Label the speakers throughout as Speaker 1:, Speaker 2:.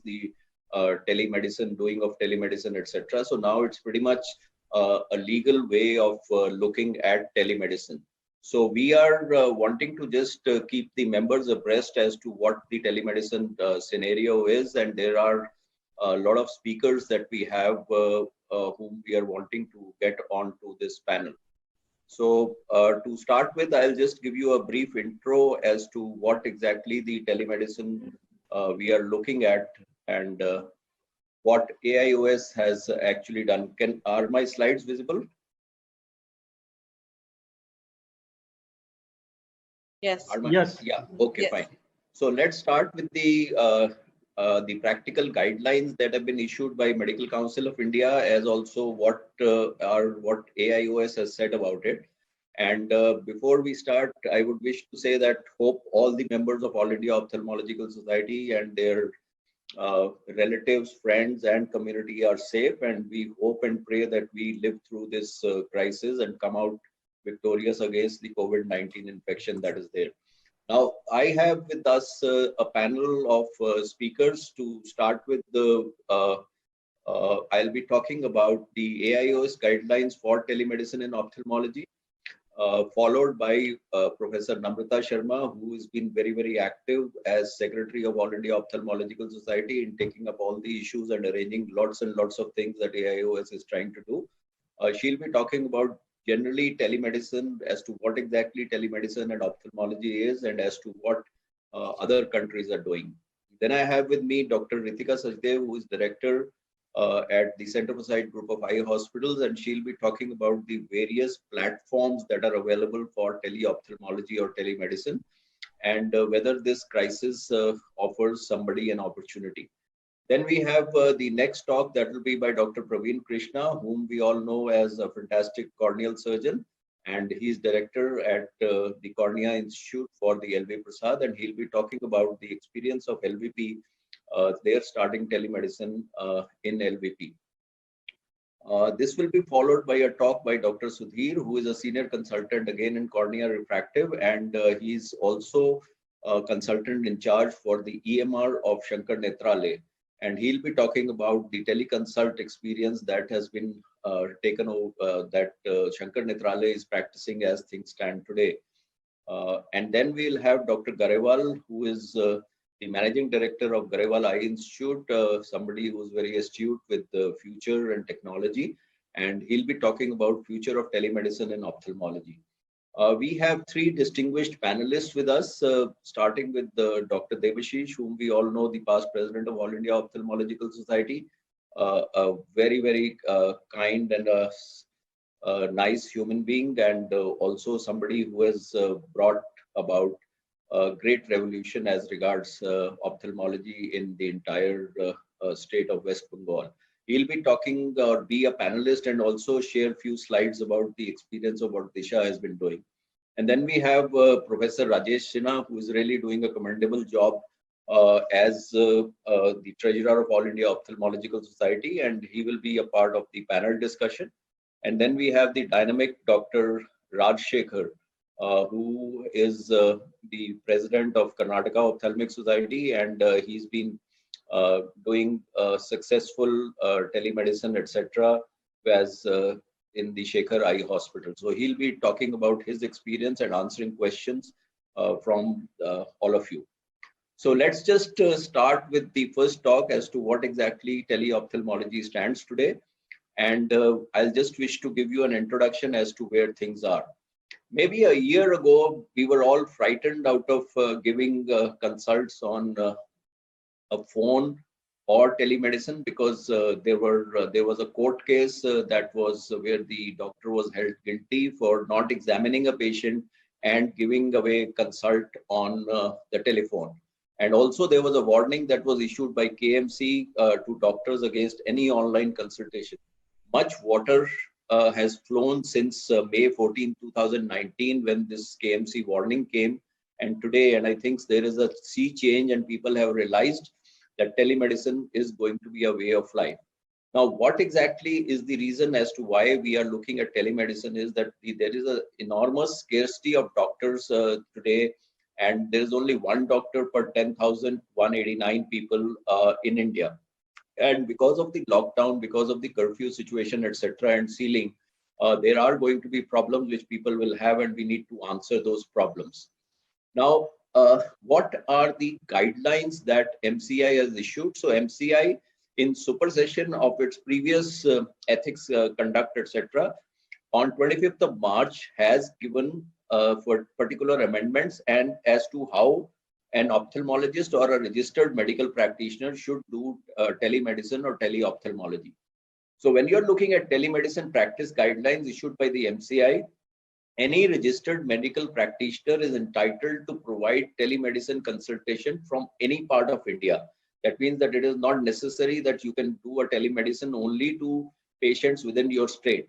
Speaker 1: the telemedicine, doing of telemedicine, etc. So now it's pretty much a legal way of looking at telemedicine. So we are wanting to just keep the members abreast as to what the telemedicine scenario is, and there are a lot of speakers that we have whom we are wanting to get onto this panel. So to start with, I'll just give you a brief intro as to what exactly the telemedicine we are looking at, and what AIOS has actually done. Are my slides visible?
Speaker 2: Yes.
Speaker 3: Yes.
Speaker 1: Yeah. Okay. Yes. Fine. So let's start with the practical guidelines that have been issued by Medical Council of India, as also what AIOS has said about it. And before we start, I would wish to say that hope all the members of All India Ophthalmological Society and their relatives, friends, and community are safe, and we hope and pray that we live through this crisis and come out victorious against the COVID-19 infection that is there. Now, I have with us a panel of speakers. To start with, I'll be talking about the AIOS guidelines for telemedicine in ophthalmology, followed by Professor Namrata Sharma, who has been very, very active as Secretary of All India Ophthalmological Society in taking up all the issues and arranging lots and lots of things that AIOS is trying to do. She'll be talking about generally telemedicine, as to what exactly telemedicine and ophthalmology is, and as to what other countries are doing. Then I have with me Dr. Ritika Sachdev, who is Director at the Center for Sight Group of Eye Hospitals, and she'll be talking about the various platforms that are available for tele-ophthalmology or telemedicine, and whether this crisis offers somebody an opportunity. Then we have the next talk that will be by Dr. Praveen Krishna, whom we all know as a fantastic corneal surgeon, and he's director at the Cornea Institute for the LV Prasad, and he'll be talking about the experience of LVP. They're starting telemedicine in LVP. This will be followed by a talk by Dr. Sudhir, who is a senior consultant again in cornea refractive, and he's also a consultant in charge for the EMR of Shankar Nethralaya. And he'll be talking about the teleconsult experience that has been taken over, that Shankar Nethralaya is practicing as things stand today. And then we'll have Dr. Garewal, who is the Managing Director of Garewal Eye Institute, somebody who's very astute with the future and technology. And he'll be talking about future of telemedicine and ophthalmology. We have three distinguished panelists with us, starting with Dr. Debashish, whom we all know, the past president of All India Ophthalmological Society, a very, very kind and a nice human being, and also somebody who has brought about a great revolution as regards ophthalmology in the entire state of West Bengal. He'll be talking or be a panelist and also share a few slides about the experience of what Disha has been doing. And then we have Professor Rajesh Sinha, who is really doing a commendable job as the treasurer of All India Ophthalmological Society, and he will be a part of the panel discussion. And then we have the dynamic Dr. Raj Shekhar, who is the president of Karnataka Ophthalmic Society, and he's been doing successful telemedicine, etc., as in the Shankar Eye Hospital. So he'll be talking about his experience and answering questions from all of you. So let's just start with the first talk as to what exactly tele-ophthalmology stands today. And I'll just wish to give you an introduction as to where things are. Maybe a year ago, we were all frightened out of giving consults on a phone or telemedicine, because there was a court case that was where the doctor was held guilty for not examining a patient and giving away consult on the telephone. And also there was a warning that was issued by KMC to doctors against any online consultation. Much water has flown since May 14, 2019, when this KMC warning came. And today, and I think there is a sea change, and people have realized that telemedicine is going to be a way of life. Now, what exactly is the reason as to why we are looking at telemedicine is that there is an enormous scarcity of doctors today, and there is only one doctor per 10,189 people in India. And because of the lockdown, because of the curfew situation, etc., and sealing, there are going to be problems which people will have, and we need to answer those problems. Now, what are the guidelines that MCI has issued? So MCI, in supersession of its previous ethics conduct, etc., on 25th of March has given for particular amendments and as to how an ophthalmologist or a registered medical practitioner should do telemedicine or tele-ophthalmology. So when you're looking at telemedicine practice guidelines issued by the MCI, any registered medical practitioner is entitled to provide telemedicine consultation from any part of India. That means that it is not necessary that you can do a telemedicine only to patients within your state.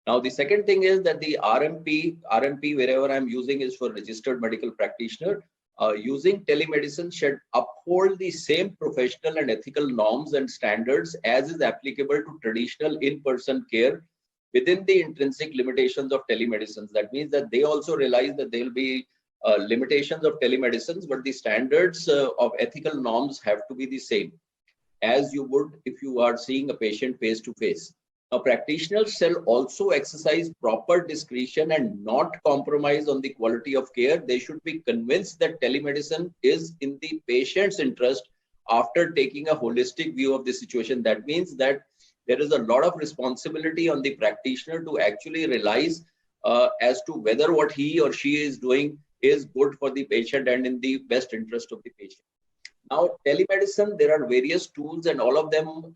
Speaker 1: Now, the second thing is that the RMP wherever I'm using is for registered medical practitioner. Using telemedicine should uphold the same professional and ethical norms and standards as is applicable to traditional in-person care within the intrinsic limitations of telemedicine. That means that they also realize that there will be limitations of telemedicine, but the standards of ethical norms have to be the same as you would if you are seeing a patient face to face. Now, practitioners shall also exercise proper discretion and not compromise on the quality of care. They should be convinced that telemedicine is in the patient's interest after taking a holistic view of the situation. That means that there is a lot of responsibility on the practitioner to actually realize as to whether what he or she is doing is good for the patient and in the best interest of the patient. Now, telemedicine, there are various tools and all of them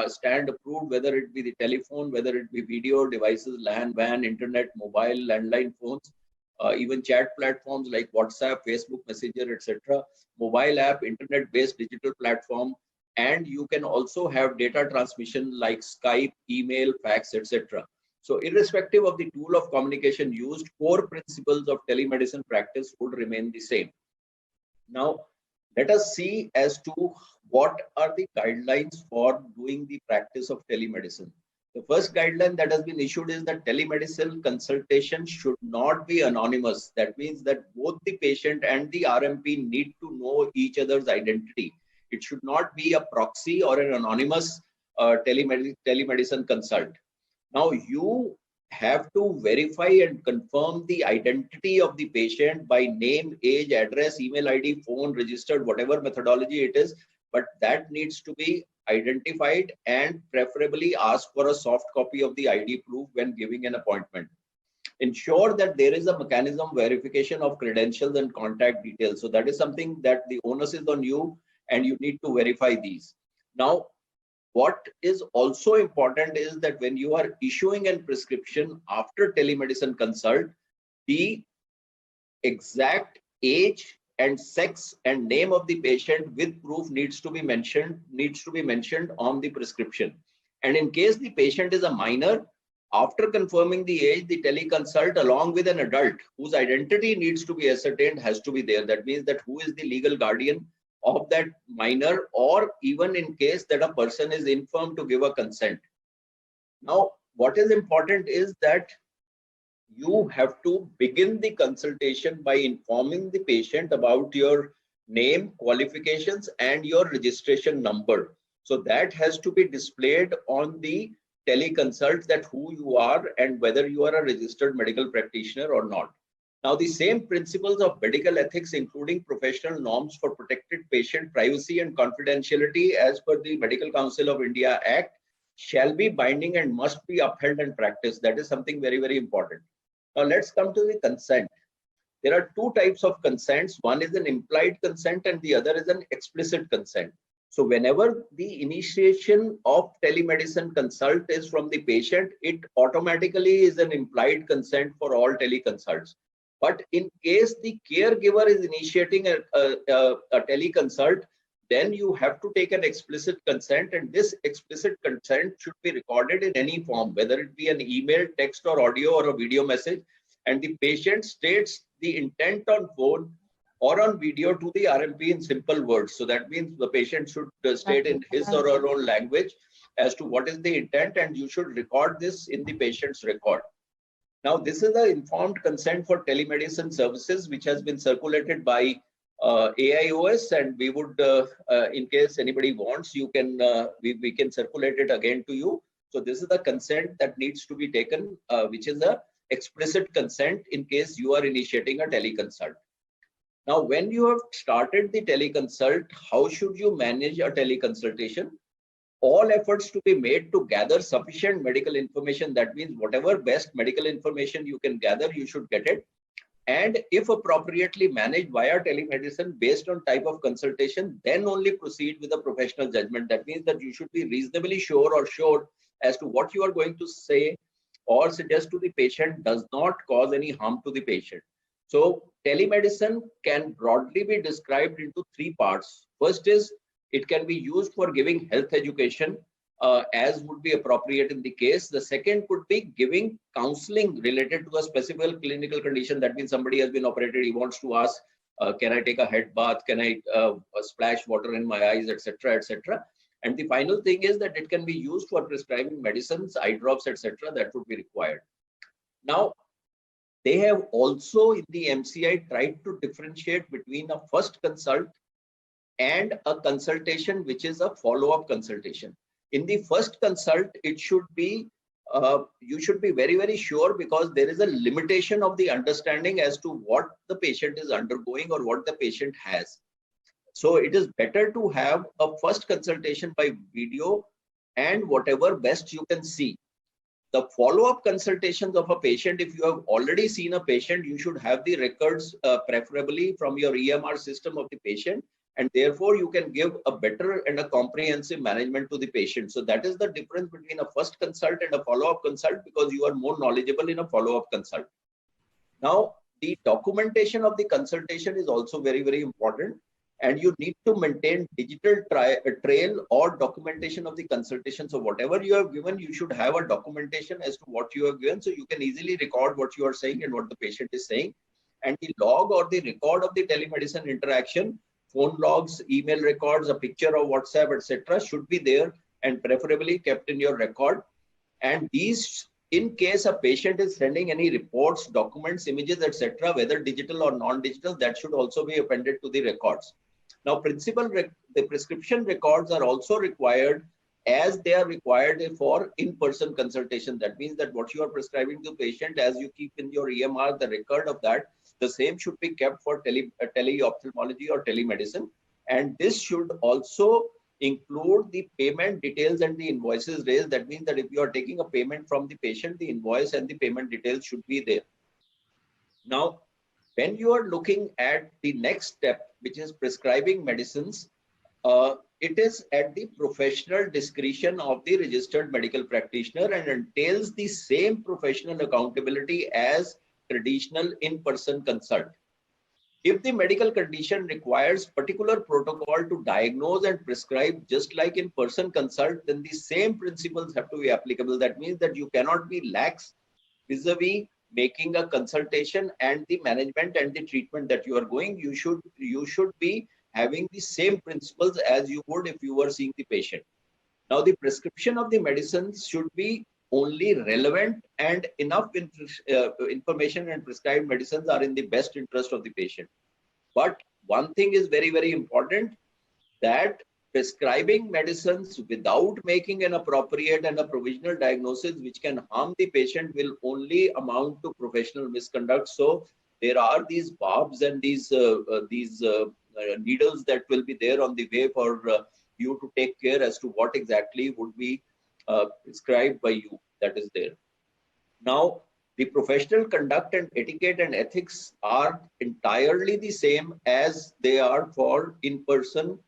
Speaker 1: stand approved, whether it be the telephone, whether it be video devices, LAN, WAN, internet, mobile, landline phones, even chat platforms like WhatsApp, Facebook Messenger, etc., mobile app, internet-based digital platform, and you can also have data transmission like Skype, email, fax, etc. So irrespective of the tool of communication used, core principles of telemedicine practice would remain the same. Now, let us see as to what are the guidelines for doing the practice of telemedicine. The first guideline that has been issued is that telemedicine consultation should not be anonymous. That means that both the patient and the RMP need to know each other's identity. It should not be a proxy or an anonymous telemedicine consult. Now, you have to verify and confirm the identity of the patient by name, age, address, email ID, phone, registered, whatever methodology it is, but that needs to be identified and preferably ask for a soft copy of the ID proof when giving an appointment. Ensure that there is a mechanism verification of credentials and contact details. So that is something that the onus is on you and you need to verify these. Now, what is also important is that when you are issuing a prescription after telemedicine consult, the exact age and sex and name of the patient with proof needs to be mentioned on the prescription. And in case the patient is a minor, after confirming the age, the teleconsult along with an adult whose identity needs to be ascertained has to be there. That means that who is the legal guardian of that minor, or even in case that a person is infirm to give a consent. Now, what is important is that you have to begin the consultation by informing the patient about your name, qualifications, and your registration number. So that has to be displayed on the teleconsult, that who you are and whether you are a registered medical practitioner or not. Now, the same principles of medical ethics, including professional norms for protected patient privacy and confidentiality as per the Medical Council of India Act, shall be binding and must be upheld and practiced. That is something very, very important. Now, let's come to the consent. There are two types of consents. One is an implied consent and the other is an explicit consent. So whenever the initiation of telemedicine consult is from the patient, it automatically is an implied consent for all teleconsults. But in case the caregiver is initiating a teleconsult, then you have to take an explicit consent, and this explicit consent should be recorded in any form, whether it be an email, text or audio or a video message, and the patient states the intent on phone or on video to the RMP in simple words. So that means the patient should state in his or her own language as to what is the intent, and you should record this in the patient's record. Now, this is the informed consent for telemedicine services, which has been circulated by AIOS, and we would, in case anybody wants, you can we can circulate it again to you. So this is the consent that needs to be taken, which is a explicit consent in case you are initiating a teleconsult. Now, when you have started the teleconsult, how should you manage a teleconsultation? All efforts to be made to gather sufficient medical information. That means whatever best medical information you can gather, you should get it. And if appropriately managed via telemedicine based on type of consultation, then only proceed with a professional judgment. That means that you should be reasonably sure or sure as to what you are going to say or suggest to the patient does not cause any harm to the patient. So telemedicine can broadly be described into three parts. First is it can be used for giving health education as would be appropriate in the case. The second could be giving counseling related to a specific clinical condition. That means somebody has been operated, he wants to ask, can I take a head bath? Can I splash water in my eyes, etc., etc. And the final thing is that it can be used for prescribing medicines, eye drops, etc. that would be required. Now, they have also in the MCI tried to differentiate between a first consult and a consultation which is a follow-up consultation. In the first consult, it should be you should be very, very sure, because there is a limitation of the understanding as to what the patient is undergoing or what the patient has. So it is better to have a first consultation by video and whatever best you can see. The follow-up consultations of a patient, if you have already seen a patient, you should have the records preferably from your EMR system of the patient, and therefore you can give a better and a comprehensive management to the patient. So that is the difference between a first consult and a follow-up consult, because you are more knowledgeable in a follow-up consult. Now, the documentation of the consultation is also very, very important, and you need to maintain digital trail or documentation of the consultation. So whatever you have given, you should have a documentation as to what you have given, so you can easily record what you are saying and what the patient is saying. And the log or the record of the telemedicine interaction, phone logs, email records, a picture of WhatsApp, etc., should be there and preferably kept in your record. And these, in case a patient is sending any reports, documents, images, etc., whether digital or non-digital, that should also be appended to the records. Now, the prescription records are also required as they are required for in-person consultation. That means that what you are prescribing to the patient, as you keep in your EMR the record of that, the same should be kept for tele-ophthalmology or telemedicine. And this should also include the payment details and the invoices raised. That means that if you are taking a payment from the patient, the invoice and the payment details should be there. Now, when you are looking at the next step, which is prescribing medicines, it is at the professional discretion of the registered medical practitioner and entails the same professional accountability as traditional in-person consult. If the medical condition requires particular protocol to diagnose and prescribe, just like in-person consult, then the same principles have to be applicable. That means that you cannot be lax vis-a-vis making a consultation and the management and the treatment that you are going. You should be having the same principles as you would if you were seeing the patient. Now, the prescription of the medicines should be only relevant, and enough information and prescribed medicines are in the best interest of the patient. But one thing is very, very important, that prescribing medicines without making an appropriate and a provisional diagnosis which can harm the patient will only amount to professional misconduct. So there are these barbs and these needles that will be there on the way for you to take care as to what exactly would be prescribed by you, that is there. Now, the professional conduct and etiquette and ethics are entirely the same as they are for in-person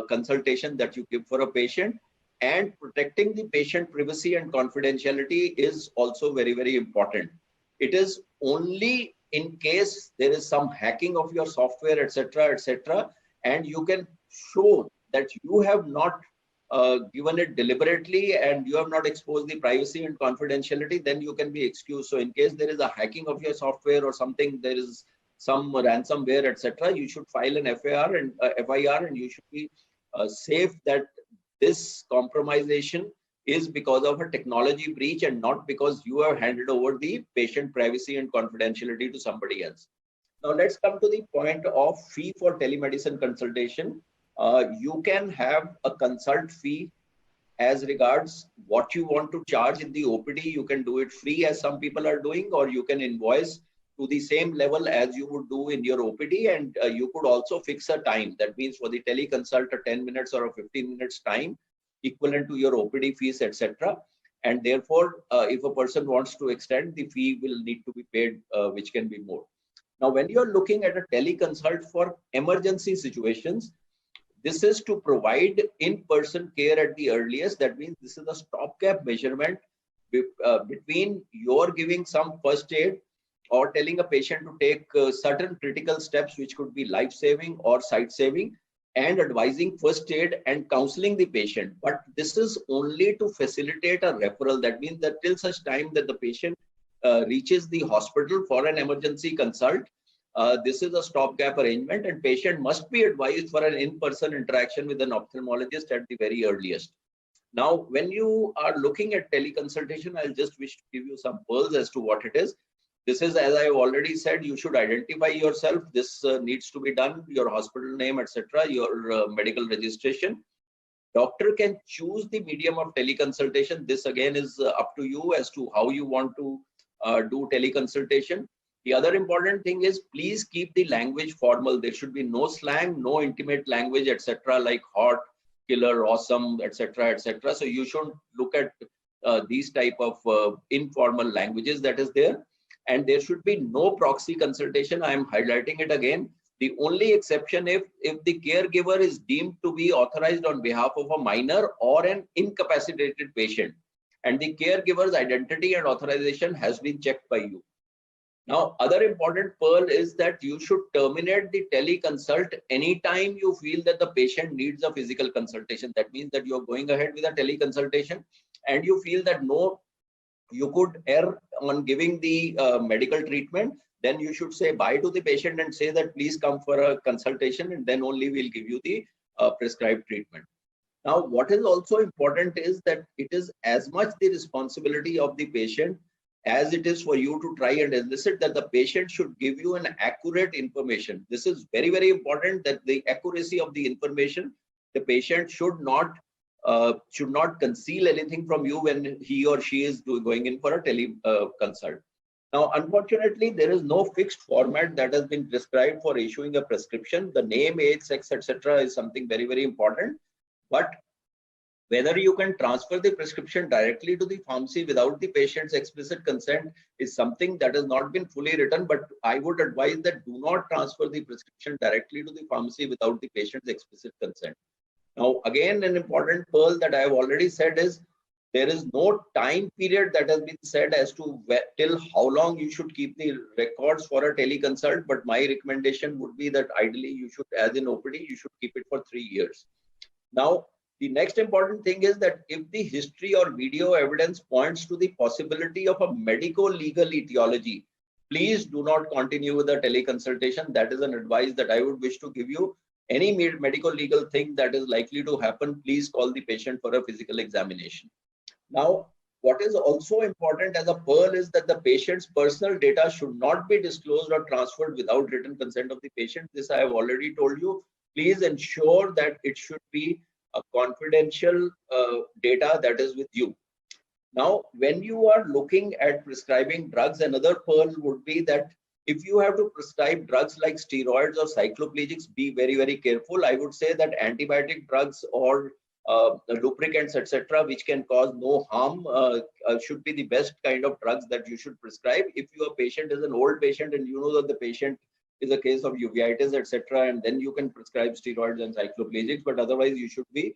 Speaker 1: consultation that you give for a patient, and protecting the patient privacy and confidentiality is also very, very important. It is only in case there is some hacking of your software, etc., and you can show that you have not given it deliberately and you have not exposed the privacy and confidentiality, then you can be excused. So in case there is a hacking of your software or something, there is some ransomware, etc., you should file an FIR, and you should be safe that this compromisation is because of a technology breach and not because you have handed over the patient privacy and confidentiality to somebody else. Now let's come to the point of fee for telemedicine consultation. You can have a consult fee as regards what you want to charge in the OPD. You can do it free as some people are doing, or you can invoice to the same level as you would do in your OPD, and you could also fix a time. That means for the teleconsult, a 10 minutes or a 15 minutes time equivalent to your OPD fees, etc. And therefore, if a person wants to extend, the fee will need to be paid, which can be more. Now, when you're looking at a teleconsult for emergency situations, this is to provide in-person care at the earliest. That means this is a stopgap measurement between your giving some first aid or telling a patient to take certain critical steps, which could be life-saving or sight-saving, and advising first aid and counseling the patient. But this is only to facilitate a referral. That means that till such time that the patient reaches the hospital for an emergency consult, this is a stopgap arrangement, and patient must be advised for an in-person interaction with an ophthalmologist at the very earliest. Now, when you are looking at teleconsultation, I'll just wish to give you some pearls as to what it is. This is, as I've already said, you should identify yourself. This needs to be done, your hospital name, etc., your medical registration. Doctor can choose the medium of teleconsultation. This again is up to you as to how you want to do teleconsultation. The other important thing is, please keep the language formal. There should be no slang, no intimate language, etc., like hot, killer, awesome, etc., etc. So you should look at these type of informal languages that is there. And there should be no proxy consultation. I am highlighting it again. The only exception if the caregiver is deemed to be authorized on behalf of a minor or an incapacitated patient, and the caregiver's identity and authorization has been checked by you. Now, other important pearl is that you should terminate the teleconsult anytime you feel that the patient needs a physical consultation. That means that you're going ahead with a teleconsultation and you feel that no, you could err on giving the medical treatment, then you should say bye to the patient and say that please come for a consultation, and then only we'll give you the prescribed treatment. Now, what is also important is that it is as much the responsibility of the patient as it is for you to try and elicit that the patient should give you an accurate information. This is very, very important, that the accuracy of the information, the patient should not conceal anything from you when he or she is going in for a teleconsult. Now, unfortunately, there is no fixed format that has been prescribed for issuing a prescription. The name, age, sex, etc. is something very, very important. But whether you can transfer the prescription directly to the pharmacy without the patient's explicit consent is something that has not been fully written. But I would advise that do not transfer the prescription directly to the pharmacy without the patient's explicit consent. Now, again, an important pearl that I have already said is there is no time period that has been said as to till how long you should keep the records for a teleconsult. But my recommendation would be that ideally you should, as in OPD, you should keep it for 3 years. Now, the next important thing is that if the history or video evidence points to the possibility of a medico-legal etiology, please do not continue with the teleconsultation. That is an advice that I would wish to give you. Any medical legal thing that is likely to happen, please call the patient for a physical examination. Now, what is also important as a pearl is that the patient's personal data should not be disclosed or transferred without written consent of the patient. This I have already told you. Please ensure that it should be a confidential data that is with you. Now, when you are looking at prescribing drugs, another pearl would be that if you have to prescribe drugs like steroids or cycloplegics, be very, very careful. I would say that antibiotic drugs or lubricants, etc., which can cause no harm, should be the best kind of drugs that you should prescribe. If your patient is an old patient and you know that the patient is a case of uveitis, etc., and then you can prescribe steroids and cycloplegics, but otherwise you should be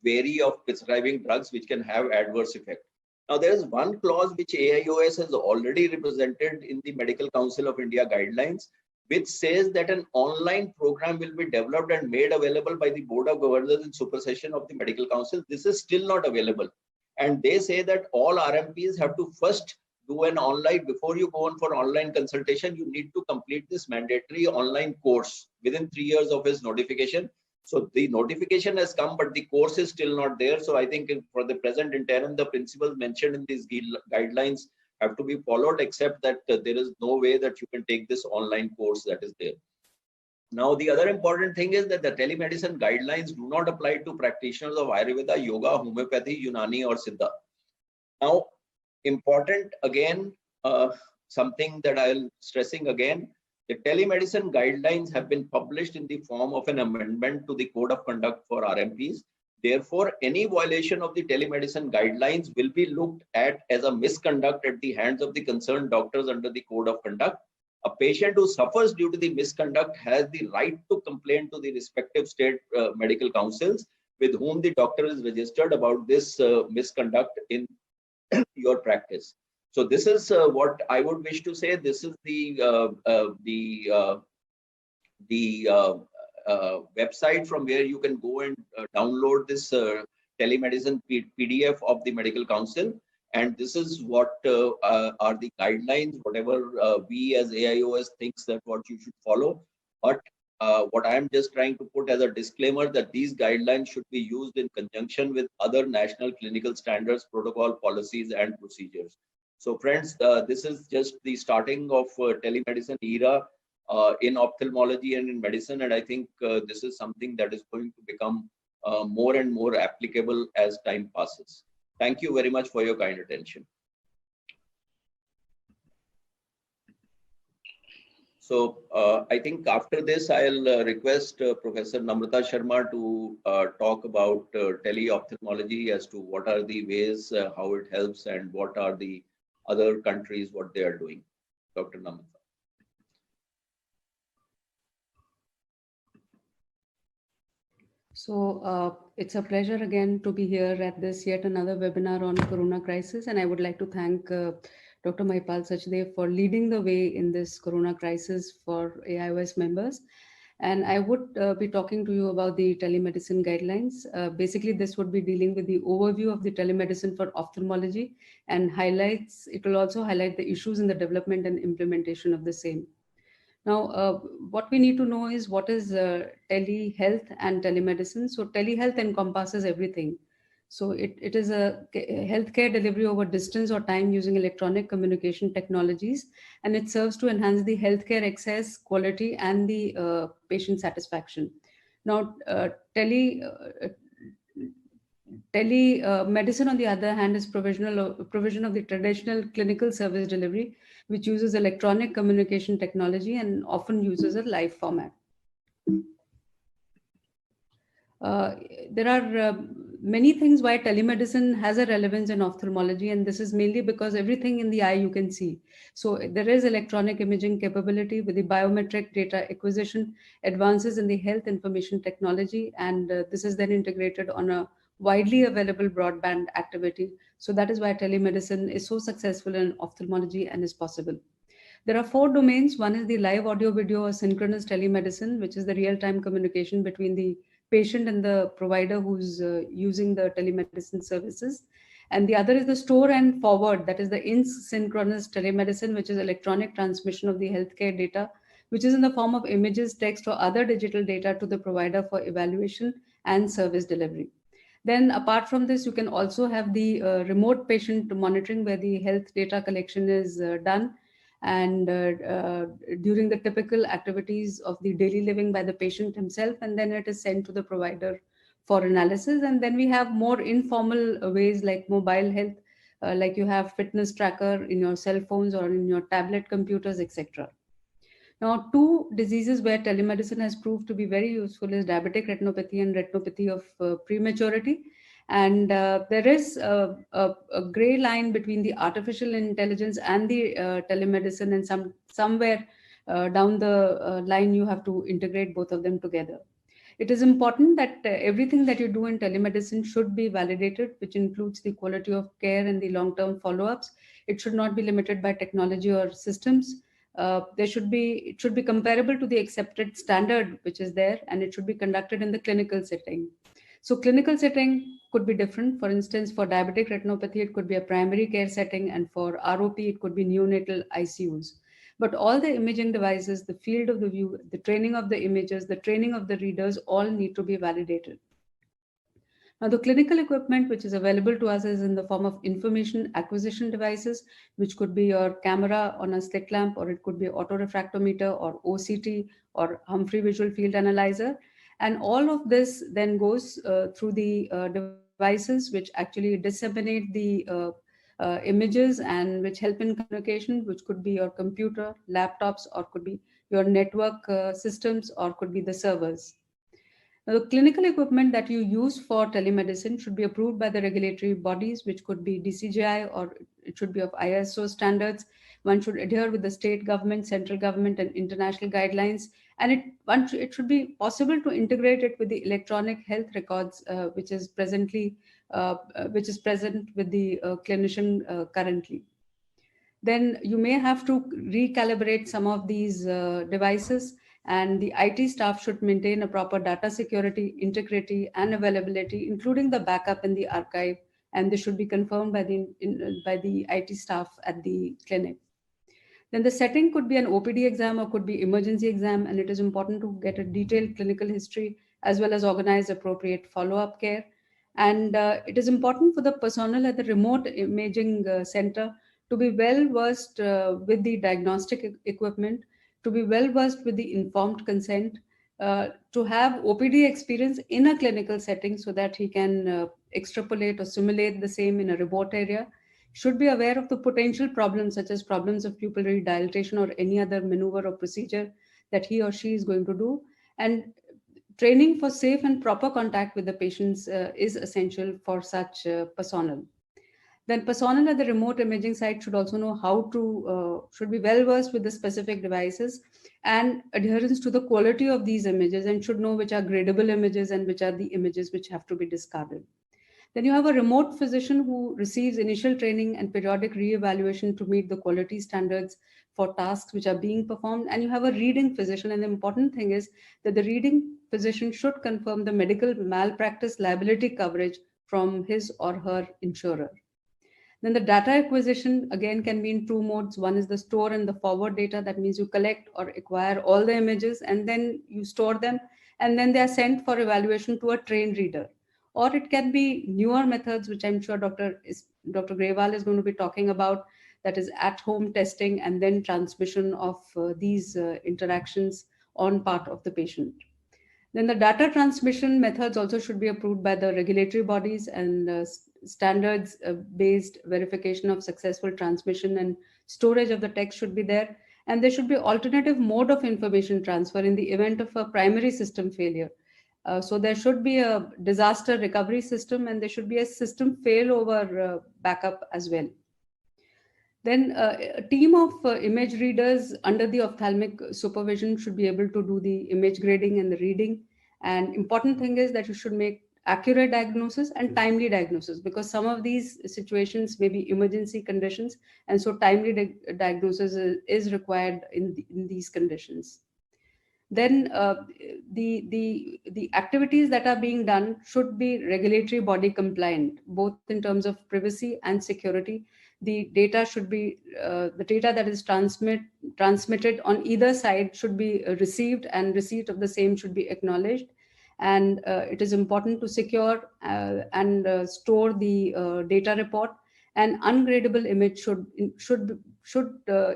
Speaker 1: wary of prescribing drugs which can have adverse effect. Now, there is one clause which AIOS has already represented in the Medical Council of India guidelines, which says that an online program will be developed and made available by the Board of Governors in supersession of the Medical Council. This is still not available. And they say that all RMPs have to first do an online, before you go on for online consultation, you need to complete this mandatory online course within 3 years of his notification. So the notification has come, but the course is still not there. So I think for the present interim, the principles mentioned in these guidelines have to be followed, except that there is no way that you can take this online course that is there. Now, the other important thing is that the telemedicine guidelines do not apply to practitioners of Ayurveda, Yoga, Homeopathy, Unani, or Siddha. Now, important again, something that I'll stressing again, the telemedicine guidelines have been published in the form of an amendment to the Code of Conduct for RMPs. Therefore, any violation of the telemedicine guidelines will be looked at as a misconduct at the hands of the concerned doctors under the Code of Conduct. A patient who suffers due to the misconduct has the right to complain to the respective state medical councils with whom the doctor is registered about this misconduct in your practice. So this is what I would wish to say. This is the website from where you can go and download this telemedicine PDF of the medical council. And this is what are the guidelines, whatever we as AIOS thinks that what you should follow. But what I am just trying to put as a disclaimer that these guidelines should be used in conjunction with other national clinical standards, protocol, policies, and procedures. So friends, this is just the starting of telemedicine era in ophthalmology and in medicine. And I think this is something that is going to become more and more applicable as time passes. Thank you very much for your kind attention. So I think after this, I'll request Professor Namrata Sharma to talk about tele-ophthalmology as to what are the ways, how it helps, and what are the other countries, what they are doing. Dr. Namrata.
Speaker 2: So it's a pleasure again to be here at this yet another webinar on Corona crisis. And I would like to thank Dr. Mahipal Sachdev for leading the way in this Corona crisis for AIOS members. And I would be talking to you about the telemedicine guidelines. Basically, this would be dealing with the overview of the telemedicine for ophthalmology and it will also highlight the issues in the development and implementation of the same. Now, what we need to know is what is telehealth and telemedicine. So telehealth encompasses everything. So it is a healthcare delivery over distance or time using electronic communication technologies, and it serves to enhance the healthcare access, quality, and the patient satisfaction. Now, telemedicine, on the other hand, is provision of the traditional clinical service delivery, which uses electronic communication technology and often uses a live format. There are many things why telemedicine has a relevance in ophthalmology, and this is mainly because everything in the eye you can see. So there is electronic imaging capability with the biometric data acquisition, advances in the health information technology, and this is then integrated on a widely available broadband activity. So that is why telemedicine is so successful in ophthalmology and is possible. There are 4 domains. One is the live audio video or synchronous telemedicine, which is the real-time communication between the patient and the provider who's using the telemedicine services. And the other is the store and forward, that is the asynchronous telemedicine, which is electronic transmission of the healthcare data, which is in the form of images, text, or other digital data to the provider for evaluation and service delivery. Then apart from this, you can also have the remote patient monitoring, where the health data collection is done and during the typical activities of the daily living by the patient himself, and then it is sent to the provider for analysis. And then we have more informal ways like mobile health, like you have fitness tracker in your cell phones or in your tablet computers, etc. Now, 2 diseases where telemedicine has proved to be very useful is diabetic retinopathy and retinopathy of prematurity. And there is a gray line between the artificial intelligence and the telemedicine, and somewhere down the line you have to integrate both of them together. It is important that everything that you do in telemedicine should be validated, which includes the quality of care and the long-term follow-ups. It should not be limited by technology or systems. It should be comparable to the accepted standard which is there, and it should be conducted in the clinical setting. So clinical setting could be different. For instance, for diabetic retinopathy, it could be a primary care setting, and for ROP, it could be neonatal ICUs. But all the imaging devices, the field of the view, the training of the images, the training of the readers, all need to be validated. Now, the clinical equipment which is available to us is in the form of information acquisition devices, which could be your camera on a slit lamp, or it could be autorefractometer or OCT or Humphrey Visual Field Analyzer. And all of this then goes through the devices which actually disseminate the images and which help in communication, which could be your computer, laptops, or could be your network systems, or could be the servers. Now, the clinical equipment that you use for telemedicine should be approved by the regulatory bodies, which could be DCGI or it should be of ISO standards. One should adhere with the state government, central government, and international guidelines. And it should be possible to integrate it with the electronic health records, which is present with the clinician currently. Then you may have to recalibrate some of these devices, and the IT staff should maintain a proper data security, integrity, and availability, including the backup in the archive, and this should be confirmed by the IT staff at the clinic. Then the setting could be an OPD exam or could be emergency exam, and it is important to get a detailed clinical history as well as organize appropriate follow-up care. And it is important for the personnel at the remote imaging center to be well versed with the diagnostic equipment, to be well versed with the informed consent, to have OPD experience in a clinical setting so that he can extrapolate or simulate the same in a remote area, should be aware of the potential problems such as problems of pupillary dilatation or any other maneuver or procedure that he or she is going to do. And training for safe and proper contact with the patients is essential for such personnel. Then personnel at the remote imaging site should also know should be well versed with the specific devices and adherence to the quality of these images, and should know which are gradable images and which are the images which have to be discarded. Then you have a remote physician who receives initial training and periodic re-evaluation to meet the quality standards for tasks which are being performed. And you have a reading physician. And the important thing is that the reading physician should confirm the medical malpractice liability coverage from his or her insurer. Then the data acquisition again can be in two modes. One is the store and the forward data. That means you collect or acquire all the images and then you store them, and then they are sent for evaluation to a trained reader. Or it can be newer methods, which I'm sure Dr. Grewal is going to be talking about, that is at-home testing and then transmission of these interactions on part of the patient. Then the data transmission methods also should be approved by the regulatory bodies, and standards-based verification of successful transmission and storage of the text should be there. And there should be alternative mode of information transfer in the event of a primary system failure. So there should be a disaster recovery system, and there should be a system failover backup as well. Then a team of image readers under the ophthalmic supervision should be able to do the image grading and the reading. And important thing is that you should make accurate diagnosis and timely diagnosis, because some of these situations may be emergency conditions, and so timely diagnosis is required in these conditions. Then the activities that are being done should be regulatory body compliant, both in terms of privacy and security. The data should be the data that is transmitted on either side should be received, and receipt of the same should be acknowledged. And it is important to secure and store the data report. An ungradable image should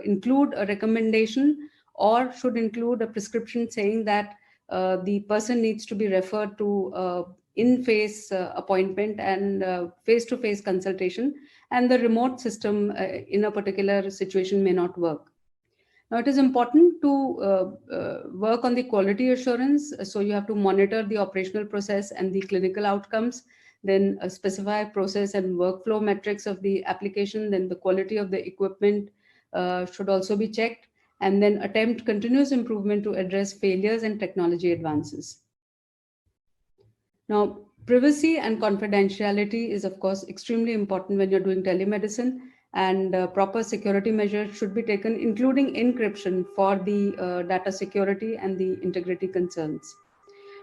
Speaker 2: include a recommendation, or should include a prescription saying that the person needs to be referred to in-face appointment and face-to-face consultation, and the remote system in a particular situation may not work. Now, it is important to work on the quality assurance. So you have to monitor the operational process and the clinical outcomes, then specify process and workflow metrics of the application, then the quality of the equipment should also be checked, and then attempt continuous improvement to address failures and technology advances. Now, privacy and confidentiality is, of course, extremely important when you're doing telemedicine, and proper security measures should be taken, including encryption for the data security and the integrity concerns.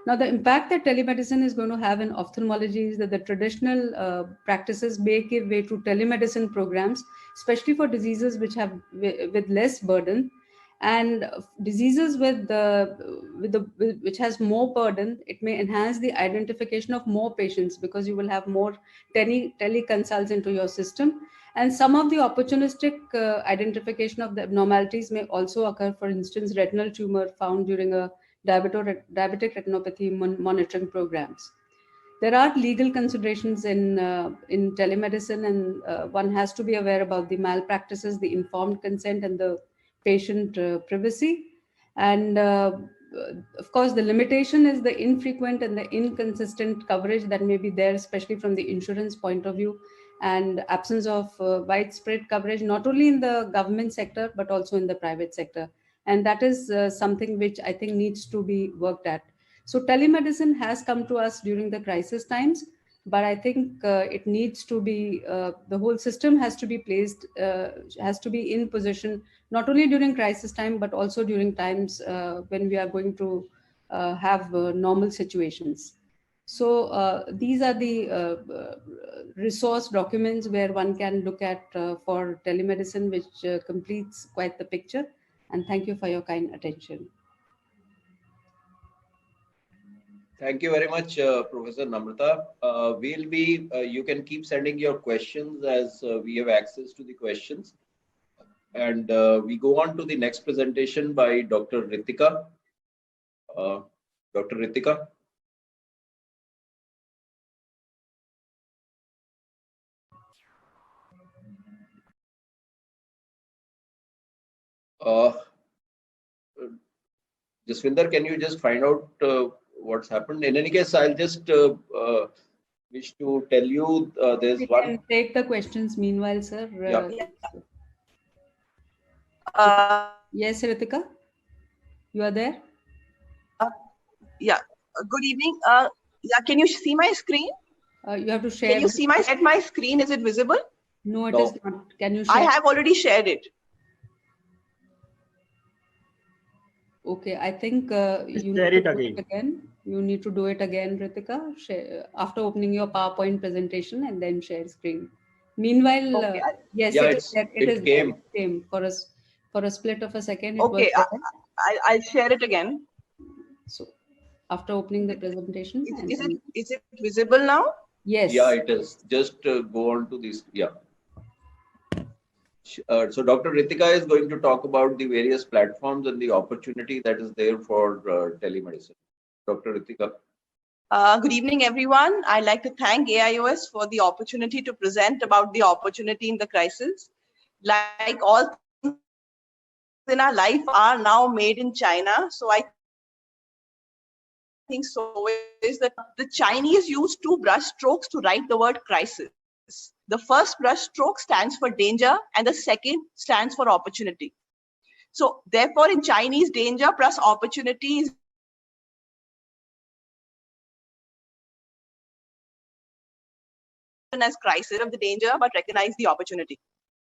Speaker 2: Now, the impact that telemedicine is going to have in ophthalmology is that the traditional practices may give way to telemedicine programs, especially for diseases which have with less burden. And diseases which has more burden, it may enhance the identification of more patients because you will have more teleconsults into your system. And some of the opportunistic identification of the abnormalities may also occur. For instance, retinal tumor found during a diabetic retinopathy monitoring programs. There are legal considerations in telemedicine, and one has to be aware about the malpractices, the informed consent, and the patient privacy. And of course, the limitation is the infrequent and the inconsistent coverage that may be there, especially from the insurance point of view, and absence of widespread coverage, not only in the government sector but also in the private sector. And that is something which I think needs to be worked at. So telemedicine has come to us during the crisis times, but I think it needs to be, the whole system has to be placed, has to be in position, not only during crisis time, but also during times when we are going to have normal situations. So these are the resource documents where one can look at for telemedicine, which completes quite the picture. And thank you for your kind attention.
Speaker 1: Thank you very much, Professor Namrata. You can keep sending your questions as we have access to the questions. And we go on to the next presentation by Dr. Ritika. Dr. Ritika. Jaswinder, can you just find out what's happened? In any case, I'll just wish to tell you there's
Speaker 2: We
Speaker 1: one.
Speaker 2: can take the questions meanwhile, sir. Yes, Ritika, you are there?
Speaker 3: Yeah. Good evening. Yeah, can you see my screen?
Speaker 2: You have to share.
Speaker 3: Can you see my screen? Is it visible?
Speaker 2: No, it is not. Can you share?
Speaker 3: I have already shared it.
Speaker 2: Okay, I think you need to do it again. You need to do it again, Ritika. Share, after opening your PowerPoint presentation and then share screen. Meanwhile,
Speaker 3: Okay.
Speaker 2: yes,
Speaker 1: Yeah,
Speaker 2: it came for us for a split of a second.
Speaker 3: Okay, I'll share it again.
Speaker 2: So after opening the presentation,
Speaker 3: is it visible now?
Speaker 2: Yes.
Speaker 1: Yeah, it is. Just go on to this. Yeah. So Dr. Ritika is going to talk about the various platforms and the opportunity that is there for telemedicine. Dr. Ritika.
Speaker 3: Good evening, everyone. I'd like to thank AIOS for the opportunity to present about the opportunity in the crisis. Like all things in our life are now made in China. So I think so is that the Chinese use 2 brush strokes to write the word crisis. The first brush stroke stands for danger and the second stands for opportunity. So therefore in Chinese, danger plus opportunity is as crisis of the danger, but recognize the opportunity.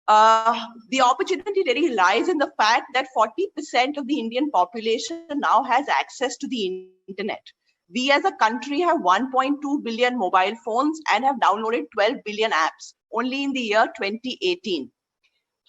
Speaker 3: The opportunity really lies in the fact that 40% of the Indian population now has access to the internet. We as a country have 1.2 billion mobile phones and have downloaded 12 billion apps only in the year 2018.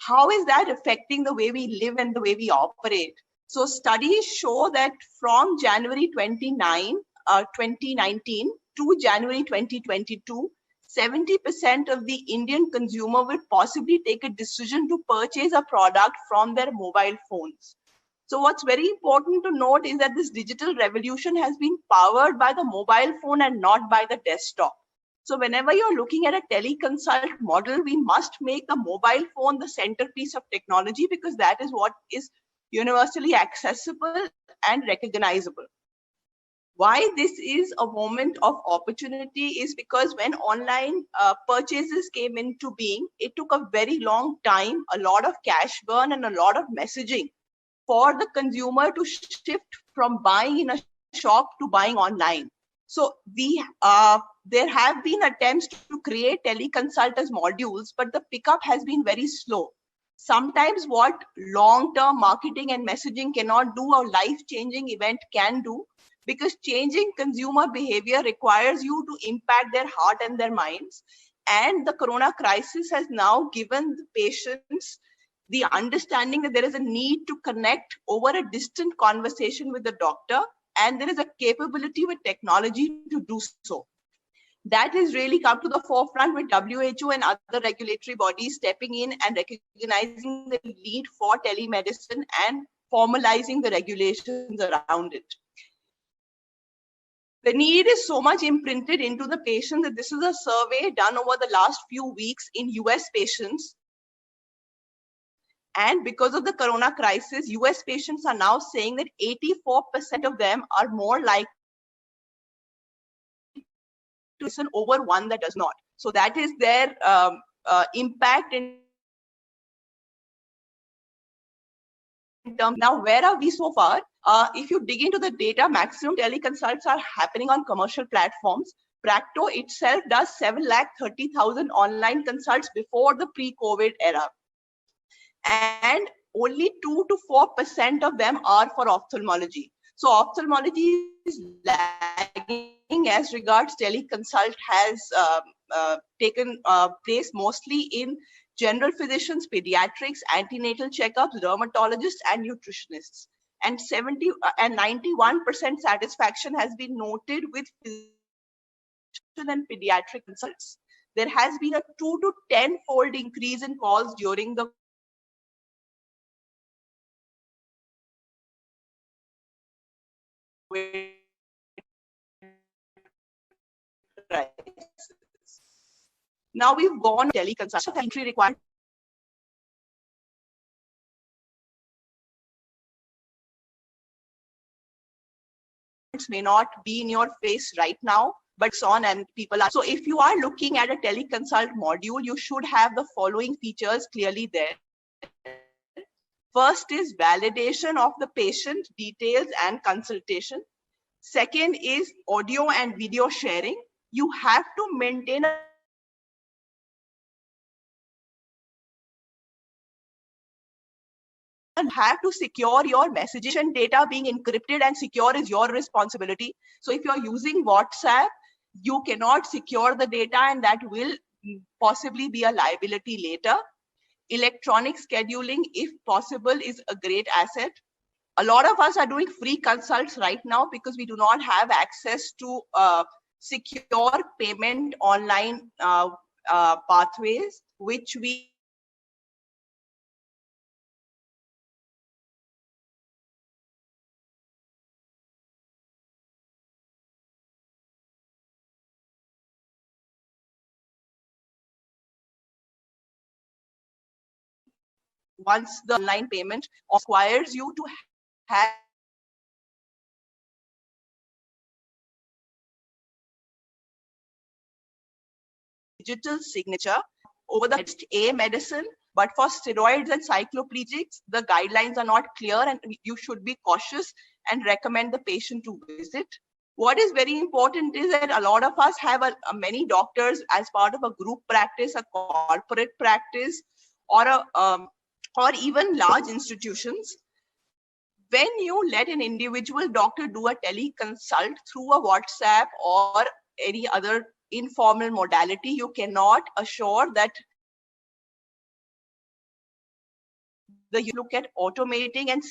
Speaker 3: How is that affecting the way we live and the way we operate? So studies show that from January 2019 to January 2022, 70% of the Indian consumer will possibly take a decision to purchase a product from their mobile phones. So what's very important to note is that this digital revolution has been powered by the mobile phone and not by the desktop. So whenever you're looking at a teleconsult model, we must make the mobile phone the centerpiece of technology because that is what is universally accessible and recognizable. Why this is a moment of opportunity is because when online purchases came into being, it took a very long time, a lot of cash burn and a lot of messaging for the consumer to shift from buying in a shop to buying online. So there have been attempts to create teleconsult as modules, but the pickup has been very slow. Sometimes what long-term marketing and messaging cannot do, a life-changing event can do, because changing consumer behavior requires you to impact their heart and their minds. And the corona crisis has now given the patients the understanding that there is a need to connect over a distant conversation with the doctor, and there is a capability with technology to do so. That has really come to the forefront with WHO and other regulatory bodies stepping in and recognizing the need for telemedicine and formalizing the regulations around it. The need is so much imprinted into the patient that this is a survey done over the last few weeks in US patients. And because of the corona crisis, US patients are now saying that 84% of them are more likely to listen over one that does not. So that is their impact in terms. Now, where are we so far? If you dig into the data, maximum teleconsults are happening on commercial platforms. Practo itself does 730,000 online consults before the pre-COVID era. And only 2 to 4% of them are for ophthalmology. So ophthalmology is lagging as regards teleconsult has taken place mostly in general physicians, pediatrics, antenatal checkups, dermatologists, and nutritionists. And 70 and 91% satisfaction has been noted with physician and pediatric consults. There has been a 2 to 10-fold increase in calls during the crisis. Now we've gone teleconsult entry requirement may not be in your face right now, but it's on and people are. So if you are looking at a teleconsult module, you should have the following features clearly there. First is validation of the patient details and consultation. Second is audio and video sharing. You have to maintain a have to secure your messaging data. Being encrypted and secure is your responsibility. So if you're using WhatsApp, you cannot secure the data, and that will possibly be a liability later. Electronic scheduling, if possible, is a great asset. A lot of us are doing free consults right now because we do not have access to secure payment online pathways, which we once the online payment requires you to have digital signature over the medicine, but for steroids and cycloplegics, the guidelines are not clear and you should be cautious and recommend the patient to visit. What is very important is that a lot of us have many doctors as part of a group practice, a corporate practice, or even large institutions. When you let an individual doctor do a teleconsult through a WhatsApp or any other informal modality, you cannot assure that you look at automating and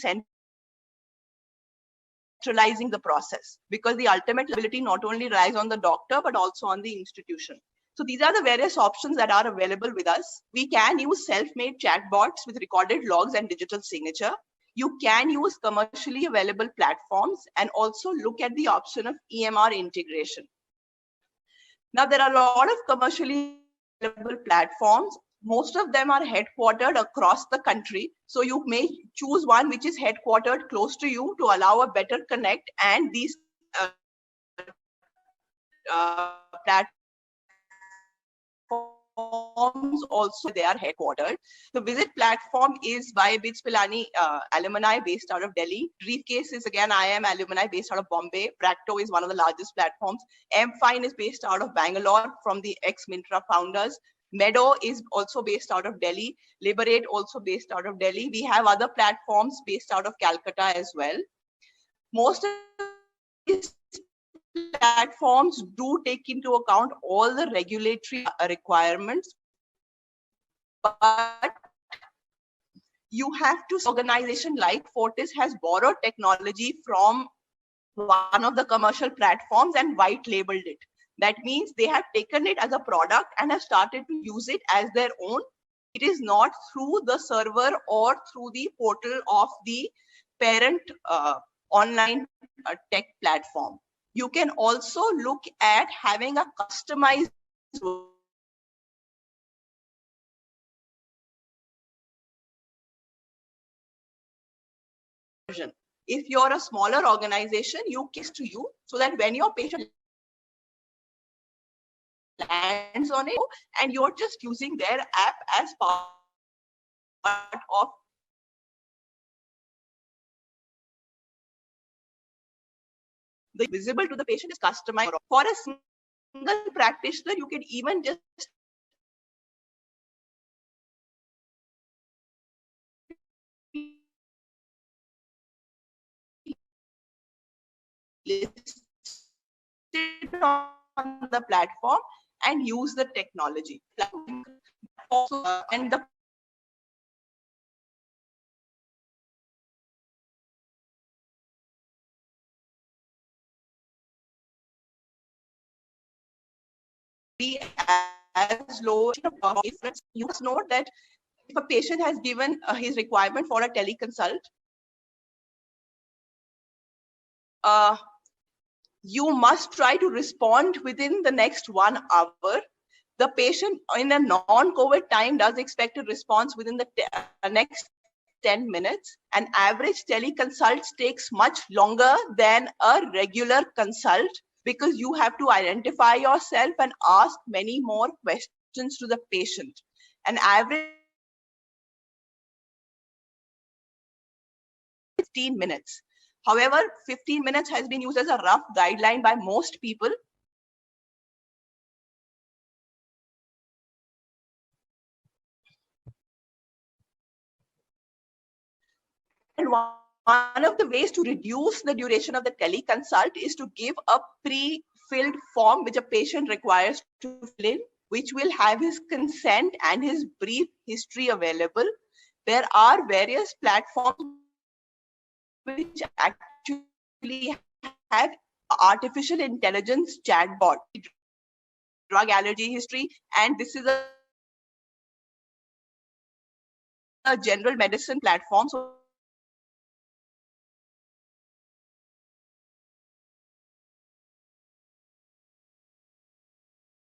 Speaker 3: centralizing the process, because the ultimate liability not only relies on the doctor but also on the institution. So these are the various options that are available with us. We can use self-made chatbots with recorded logs and digital signature. You can use commercially available platforms and also look at the option of EMR integration. Now, there are a lot of commercially available platforms. Most of them are headquartered across the country. So you may choose one which is headquartered close to you to allow a better connect, and these platforms also, they are headquartered. The Visit platform is by Bits Pilani alumni based out of Delhi. Briefcase is again IIM alumni based out of Bombay. Practo is one of the largest platforms. M-Fine is based out of Bangalore from the ex-Mintra founders. Meadow is also based out of Delhi. Liberate also based out of Delhi. We have other platforms based out of Calcutta as well. Most of these platforms do take into account all the regulatory requirements, but you have to, organization like Fortis has borrowed technology from one of the commercial platforms and white labeled it. That means they have taken it as a product and have started to use it as their own. It is not through the server or through the portal of the parent online tech platform. You can also look at having a customized version. If you're a smaller organization, you kiss to you so that when your patient lands on it and you're just using their app as part of the visible to the patient is customized. For a single practitioner, you can even just list it on the platform and use the technology. And the be as low. You must note that if a patient has given his requirement for a teleconsult, you must try to respond within the next 1 hour. The patient in a non-COVID time does expect a response within the next 10 minutes. An average teleconsult takes much longer than a regular consult because you have to identify yourself and ask many more questions to the patient. An average 15 minutes. However, 15 minutes has been used as a rough guideline by most people. And one of the ways to reduce the duration of the teleconsult is to give a pre-filled form which a patient requires to fill in, which will have his consent and his brief history available. There are various platforms which actually have artificial intelligence chatbot, drug allergy history, and this is a general medicine platform. So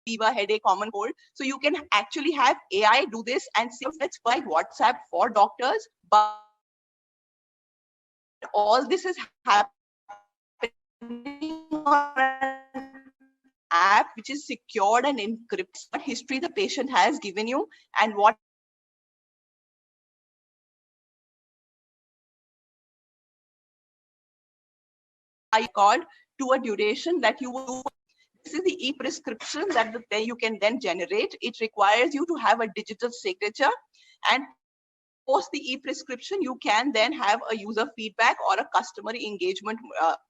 Speaker 3: fever, headache, common cold. So you can actually have AI do this and say it's by WhatsApp for doctors, but all this is happening on an app which is secured and encrypts what history the patient has given you and what I called to a duration that you will. This is the e-prescription that you can then generate. It requires you to have a digital signature, and post the e-prescription, you can then have a user feedback or a customer engagement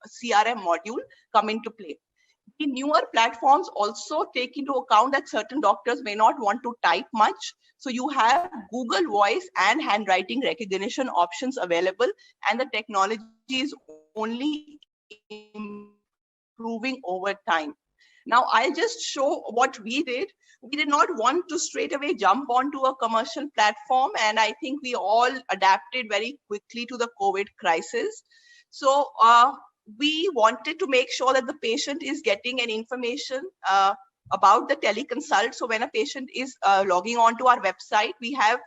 Speaker 3: CRM module come into play. The newer platforms also take into account that certain doctors may not want to type much. So you have Google Voice and handwriting recognition options available, and the technology is only improving over time. Now, I'll just show what we did. We did not want to straight away jump onto a commercial platform, and I think we all adapted very quickly to the COVID crisis. So we wanted to make sure that the patient is getting an information about the teleconsult. So when a patient is logging on to our website, we have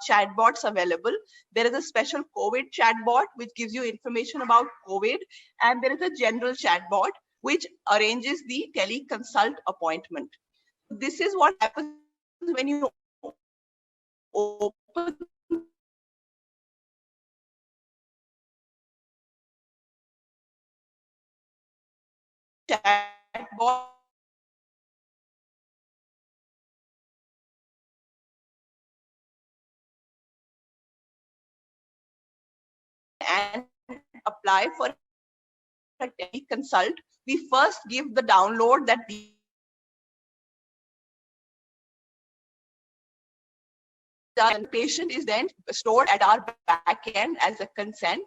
Speaker 3: chatbots available. There is a special COVID chatbot which gives you information about COVID, and there is a general chatbot which arranges the teleconsult appointment. This is what happens when you open chatbot and apply for a teleconsult. We first give the download that and the patient is then stored at our back end as a consent.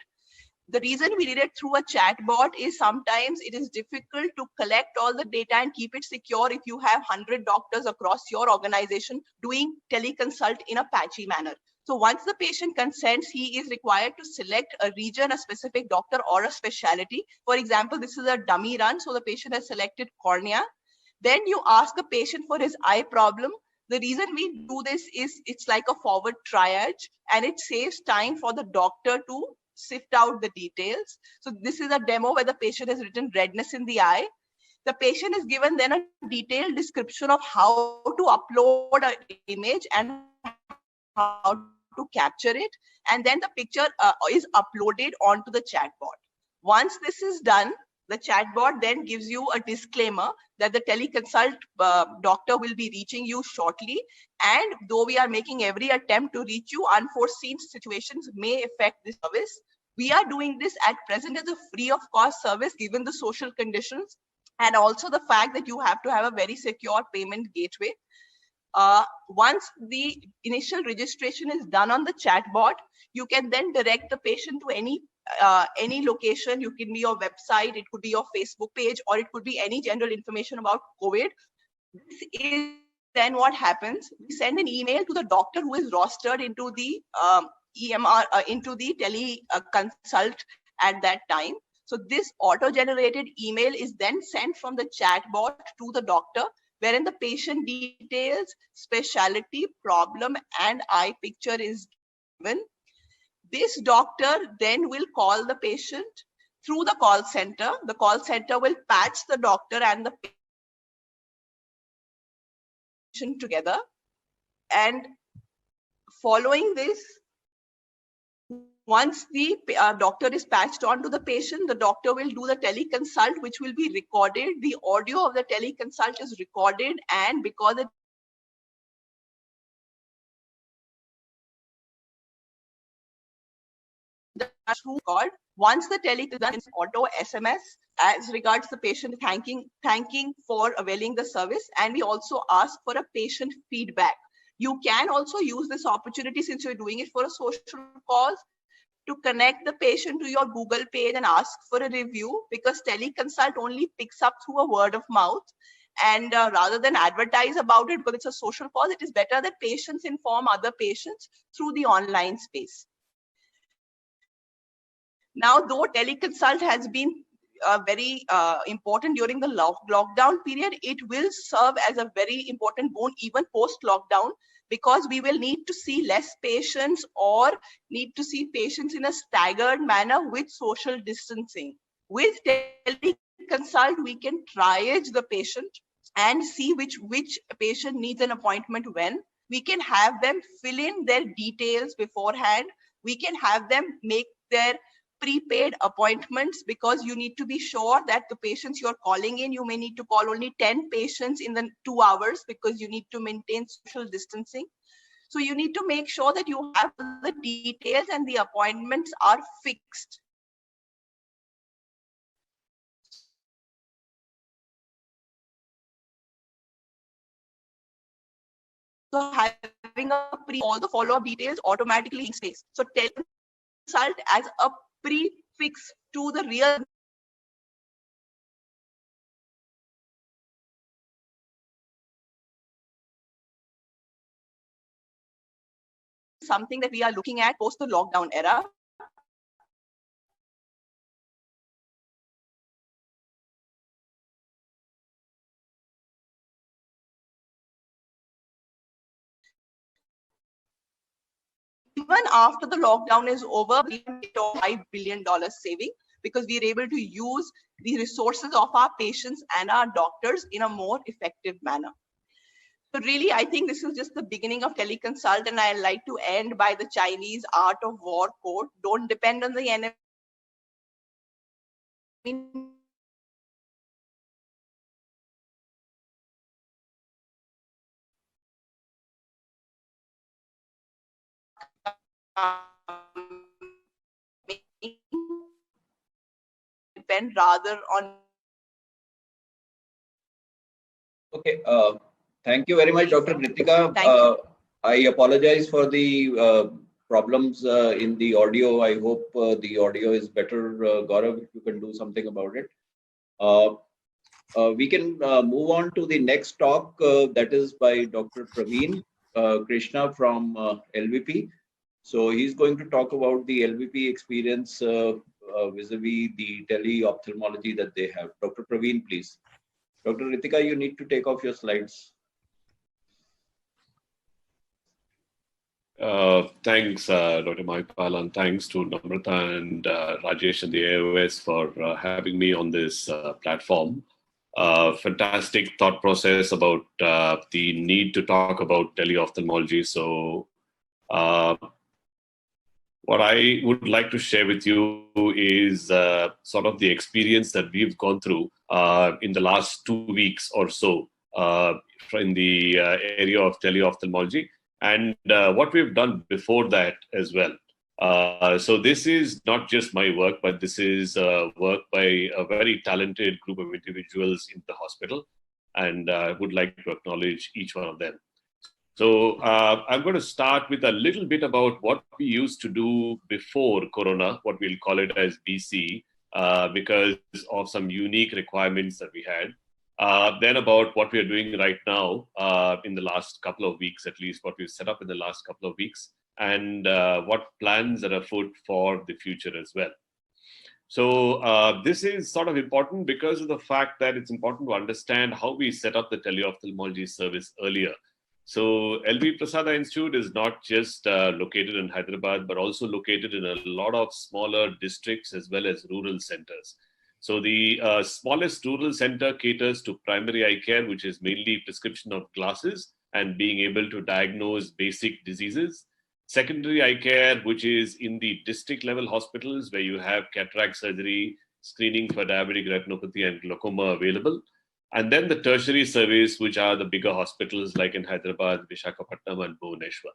Speaker 3: The reason we did it through a chatbot is sometimes it is difficult to collect all the data and keep it secure if you have 100 doctors across your organization doing teleconsult in a patchy manner. So once the patient consents, he is required to select a region, a specific doctor or a specialty. For example, this is a dummy run. So the patient has selected cornea. Then you ask the patient for his eye problem. The reason we do this is it's like a forward triage and it saves time for the doctor to sift out the details. So this is a demo where the patient has written redness in the eye. The patient is given then a detailed description of how to upload an image and how to capture it. And then the picture is uploaded onto the chatbot. Once this is done, the chatbot then gives you a disclaimer that the teleconsult doctor will be reaching you shortly. And though we are making every attempt to reach you, unforeseen situations may affect this service. We are doing this at present as a free of cost service given the social conditions and also the fact that you have to have a very secure payment gateway. Once the initial registration is done on the chatbot, you can then direct the patient to any location. You can be your website, it could be your Facebook page, or it could be any general information about COVID. This is then what happens. We send an email to the doctor who is rostered into the EMR, into the teleconsult at that time. So this auto-generated email is then sent from the chatbot to the doctor, wherein the patient details, specialty, problem, and eye picture is given. This doctor then will call the patient through the call center. The call center will patch the doctor and the patient together. And following this, once the doctor is patched onto the patient, the doctor will do the teleconsult, which will be recorded. The audio of the teleconsult is recorded, and because it through record, once the teleconsult is auto SMS as regards the patient thanking for availing the service, and we also ask for a patient feedback. You can also use this opportunity, since you're doing it for a social cause, to connect the patient to your Google page and ask for a review, because teleconsult only picks up through a word of mouth. And rather than advertise about it, because it's a social cause, it is better that patients inform other patients through the online space. Now, though teleconsult has been very important during the lockdown period, it will serve as a very important boon even post-lockdown, because we will need to see less patients or need to see patients in a staggered manner with social distancing. With teleconsult, we can triage the patient and see which patient needs an appointment when. We can have them fill in their details beforehand. We can have them make their prepaid appointments, because you need to be sure that the patients you're calling in, you may need to call only 10 patients in the 2 hours because you need to maintain social distancing. So you need to make sure that you have the details and the appointments are fixed. So having all the follow-up details automatically in space. So teleconsult as a prefix to the real something that we are looking at post the lockdown era. Even after the lockdown is over, we get a $5 billion saving, because we are able to use the resources of our patients and our doctors in a more effective manner. So really, I think this is just the beginning of teleconsult, and I like to end by the Chinese art of war quote: "Don't depend on the enemy. Depend rather on."
Speaker 1: Okay. Thank you very much, Dr. Ritika.
Speaker 3: Thank you.
Speaker 1: I apologize for the problems in the audio. I hope the audio is better. Gaurav, if you can do something about it. We can move on to the next talk that is by Dr. Praveen Krishna from LVP. So he's going to talk about the LVP experience vis-a-vis the tele-ophthalmology that they have. Dr. Praveen, please. Dr. Ritika, you need to take off your slides.
Speaker 4: Thanks, Dr. Maipal, and thanks to Namrata and Rajesh and the AOS for having me on this platform. Fantastic thought process about the need to talk about tele-ophthalmology. So what I would like to share with you is sort of the experience that we've gone through in the last 2 weeks or so in the area of tele-ophthalmology, and what we've done before that as well. So this is not just my work, but this is work by a very talented group of individuals in the hospital, and I would like to acknowledge each one of them. So I'm going to start with a little bit about what we used to do before Corona, what we'll call it as BC, because of some unique requirements that we had. Then about what we are doing right now in the last couple of weeks, at least what we've set up in the last couple of weeks, and what plans are afoot for the future as well. So this is sort of important because of the fact that it's important to understand how we set up the tele-ophthalmology service earlier. So LV Prasad Eye Institute is not just located in Hyderabad, but also located in a lot of smaller districts as well as rural centers. So the smallest rural center caters to primary eye care, which is mainly prescription of glasses and being able to diagnose basic diseases. Secondary eye care, which is in the district level hospitals where you have cataract surgery, screening for diabetic retinopathy and glaucoma available. And then the tertiary service, which are the bigger hospitals like in Hyderabad, Visakhapatnam and Bhubaneswar.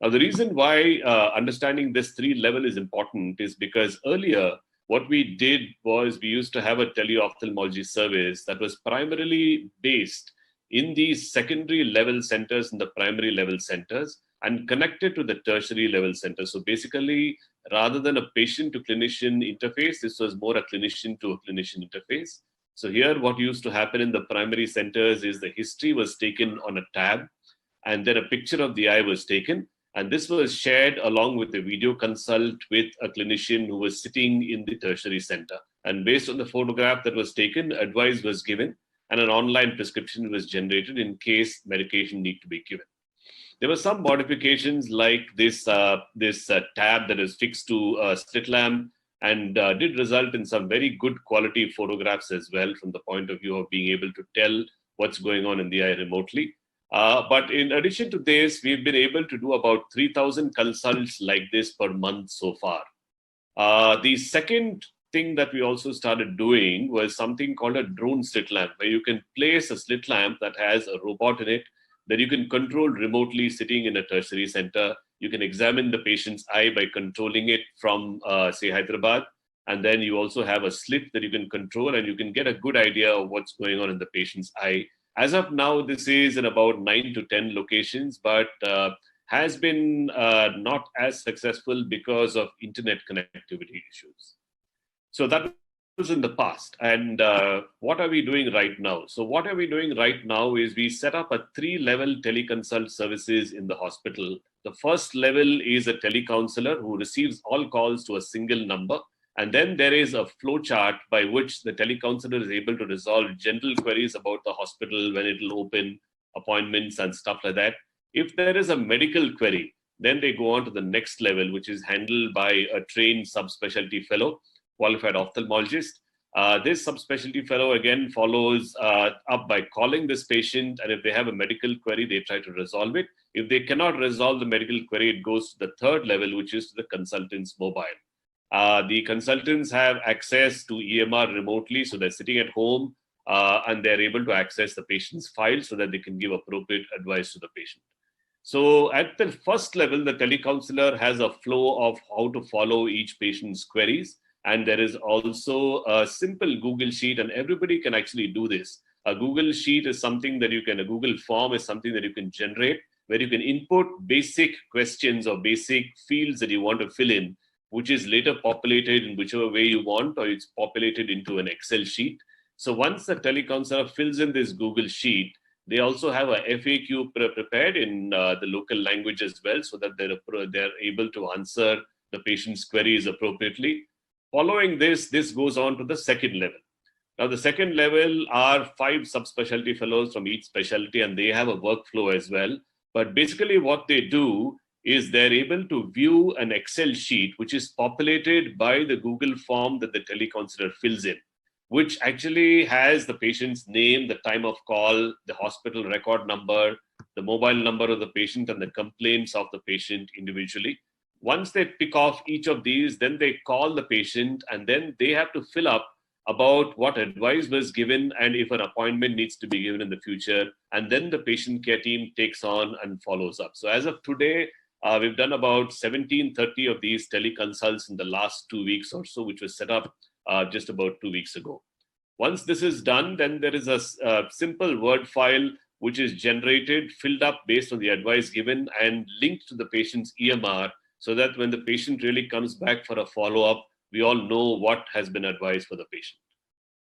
Speaker 4: Now, the reason why understanding this 3 level is important is because earlier, what we did was we used to have a tele-ophthalmology service that was primarily based in these secondary level centers and the primary level centers and connected to the tertiary level centers. So basically, rather than a patient to clinician interface, this was more a clinician to a clinician interface. So here what used to happen in the primary centers is the history was taken on a tab and then a picture of the eye was taken. And this was shared along with a video consult with a clinician who was sitting in the tertiary center. And based on the photograph that was taken, advice was given and an online prescription was generated in case medication need to be given. There were some modifications like this tab that is fixed to a slit lamp and did result in some very good quality photographs as well from the point of view of being able to tell what's going on in the eye remotely. But in addition to this, we've been able to do about 3,000 consults like this per month so far. The second thing that we also started doing was something called a drone slit lamp, where you can place a slit lamp that has a robot in it that you can control remotely sitting in a tertiary center. You can examine the patient's eye by controlling it from, say, Hyderabad. And then you also have a slit that you can control and you can get a good idea of what's going on in the patient's eye. As of now, this is in about 9 to 10 locations, but has been not as successful because of internet connectivity issues. So that was in the past. And what are we doing right now? So what are we doing right now is we set up a 3-level teleconsult services in the hospital. The first level is a telecounselor who receives all calls to a single number. And then there is a flow chart by which the telecounselor is able to resolve general queries about the hospital, when it will open, appointments and stuff like that. If there is a medical query, then they go on to the next level, which is handled by a trained subspecialty fellow, qualified ophthalmologist. This subspecialty fellow again follows up by calling this patient, and if they have a medical query, they try to resolve it. If they cannot resolve the medical query, it goes to the third level, which is to the consultant's mobile. The consultants have access to EMR remotely, so they're sitting at home and they're able to access the patient's file so that they can give appropriate advice to the patient. So at the first level, the telecounselor has a flow of how to follow each patient's queries. And there is also a simple Google Sheet, and everybody can actually do this. A Google Sheet is something that a Google form is something that you can generate, where you can input basic questions or basic fields that you want to fill in, which is later populated in whichever way you want, or it's populated into an Excel sheet. So once the teleconsultant fills in this Google sheet, they also have a FAQ prepared in the local language as well, so that they're able to answer the patient's queries appropriately. Following this goes on to the second level. Now, the second level are 5 subspecialty fellows from each specialty, and they have a workflow as well. But basically what they do is they're able to view an Excel sheet, which is populated by the Google form that the teleconsultant fills in, which actually has the patient's name, the time of call, the hospital record number, the mobile number of the patient, and the complaints of the patient individually. Once they pick off each of these, then they call the patient, and then they have to fill up about what advice was given and if an appointment needs to be given in the future. And then the patient care team takes on and follows up. So as of today, we've done about 1730 of these teleconsults in the last 2 weeks or so, which was set up just about 2 weeks ago. Once this is done, then there is a simple Word file which is generated, filled up based on the advice given, and linked to the patient's EMR, so that when the patient really comes back for a follow-up, we all know what has been advised for the patient.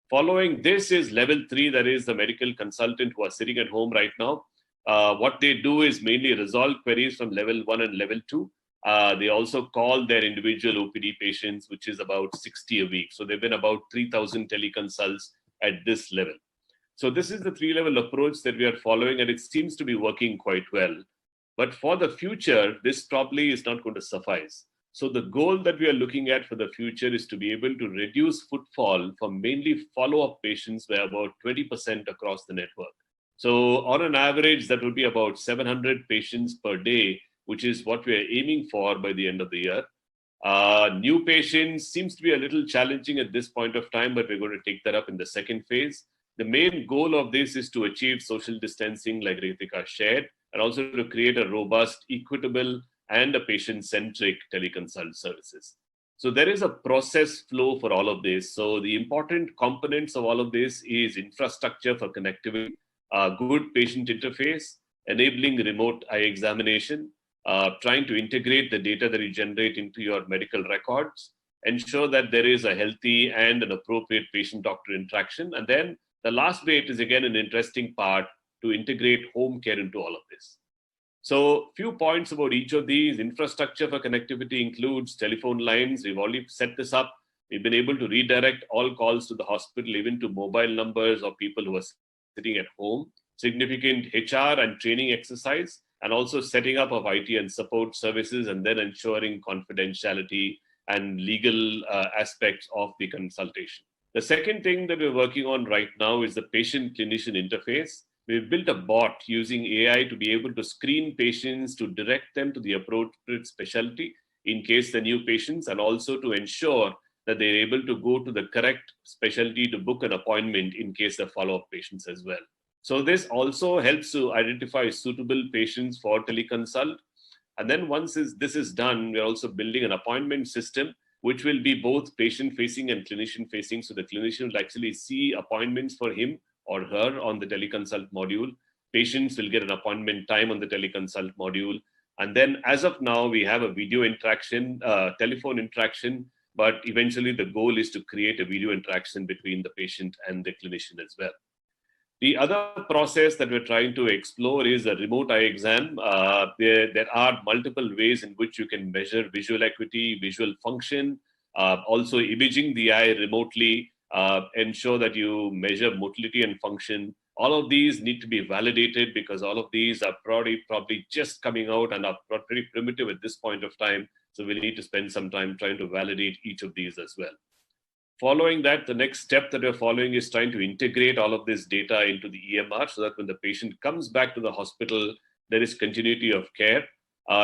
Speaker 4: Following this is level 3, that is the medical consultant who are sitting at home right now. What they do is mainly resolve queries from level 1 and level 2. They also call their individual OPD patients, which is about 60 a week. So they've been about 3,000 teleconsults at this level. So this is the 3-level approach that we are following, and it seems to be working quite well. But for the future, this probably is not going to suffice. So the goal that we are looking at for the future is to be able to reduce footfall for mainly follow-up patients by about 20% across the network. So on an average, that will be about 700 patients per day, which is what we are aiming for by the end of the year. New patients seems to be a little challenging at this point of time, but we're going to take that up in the second phase. The main goal of this is to achieve social distancing, like Ritika shared, and also to create a robust, equitable, and a patient-centric teleconsult services. So there is a process flow for all of this. So the important components of all of this is infrastructure for connectivity, good patient interface, enabling remote eye examination, trying to integrate the data that you generate into your medical records, ensure that there is a healthy and an appropriate patient-doctor interaction. And then the last bit is again an interesting part, to integrate home care into all of this. So few points about each of these. Infrastructure for connectivity includes telephone lines. We've already set this up. We've been able to redirect all calls to the hospital, even to mobile numbers of people who are sitting at home. Significant HR and training exercise, and also setting up of IT and support services, and then ensuring confidentiality and legal aspects of the consultation. The second thing that we're working on right now is the patient-clinician interface. We've built a bot using AI to be able to screen patients, to direct them to the appropriate specialty in case they're new patients, and also to ensure that they're able to go to the correct specialty to book an appointment in case they're follow-up patients as well. So this also helps to identify suitable patients for teleconsult. And then once this is done, we're also building an appointment system, which will be both patient-facing and clinician-facing. So the clinician will actually see appointments for him or her on the teleconsult module. Patients will get an appointment time on the teleconsult module. And then as of now, we have a video interaction, telephone interaction, but eventually the goal is to create a video interaction between the patient and the clinician as well. The other process that we're trying to explore is a remote eye exam. There are multiple ways in which you can measure visual acuity, visual function, also imaging the eye remotely, ensure that you measure motility and function. All of these need to be validated, because all of these are probably just coming out and are pretty primitive at this point of time. So we need to spend some time trying to validate each of these as well. Following that, the next step that we're following is trying to integrate all of this data into the EMR, so that when the patient comes back to the hospital, there is continuity of care.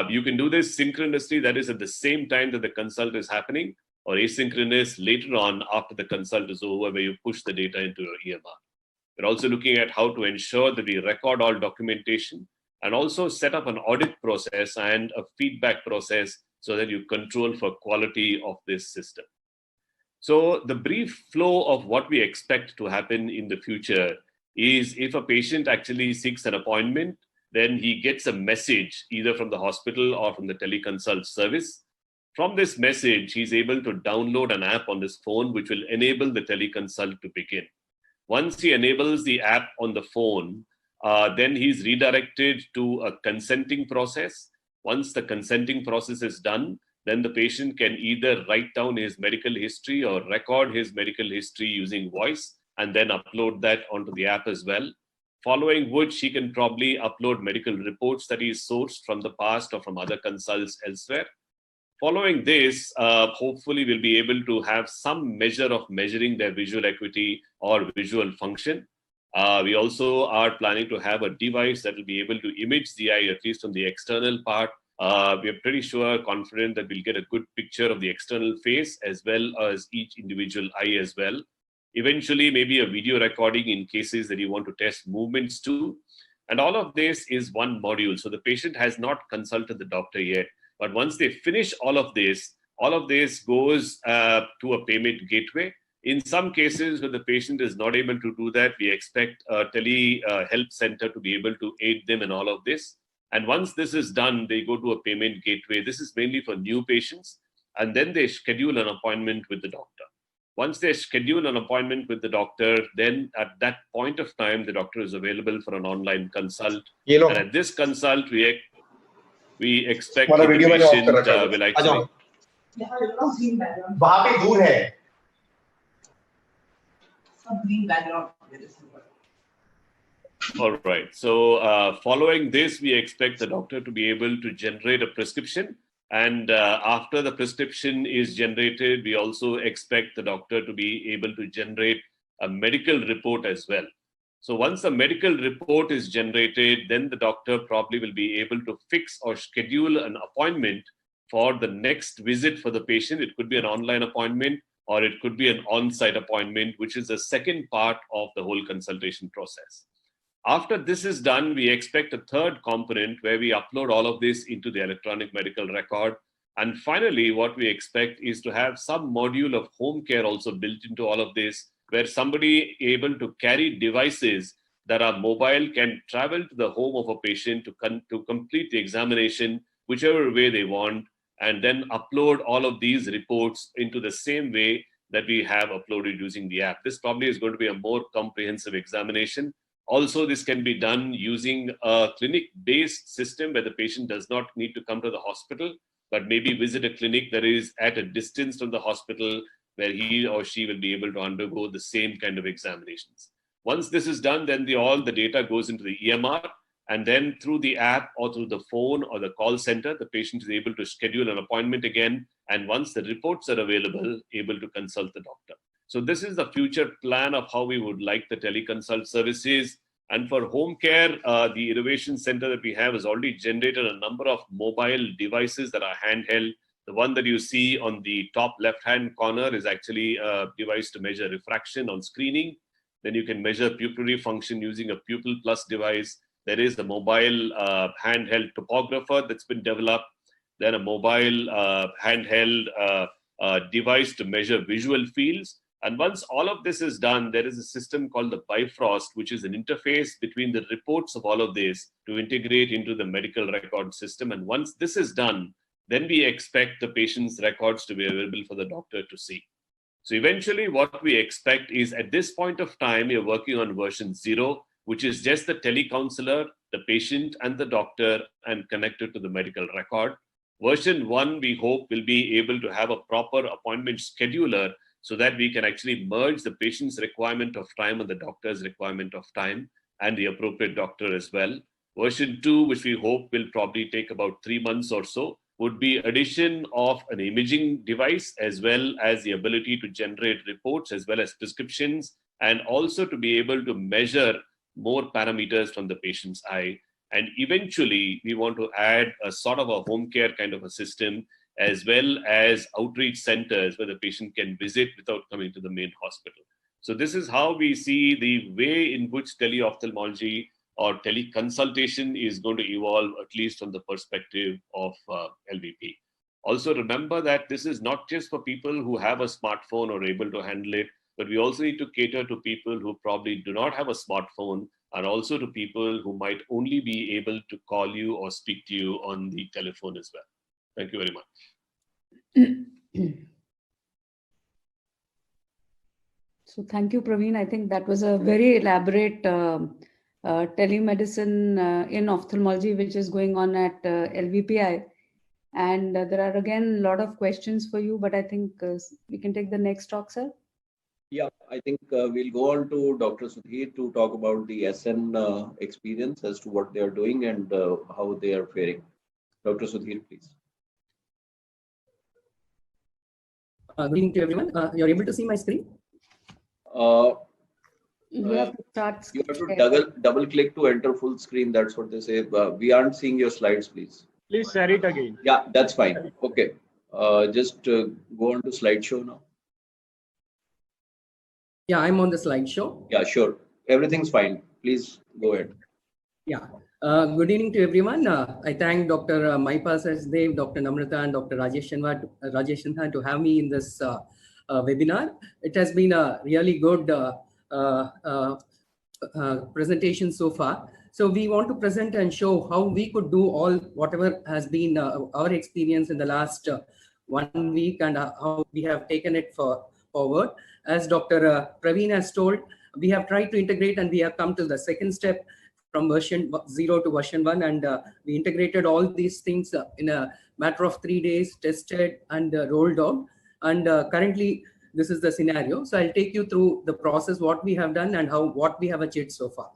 Speaker 4: You can do this synchronously, that is at the same time that the consult is happening, or asynchronous later on after the consult is over, where you push the data into your EMR. We're also looking at how to ensure that we record all documentation, and also set up an audit process and a feedback process, so that you control for quality of this system. So the brief flow of what we expect to happen in the future is, if a patient actually seeks an appointment, then he gets a message either from the hospital or from the teleconsult service. From this message, he's able to download an app on his phone, which will enable the teleconsult to begin. Once he enables the app on the phone, then he's redirected to a consenting process. Once the consenting process is done, then the patient can either write down his medical history or record his medical history using voice and then upload that onto the app as well. Following which he can probably upload medical reports that he's sourced from the past or from other consults elsewhere. Following this, hopefully we'll be able to have some measure of measuring their visual acuity or visual function. We also are planning to have a device that will be able to image the eye, at least on the external part. We are pretty sure, confident that we'll get a good picture of the external face as well as each individual eye as well. Eventually, maybe a video recording in cases that you want to test movements too. And all of this is one module. So the patient has not consulted the doctor yet. But once they finish all of this goes to a payment gateway. In some cases, where the patient is not able to do that, we expect a tele-help center to be able to aid them in all of this. And once this is done, they go to a payment gateway. This is mainly for new patients. And then they schedule an appointment with the doctor. Once they schedule an appointment with the doctor, then at that point of time, the doctor is available for an online consult. And at this consult, we expect that the patient will actually...
Speaker 5: वहाँ पे दूर है.
Speaker 4: All right. So following this, we expect the doctor to be able to generate a prescription. And after the prescription is generated, we also expect the doctor to be able to generate a medical report as well. So once the medical report is generated, then the doctor probably will be able to fix or schedule an appointment for the next visit for the patient. It could be an online appointment or it could be an on-site appointment, which is the second part of the whole consultation process. After this is done, we expect a third component where we upload all of this into the electronic medical record. And finally, what we expect is to have some module of home care also built into all of this, where somebody able to carry devices that are mobile can travel to the home of a patient to complete the examination, whichever way they want, and then upload all of these reports into the same way that we have uploaded using the app. This probably is going to be a more comprehensive examination. Also, this can be done using a clinic-based system where the patient does not need to come to the hospital, but maybe visit a clinic that is at a distance from the hospital where he or she will be able to undergo the same kind of examinations. Once this is done, then all the data goes into the EMR, and then through the app or through the phone or the call center, the patient is able to schedule an appointment again, and once the reports are available, able to consult the doctor. So this is the future plan of how we would like the teleconsult services. And for home care, the innovation center that we have has already generated a number of mobile devices that are handheld. The one that you see on the top left-hand corner is actually a device to measure refraction on screening. Then you can measure pupillary function using a Pupil Plus device. There is the mobile handheld topographer that's been developed. Then a mobile handheld device to measure visual fields. And once all of this is done, there is a system called the Bifrost, which is an interface between the reports of all of this to integrate into the medical record system. And once this is done, then we expect the patient's records to be available for the doctor to see. So eventually what we expect is at this point of time, we are working on version 0, which is just the telecounselor, the patient and the doctor and connected to the medical record. Version 1, we hope will be able to have a proper appointment scheduler so that we can actually merge the patient's requirement of time and the doctor's requirement of time and the appropriate doctor as well. Version 2, which we hope will probably take about 3 months or so, would be addition of an imaging device as well as the ability to generate reports as well as prescriptions, and also to be able to measure more parameters from the patient's eye. And eventually, we want to add a sort of a home care kind of a system, as well as outreach centers where the patient can visit without coming to the main hospital. So this is how we see the way in which tele-ophthalmology or teleconsultation is going to evolve, at least from the perspective of LVP. Also remember that this is not just for people who have a smartphone or able to handle it, but we also need to cater to people who probably do not have a smartphone, and also to people who might only be able to call you or speak to you on the telephone as well. Thank you very much.
Speaker 2: So thank you, Praveen. I think that was a very elaborate telemedicine in ophthalmology, which is going on at LVPI. And there are again a lot of questions for you, but I think we can take the next talk, sir.
Speaker 1: Yeah, I think we'll go on to Dr. Sudhir to talk about the SN experience as to what they are doing and how they are faring. Dr. Sudhir, please.
Speaker 5: Good evening to everyone. You're able to see my screen?
Speaker 2: You have to start.
Speaker 1: You have to double click to enter full screen. That's what they say. We aren't seeing your slides, please.
Speaker 6: Please share it again.
Speaker 1: Yeah, that's fine. Okay. Just go on to slideshow now.
Speaker 5: Yeah, I'm on the slideshow.
Speaker 1: Yeah, sure. Everything's fine. Please go ahead.
Speaker 5: Yeah. Good evening to everyone. I thank Dr. Maipa Sachdev, Dr. Namrata, and Dr. Rajesh Sinha to have me in this webinar. It has been a really good presentation so far. So we want to present and show how we could do all whatever has been our experience in the last 1 week and how we have taken it forward. As Dr. Praveen has told, we have tried to integrate and we have come to the second step from version 0 to version 1, and we integrated all these things in a matter of 3 days, tested and rolled out. And currently, this is the scenario. So I'll take you through the process, what we have done and what we have achieved so far.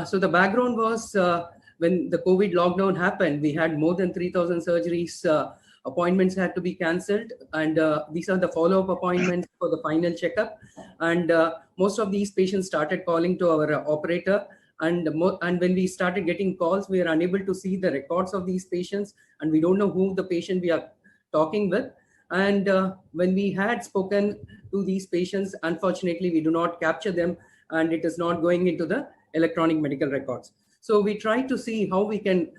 Speaker 5: So the background was when the COVID lockdown happened, we had more than 3,000 surgeries. Appointments had to be cancelled, and these are the follow-up appointments for the final checkup. And most of these patients started calling to our operator. And when we started getting calls, we are unable to see the records of these patients, and we don't know who the patient we are talking with. And when we had spoken to these patients, unfortunately, we do not capture them, and it is not going into the electronic medical records. So we try to see how we can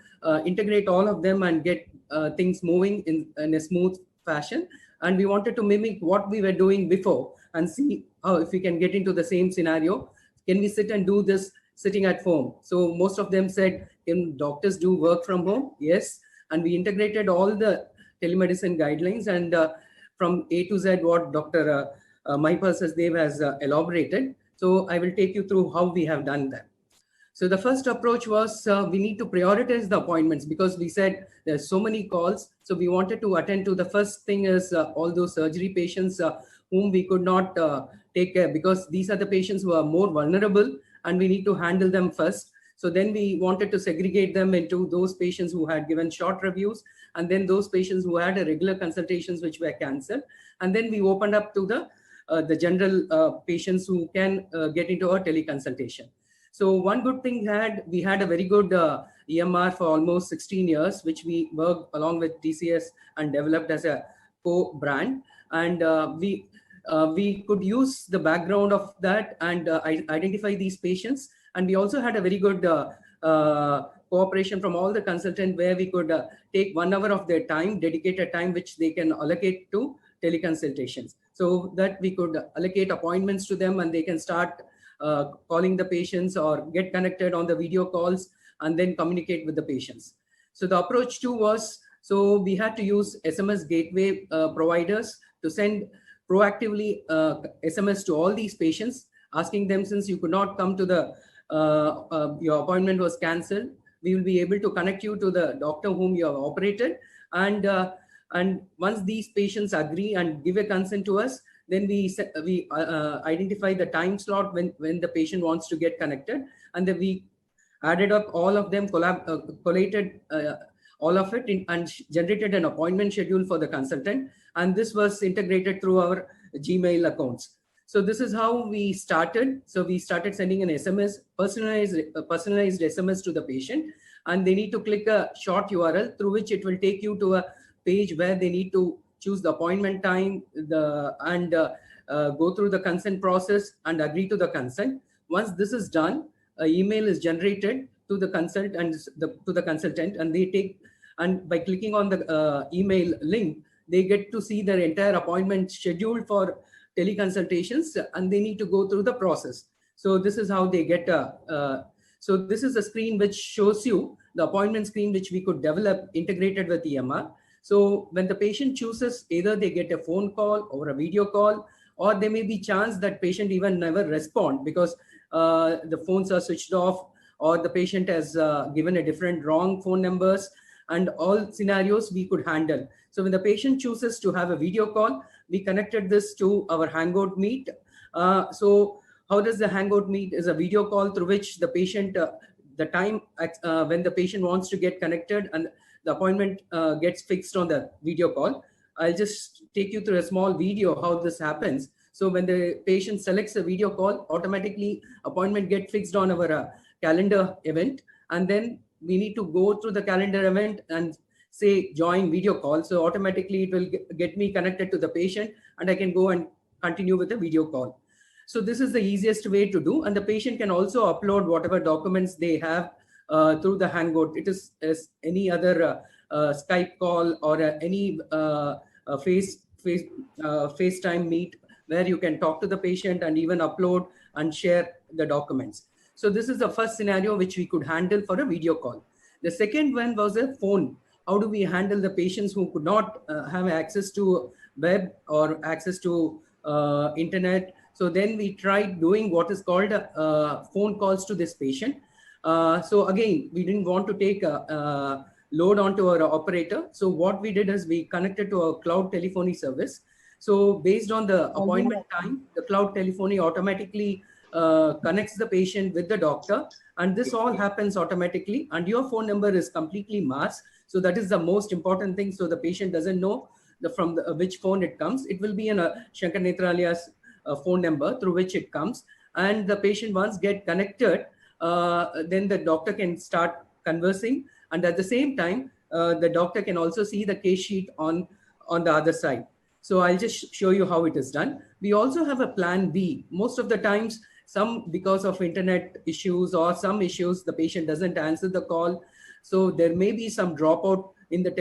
Speaker 5: integrate all of them and get things moving in a smooth fashion. And we wanted to mimic what we were doing before and see how if we can get into the same scenario. Can we sit and do this sitting at home? So most of them said, can doctors do work from home? Yes. And we integrated all the telemedicine guidelines and from A to Z what Dr. Maipa Sachdev has elaborated. So I will take you through how we have done that. So the first approach was we need to prioritize the appointments because we said there's so many calls. So we wanted to attend to the first thing is all those surgery patients whom we could not take care because these are the patients who are more vulnerable and we need to handle them first. So then we wanted to segregate them into those patients who had given short reviews and then those patients who had regular consultations which were cancelled. And then we opened up to the general patients who can get into a teleconsultation. So one good thing we had a very good EMR for almost 16 years, which we worked along with TCS and developed as a co-brand. And we could use the background of that and identify these patients. And we also had a very good cooperation from all the consultants where we could take 1 hour of their time, dedicated time, which they can allocate to teleconsultations. So that we could allocate appointments to them and they can start calling the patients or get connected on the video calls and then communicate with the patients. So the approach too was, so we had to use SMS gateway providers to send proactively SMS to all these patients, asking them since you could not come to the, your appointment was cancelled, we will be able to connect you to the doctor whom you have operated. And once these patients agree and give a consent to us, then we identify the time slot when the patient wants to get connected. And then we added up all of them, collated all of it and generated an appointment schedule for the consultant. And this was integrated through our Gmail accounts. So this is how we started. So we started sending an SMS, personalized SMS to the patient. And they need to click a short URL through which it will take you to a page where they need to choose the appointment time and go through the consent process and agree to the consent. Once this is done, an email is generated to the consultant and they take, and by clicking on the email link, they get to see their entire appointment schedule for teleconsultations and they need to go through the process. So this is how they get so this is a screen which shows you the appointment screen which we could develop integrated with EMR. So when the patient chooses, either they get a phone call or a video call, or there may be chance that patient even never respond because the phones are switched off, or the patient has given a different wrong phone numbers, and all scenarios we could handle. So when the patient chooses to have a video call, we connected this to our Hangout Meet. So how does the Hangout Meet? Is a video call through which the patient, the time when the patient wants to get connected and the appointment gets fixed on the video call. I'll just take you through a small video how this happens. So when the patient selects a video call, automatically appointment get fixed on our calendar event, and then we need to go through the calendar event and say join video call. So automatically it will get me connected to the patient, and I can go and continue with the video call. So this is the easiest way to do, and the patient can also upload whatever documents they have through the Hangout. It is as any other Skype call or any FaceTime meet where you can talk to the patient and even upload and share the documents. So this is the first scenario which we could handle for a video call. The second one was a phone. How do we handle the patients who could not have access to web or access to internet? So then we tried doing what is called phone calls to this patient. So again, we didn't want to take a load onto our operator. So what we did is we connected to a cloud telephony service. So based on the appointment time, the cloud telephony automatically connects the patient with the doctor, and this all happens automatically, and your phone number is completely masked. So that is the most important thing. So the patient doesn't know from which phone it comes. It will be in a Shankar Nethralaya's phone number through which it comes, and the patient once get connected, then the doctor can start conversing, and at the same time the doctor can also see the case sheet on the other side. So I'll just show you how it is done. We also have a plan B. Most of the times, because of internet issues or some issues, the patient doesn't answer the call. So there may be some dropout in the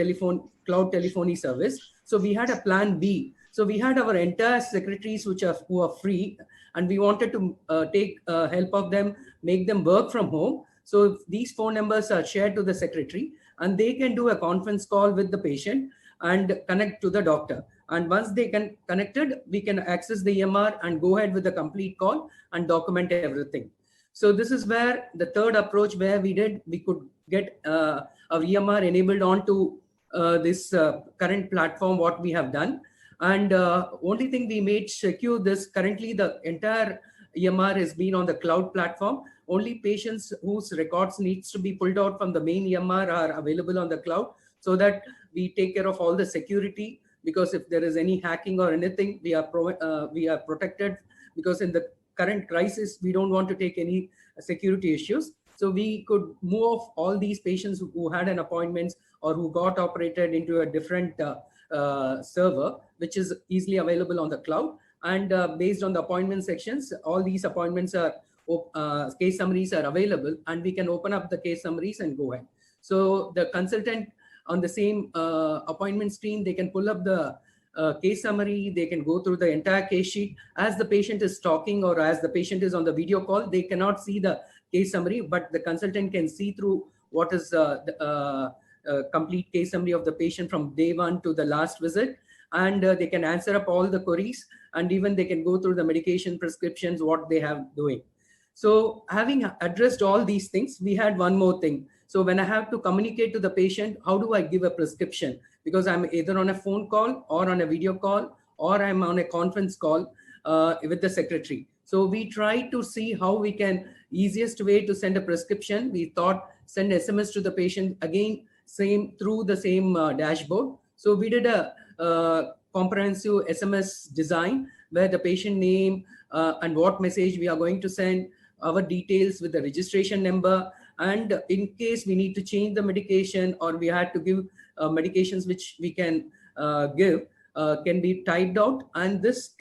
Speaker 5: cloud telephony service. So we had a plan B. So we had our entire secretaries who are free, and we wanted to take help of them, make them work from home. So these phone numbers are shared to the secretary, and they can do a conference call with the patient and connect to the doctor. And once they can connected, we can access the EMR and go ahead with the complete call and document everything. So this is where the third approach where we could get our EMR enabled onto this current platform, what we have done. And only thing we made secure this, currently the entire EMR has been on the cloud platform. Only patients whose records needs to be pulled out from the main EMR are available on the cloud, so that we take care of all the security, because if there is any hacking or anything, we are protected, because in the current crisis, we don't want to take any security issues. So we could move all these patients who had an appointment or who got operated into a different server, which is easily available on the cloud. And based on the appointment sections, all these appointments are case summaries are available, and we can open up the case summaries and go ahead. So the consultant on the same appointment screen, they can pull up the case summary, they can go through the entire case sheet. As the patient is talking or as the patient is on the video call, they cannot see the case summary, but the consultant can see through what is the complete case summary of the patient from day one to the last visit. And they can answer up all the queries, and even they can go through the medication prescriptions, what they have doing. So having addressed all these things, we had one more thing. So when I have to communicate to the patient, how do I give a prescription? Because I'm either on a phone call or on a video call, or I'm on a conference call with the secretary. So we try to see how we can, easiest way to send a prescription. We thought send SMS to the patient, again, through the same dashboard. So we did a comprehensive SMS design where the patient name and what message we are going to send, our details with the registration number, and in case we need to change the medication or we had to give medications which we can give can be typed out, and this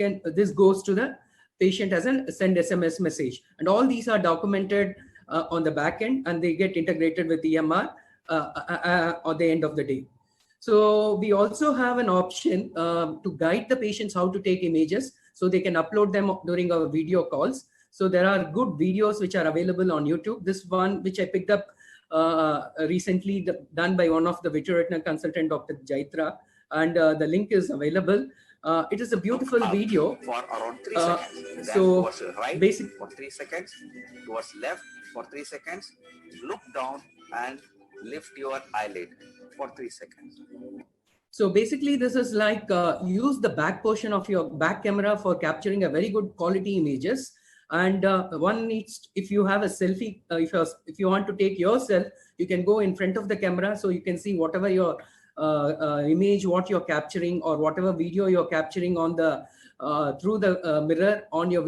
Speaker 5: goes to the patient as a send SMS message. And all these are documented on the back end, and they get integrated with EMR at the end of the day. So we also have an option to guide the patients how to take images, so they can upload them during our video calls. So there are good videos which are available on YouTube. This one, which I picked up recently, done by one of the vitreoretinal consultant, Dr. Jaitra, and the link is available. It is a beautiful video.
Speaker 6: For around 3 seconds. Then
Speaker 5: So
Speaker 6: towards right for 3 seconds. Towards left for 3 seconds. Look down and lift your eyelid for 3 seconds.
Speaker 5: So basically, this is like use the back portion of your back camera for capturing a very good quality images. And one needs, if you have a selfie, if you want to take yourself, you can go in front of the camera so you can see whatever your image, what you're capturing, or whatever video you're capturing on the through the mirror on your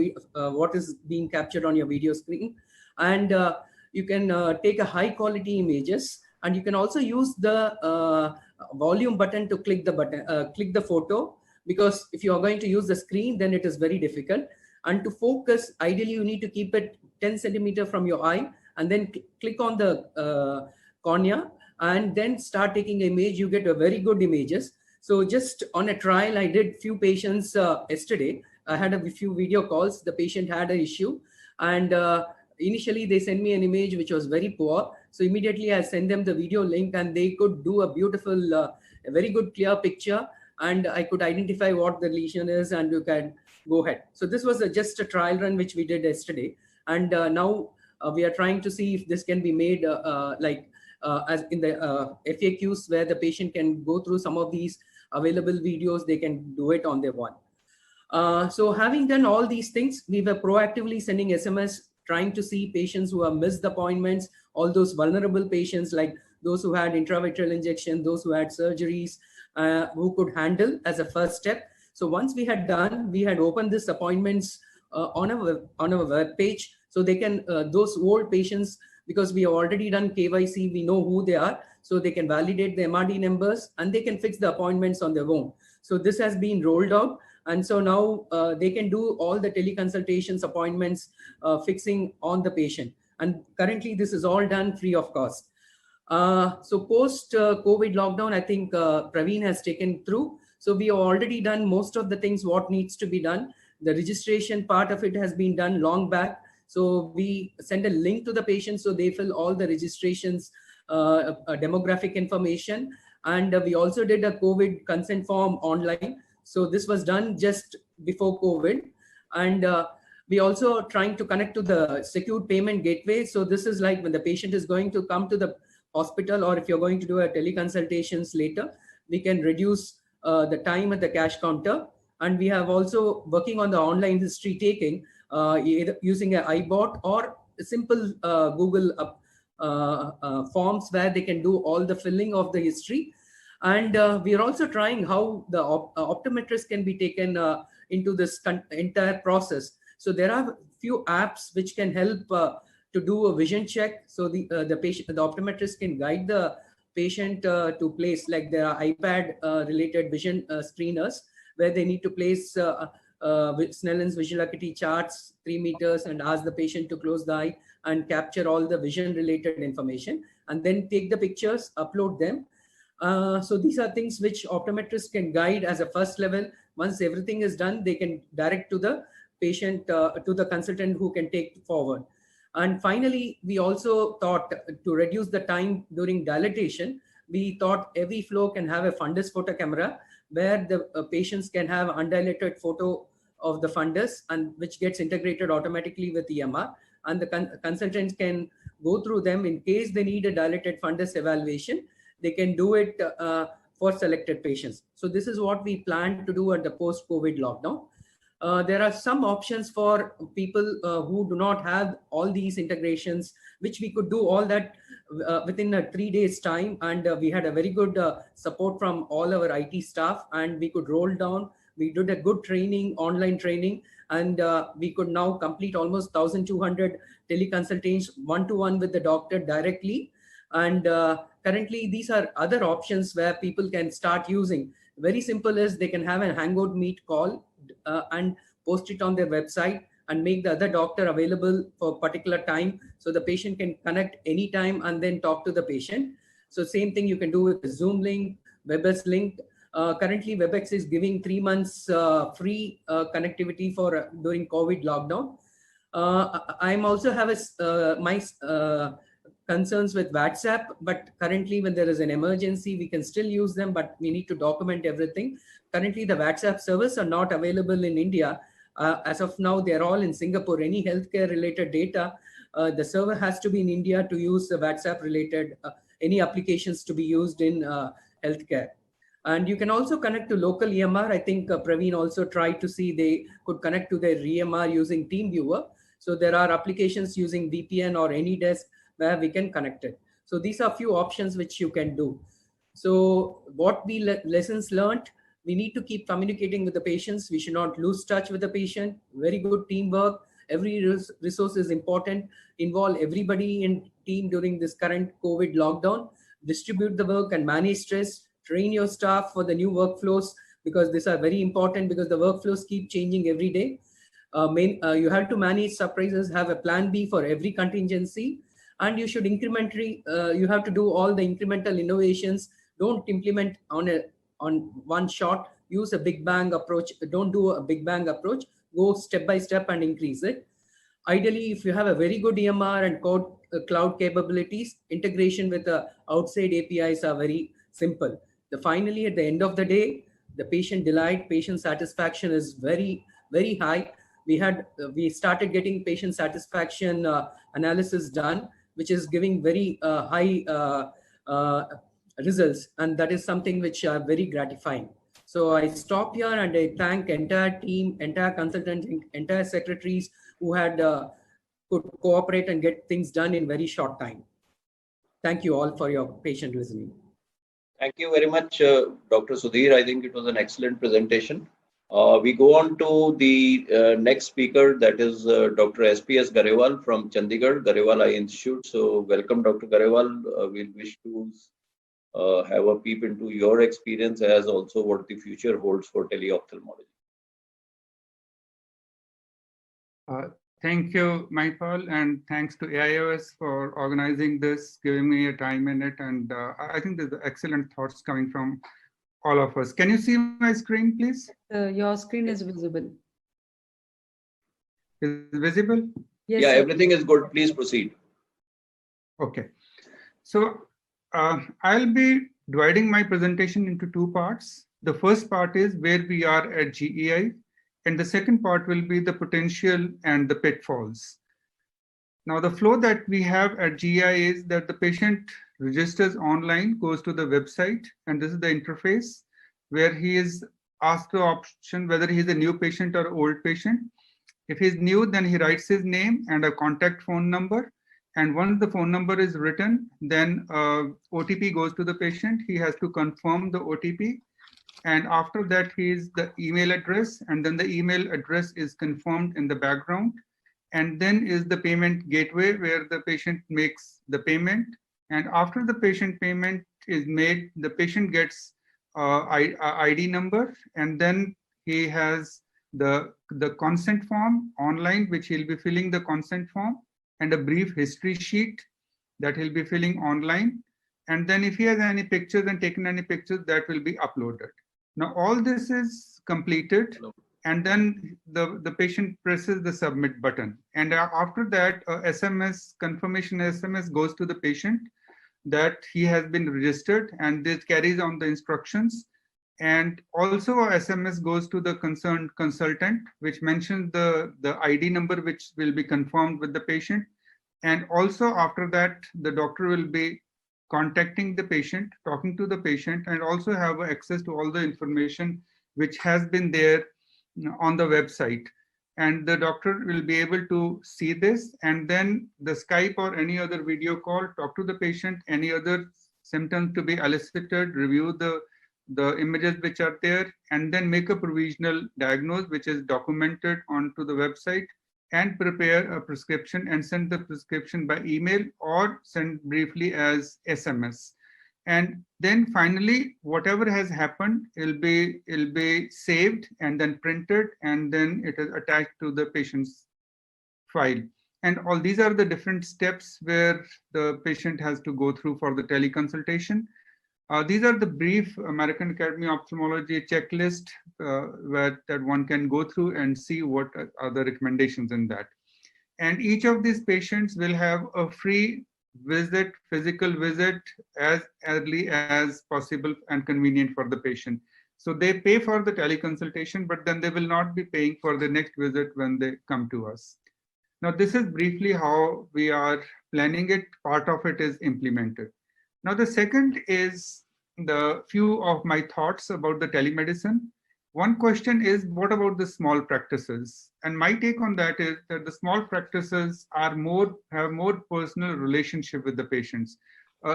Speaker 5: what is being captured on your video screen. And you can take a high quality images, and you can also use the volume button to click the button, click the photo, because if you are going to use the screen, then it is very difficult. And to focus, ideally you need to keep it 10 centimeter from your eye, and then click on the cornea, and then start taking image. You get a very good images. So just on a trial, I did few patients yesterday. I had a few video calls. The patient had an issue, and initially they sent me an image which was very poor. So immediately I sent them the video link, and they could do a beautiful, a very good clear picture, and I could identify what the lesion is, and you can go ahead. So this was just a trial run which we did yesterday, and now we are trying to see if this can be made as in the FAQs, where the patient can go through some of these available videos. They can do it on their one. So having done all these things, we were proactively sending SMS, trying to see patients who have missed appointments, all those vulnerable patients, like those who had intravitreal injection, those who had surgeries, who could handle as a first step. So once we had done, we had opened these appointments on our web page, so they can, those old patients, because we have already done KYC, we know who they are, so they can validate the MRD numbers, and they can fix the appointments on their own. So this has been rolled out. And so now they can do all the teleconsultations, appointments, fixing on the patient. And currently this is all done free of cost. So post COVID lockdown, I think Praveen has taken through. So we have already done most of the things what needs to be done. The registration part of it has been done long back. So we send a link to the patient, so they fill all the registrations, demographic information. And we also did a COVID consent form online. So this was done just before COVID. And we also trying to connect to the secure payment gateway. So this is like when the patient is going to come to the hospital, or if you're going to do a teleconsultations later, we can reduce the time at the cash counter. And we have also working on the online history taking, either using an iBot or a simple Google forms where they can do all the filling of the history. And we are also trying how the optometrist can be taken into this entire process. So there are few apps which can help to do a vision check. So the optometrist can guide the patient to place, like there are iPad related vision screeners, where they need to place Snellen's visual acuity charts 3 meters, and ask the patient to close the eye and capture all the vision related information, and then take the pictures, upload them. So these are things which optometrists can guide as a first level. Once everything is done, they can direct to the patient, to the consultant who can take forward. And finally, we also thought to reduce the time during dilatation, we thought every floor can have a fundus photo camera, where the patients can have undilated photo of the fundus, and which gets integrated automatically with EMR. And the consultants can go through them in case they need a dilated fundus evaluation. They can do it for selected patients. So this is what we plan to do at the post-COVID lockdown. There are some options for people who do not have all these integrations, which we could do all that within a 3 days time. And we had a very good support from all our IT staff, and we could roll down. We did a good training, online training, and we could now complete almost 1,200 teleconsultations one-to-one with the doctor directly. And currently, these are other options where people can start using. Very simple is they can have a Hangout Meet call and post it on their website, and make the other doctor available for a particular time, so the patient can connect anytime and then talk to the patient. So same thing you can do with the Zoom link, WebEx link. Currently, WebEx is giving 3 months free connectivity for during COVID lockdown. I'm also have my concerns with WhatsApp, but currently when there is an emergency, we can still use them, but we need to document everything. Currently, the WhatsApp service are not available in India. As of now, they're all in Singapore. Any healthcare related data, the server has to be in India to use the WhatsApp related, any applications to be used in healthcare. And you can also connect to local EMR. I think Praveen also tried to see they could connect to their EMR using TeamViewer. So there are applications using VPN or AnyDesk where we can connect it. So these are few options which you can do. So what we lessons learned, we need to keep communicating with the patients. We should not lose touch with the patient. Very good teamwork. Every resource is important. Involve everybody in team during this current COVID lockdown. Distribute the work and manage stress. Train your staff for the new workflows, because these are very important, because the workflows keep changing every day. You have to manage surprises, have a plan B for every contingency, and you should incrementally, you have to do all the incremental innovations. Don't implement on one shot. Use a big bang approach. Don't do a big bang approach. Go step by step and increase it. Ideally, if you have a very good EMR and cloud capabilities, integration with the outside APIs are very simple. Finally, at the end of the day, the patient delight, patient satisfaction is very, very high. We started getting patient satisfaction analysis done, which is giving very high results, and that is something which are very gratifying. So I stop here and I thank entire team, entire consultants, entire secretaries who had could cooperate and get things done in very short time. Thank you all for your patient listening.
Speaker 1: Thank you very much, Dr. Sudhir. I think it was an excellent presentation. We go on to the next speaker, that is Dr. SPS Garewal from Chandigarh, Garewal Eye Institute. So welcome, Dr. Garewal. We'll wish to have a peep into your experience, as also what the future holds for tele-ophthalmology.
Speaker 7: Thank you, Michael, and thanks to AIOS for organizing this, giving me a time in it. And I think there's excellent thoughts coming from all of us. Can you see my screen, please?
Speaker 2: Your screen is visible.
Speaker 7: Is it visible?
Speaker 2: Yes,
Speaker 1: yeah,
Speaker 2: sir.
Speaker 1: everything is good. Please proceed.
Speaker 7: Okay. So I'll be dividing my presentation into two parts. The first part is where we are at GEI. And the second part will be the potential and the pitfalls. Now, the flow that we have at GI is that the patient registers online, goes to the website, and this is the interface where he is asked the option whether he is a new patient or old patient. If he's new, then he writes his name and a contact phone number. And once the phone number is written, then OTP goes to the patient. He has to confirm the OTP. And after that, he's the email address, and then the email address is confirmed in the background. And then is the payment gateway where the patient makes the payment. And after the patient payment is made, the patient gets ID number, and then he has the consent form online, which he'll be filling the consent form, and a brief history sheet that he'll be filling online. And then if he has any pictures and taken any pictures, that will be uploaded. Now, all this is completed, and then the patient presses the submit button. And after that, SMS, confirmation SMS goes to the patient that he has been registered, and this carries on the instructions. And also SMS goes to the concerned consultant, which mentions the ID number, which will be confirmed with the patient. And also after that, the doctor will be contacting the patient, talking to the patient, and also have access to all the information which has been there on the website. And the doctor will be able to see this, and then the Skype or any other video call, talk to the patient, any other symptoms to be elicited, review the images which are there, and then make a provisional diagnosis, which is documented onto the website, and prepare a prescription and send the prescription by email or send briefly as SMS. And then finally, whatever has happened, it'll be saved and then printed, and then it is attached to the patient's file. And all these are the different steps where the patient has to go through for the teleconsultation. These are the brief American Academy of Ophthalmology checklist that one can go through and see what are the recommendations in that. And each of these patients will have a free visit, physical visit, as early as possible and convenient for the patient. So they pay for the teleconsultation, but then they will not be paying for the next visit when they come to us. Now, this is briefly how we are planning it. Part of it is implemented. Now, the second is the few of my thoughts about the telemedicine. One question is, what about the small practices? And my take on that is that the small practices have more personal relationship with the patients.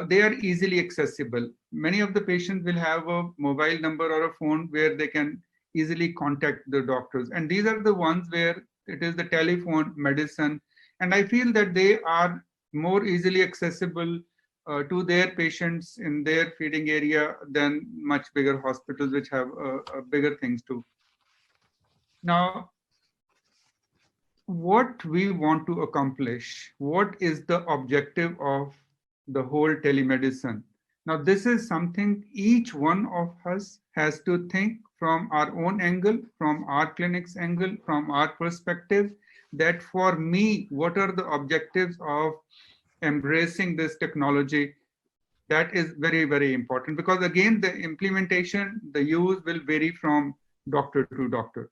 Speaker 7: They are easily accessible. Many of the patients will have a mobile number or a phone where they can easily contact the doctors. And these are the ones where it is the telephone medicine. And I feel that they are more easily accessible to their patients in their feeding area than much bigger hospitals which have bigger things too. Now, what we want to accomplish, what is the objective of the whole telemedicine? Now, this is something each one of us has to think from our own angle, from our clinic's angle, from our perspective, that for me, what are the objectives of embracing this technology? That is very, very important, because again, the implementation, the use will vary from doctor to doctor.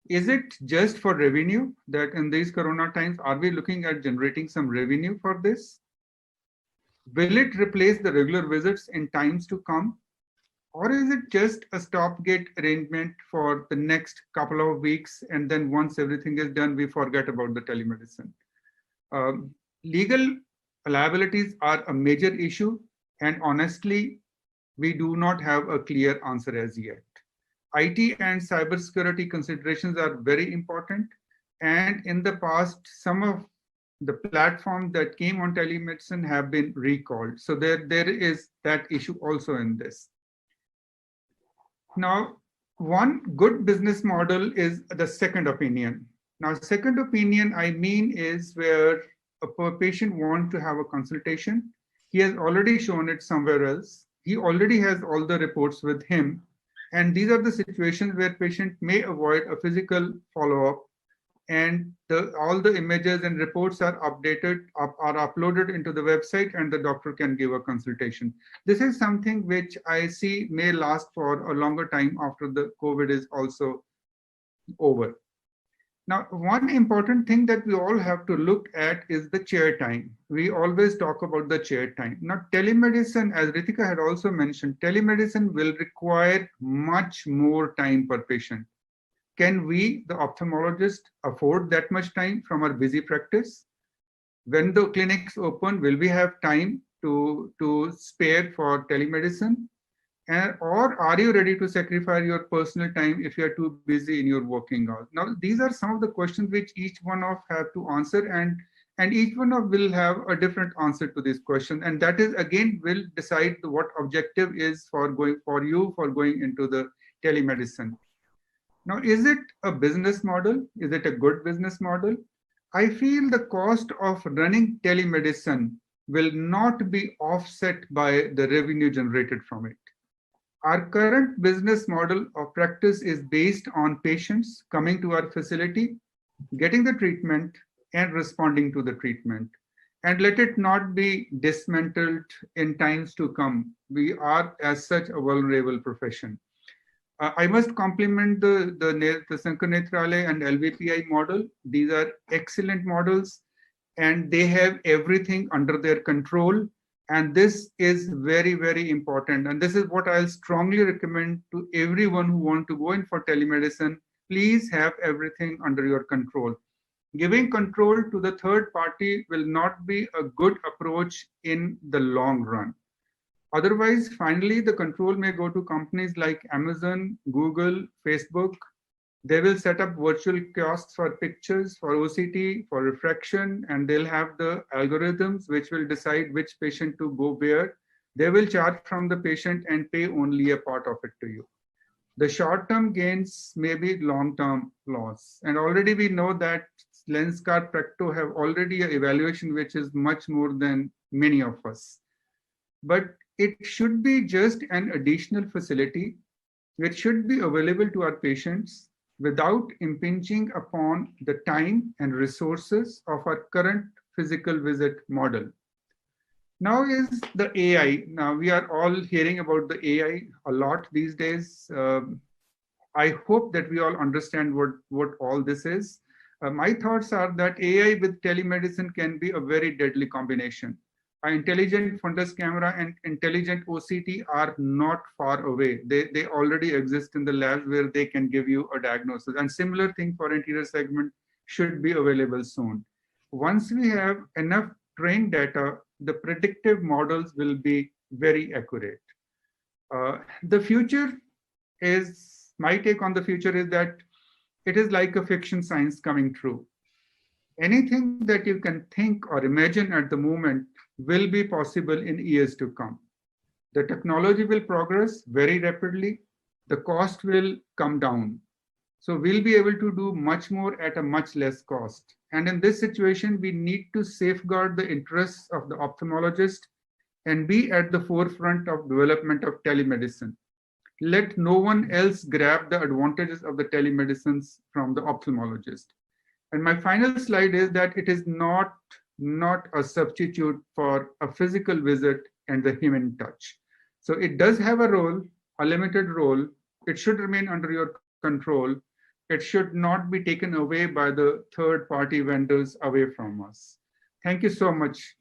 Speaker 7: Is it just for revenue that in these corona times, are we looking at generating some revenue for this? Will it replace the regular visits in times to come? Or is it just a stopgate arrangement for the next couple of weeks, and then once everything is done, we forget about the telemedicine? Legal liabilities are a major issue, and honestly, we do not have a clear answer as yet. IT and cybersecurity considerations are very important. And in the past, some of the platforms that came on telemedicine have been recalled. So there is that issue also in this. Now, one good business model is the second opinion. Now, second opinion, I mean, is where a patient wants to have a consultation. He has already shown it somewhere else. He already has all the reports with him. And these are the situations where patient may avoid a physical follow-up, and all the images and reports are uploaded into the website, and the doctor can give a consultation. This is something which I see may last for a longer time after the COVID is also over. Now, one important thing that we all have to look at is the chair time. We always talk about the chair time. Now, telemedicine, as Ritika had also mentioned, telemedicine will require much more time per patient. Can we, the ophthalmologist, afford that much time from our busy practice? When the clinics open, will we have time to spare for telemedicine? Or are you ready to sacrifice your personal time if you are too busy in your working hours? Now, these are some of the questions which each one of have to answer, and each one of will have a different answer to this question. And that is, again, will decide what objective is for going into the telemedicine. Now, is it a business model? Is it a good business model? I feel the cost of running telemedicine will not be offset by the revenue generated from it. Our current business model of practice is based on patients coming to our facility, getting the treatment, and responding to the treatment. And let it not be dismantled in times to come. We are, as such, a vulnerable profession. I must compliment the Shankar Nethralaya and LVPI model. These are excellent models, and they have everything under their control. And this is very, very important. And this is what I'll strongly recommend to everyone who want to go in for telemedicine. Please have everything under your control. Giving control to the third party will not be a good approach in the long run. Otherwise, finally, the control may go to companies like Amazon, Google, Facebook. They will set up virtual kiosks for pictures, for OCT, for refraction, and they'll have the algorithms which will decide which patient to go where. They will charge from the patient and pay only a part of it to you. The short-term gains may be long-term loss. And already we know that Lenskart Practo have already an evaluation which is much more than many of us. But it should be just an additional facility which should be available to our patients. without impinging upon the time and resources of our current physical visit model. Now is the AI. Now we are all hearing about the AI a lot these days. I hope that we all understand what all this is. My thoughts are that AI with telemedicine can be a very deadly combination. An intelligent fundus camera and intelligent OCT are not far away. They already exist in the labs where they can give you a diagnosis. And similar thing for anterior segment should be available soon. Once we have enough trained data, the predictive models will be very accurate. The future is, my take on the future is that it is like a fiction science coming true. Anything that you can think or imagine at the moment will be possible in years to come. The technology will progress very rapidly. The cost will come down. So we'll be able to do much more at a much less cost. And in this situation, we need to safeguard the interests of the ophthalmologist and be at the forefront of development of telemedicine. Let no one else grab the advantages of the telemedicines from the ophthalmologist. And my final slide is that it is not a substitute for a physical visit and the human touch. So it does have a role, a limited role. It should remain under your control. It should not be taken away by the third-party vendors away from us. Thank you so much.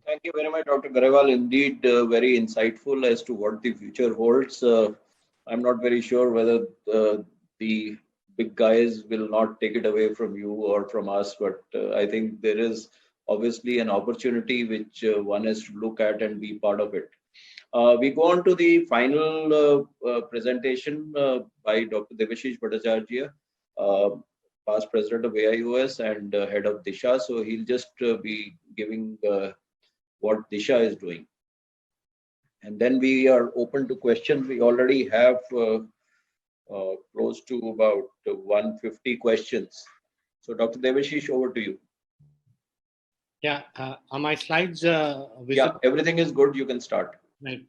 Speaker 1: Thank you very much, Dr. Garewal. Indeed, very insightful as to what the future holds. I'm not very sure whether the big guys will not take it away from you or from us, but I think there is obviously an opportunity which one has to look at and be part of it. We go on to the final presentation by Dr. Devashish Bhattacharya, past president of AIOS and head of Disha. So he'll just be giving what Disha is doing. And then we are open to questions. We already have close to about 150 questions. So Dr. Devashish, over to you.
Speaker 8: Yeah, are my slides visible?
Speaker 1: Yeah, everything is good. You can start.
Speaker 8: Right.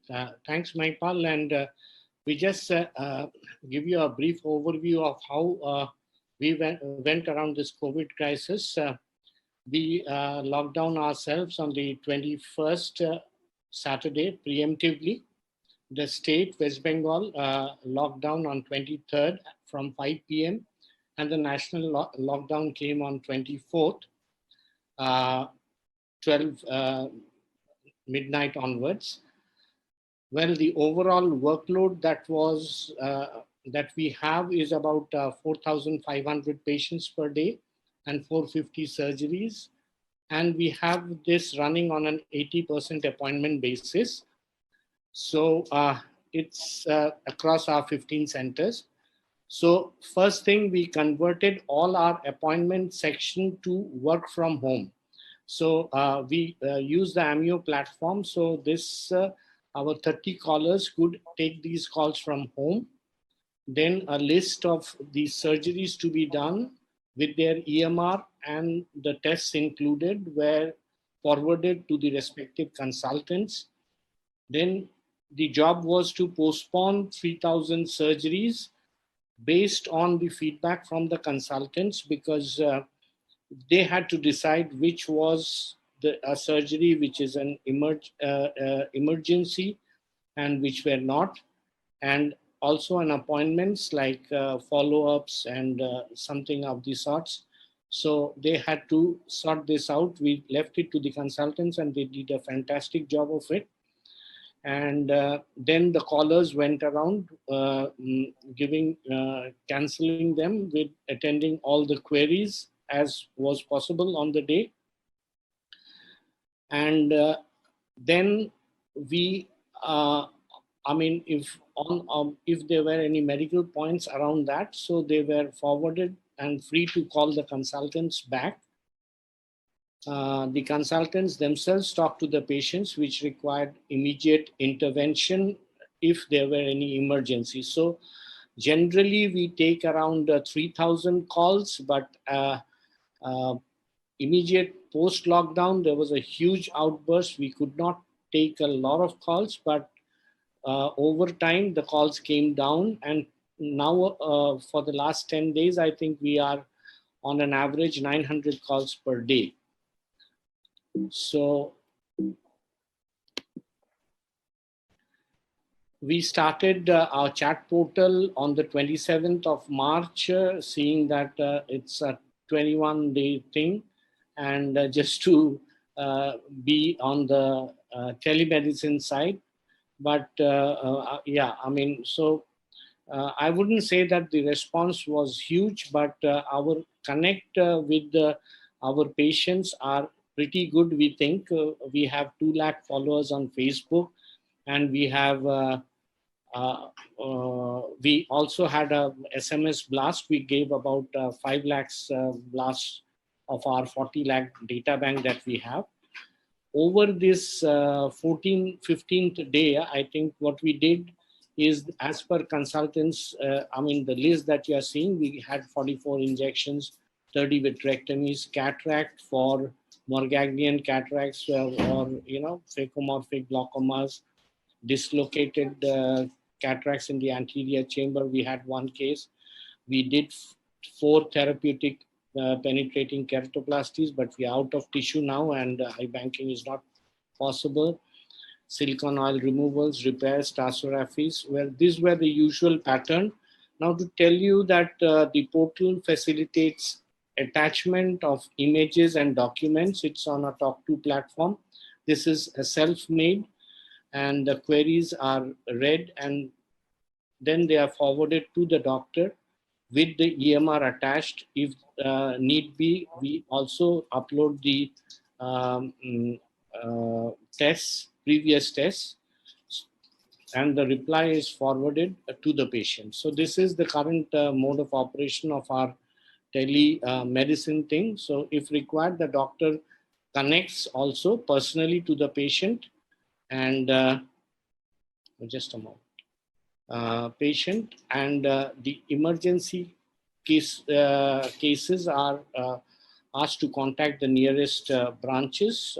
Speaker 8: Thanks, Maipal. And we just give you a brief overview of how we went around this COVID crisis. We locked down ourselves on the 21st Saturday preemptively. The state, West Bengal, locked down on 23rd from 5 p.m. and the national lockdown came on 24th, 12 midnight onwards. Well, the overall workload that we have is about 4,500 patients per day and 450 surgeries. And we have this running on an 80% appointment basis. So it's across our 15 centers. So first thing, we converted all our appointment section to work from home. So we use the AMIO platform. So this, our 30 callers could take these calls from home. Then a list of the surgeries to be done with their EMR and the tests included were forwarded to the respective consultants. Then the job was to postpone 3,000 surgeries based on the feedback from the consultants, because they had to decide which was a surgery which is an emergency and which were not, and also an appointments like follow-ups and something of the sorts. So they had to sort this out. We left it to the consultants and they did a fantastic job of it. And then the callers went around cancelling them with attending all the queries as was possible on the day. And then we, if there were any medical points around that, so they were forwarded and free to call the consultants back. The consultants themselves talked to the patients which required immediate intervention if there were any emergency. So generally we take around 3,000 calls, but immediate post-lockdown, there was a huge outburst. We could not take a lot of calls, but over time the calls came down and now for the last 10 days, I think we are on an average 900 calls per day. So we started our chat portal on the 27th of March, seeing that it's a 21-day thing. And just to be on the telemedicine side. But yeah, I mean, so I wouldn't say that the response was huge, but our connect with our patients are pretty good, we think. We have 2 lakh followers on Facebook, and we have we also had a SMS blast. We gave about 5 lakhs blasts of our 40 lakh data bank that we have. Over this 15th day, I think what we did is, as per consultants, I mean, the list that you are seeing, we had 44 injections, 30 vitrectomies, cataract for Morgagnian cataracts or, phakomorphic glaucomas, dislocated cataracts in the anterior chamber. We had 1 case. We did 4 therapeutic penetrating keratoplasties, but we are out of tissue now and eye banking is not possible. Silicone oil removals, repairs, tarsographies. Well, these were the usual pattern. Now to tell you that the portal facilitates attachment of images and documents. It's on a Talk2 platform. This is a self-made, and the queries are read and then they are forwarded to the doctor with the EMR attached. If need be, we also upload the tests, previous tests, and the reply is forwarded to the patient. So this is the current mode of operation of our telemedicine thing. So if required, the doctor connects also personally to the patient, and just a moment, patient, and the emergency cases are asked to contact the nearest branches.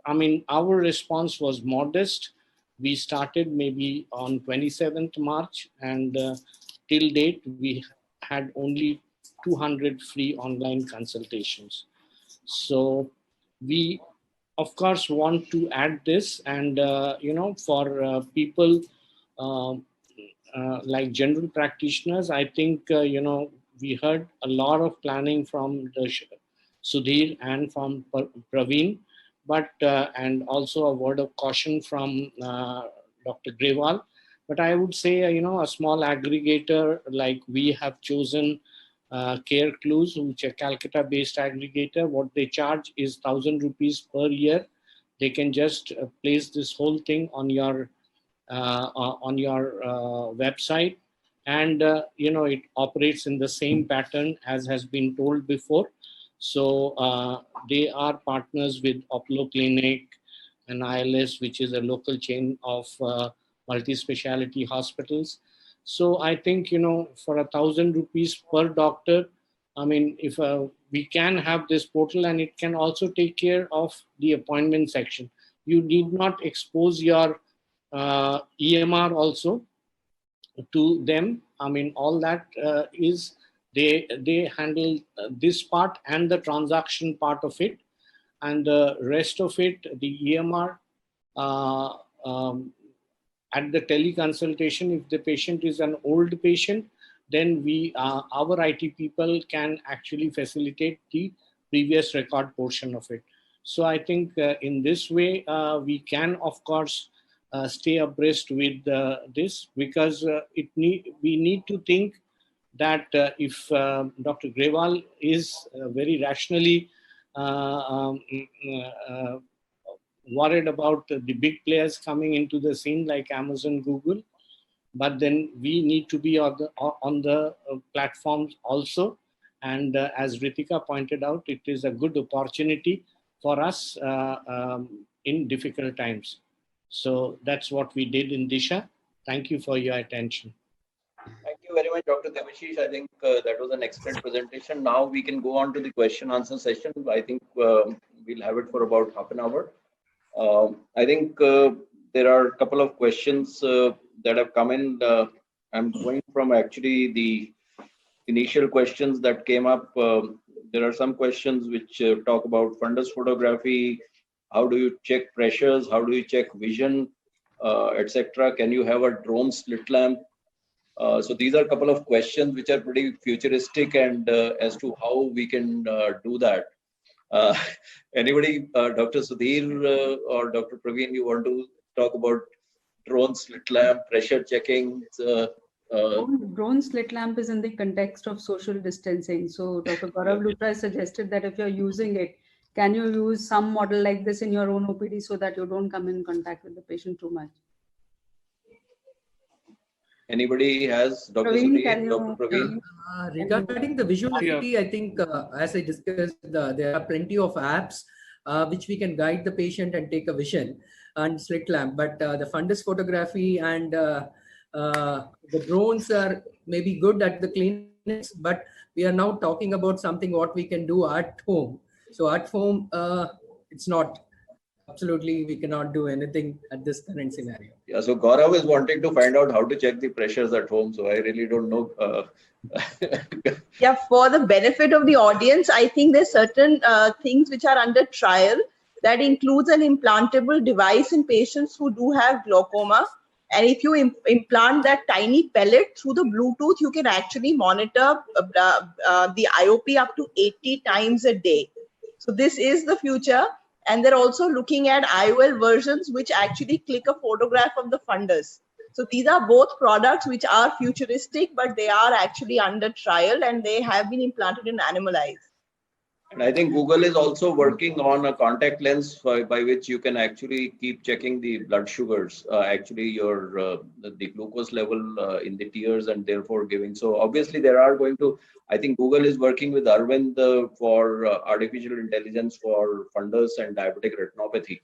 Speaker 8: I mean, our response was modest. We started maybe on 27th March, and till date, we had only 200 free online consultations. So we, of course, want to add this, and for people like general practitioners, I think we heard a lot of planning from the Sudhir and from Praveen, but and also a word of caution from Dr. Grewal. But I would say a small aggregator like we have chosen Care Clues, which is a Calcutta-based aggregator. What they charge is 1,000 rupees per year. They can just place this whole thing on your website, and it operates in the same pattern as has been told before. So they are partners with Apollo Clinic and ILS, which is a local chain of multi-speciality hospitals. So I think, for 1,000 rupees per doctor, I mean, if we can have this portal, and it can also take care of the appointment section. You need not expose your EMR also to them. I mean, all that is, they handle this part and the transaction part of it, and the rest of it, the EMR, at the teleconsultation, if the patient is an old patient, then we, our IT people can actually facilitate the previous record portion of it. So I think in this way, we can, of course, stay abreast with this, because we need to think that if Dr. Grewal is very rationally worried about the big players coming into the scene like Amazon, Google, but then we need to be on the platforms also. And as Ritika pointed out, it is a good opportunity for us in difficult times. So that's what we did in Disha. Thank you for your attention.
Speaker 1: Thank you very much, Dr. Devashish. I think that was an excellent presentation. Now we can go on to the question answer session. I think we'll have it for about half an hour. I think there are a couple of questions that have come in. I'm going from actually the initial questions that came up. There are some questions which talk about fundus photography. How do you check pressures? How do you check vision, etc.? Can you have a drone slit lamp? So these are a couple of questions which are pretty futuristic and as to how we can do that. Anybody, Dr. Sudhir or Dr. Praveen, you want to talk about drone slit lamp, pressure checking?
Speaker 2: Drone slit lamp is in the context of social distancing. So Dr. Gaurav Luthra suggested that if you're using it, can you use some model like this in your own OPD so that you don't come in contact with the patient too much?
Speaker 1: Anybody has? Dr.
Speaker 2: Praveen,
Speaker 1: Sudhir, Dr. Praveen?
Speaker 5: Regarding the visuality, I think as I discussed, there are plenty of apps which we can guide the patient and take a vision and slit lamp. But the fundus photography and the drones are maybe good at the clinics, but we are now talking about something what we can do at home. So at home, it's not. Absolutely, we cannot do anything at this current scenario.
Speaker 1: Yeah, so Gaurav is wanting to find out how to check the pressures at home. So I really don't know.
Speaker 3: Yeah, for the benefit of the audience, I think there's certain things which are under trial. That includes an implantable device in patients who do have glaucoma. And if you implant that tiny pellet through the Bluetooth, you can actually monitor the IOP up to 80 times a day. So this is the future. And they're also looking at IOL versions, which actually click a photograph of the fundus. So these are both products which are futuristic, but they are actually under trial and they have been implanted in animal eyes.
Speaker 1: And I think Google is also working on a contact lens by which you can actually keep checking the blood sugars, actually your the glucose level in the tears, and therefore giving. So obviously there are going to, I think Google is working with Arvind for artificial intelligence for fundus and diabetic retinopathy.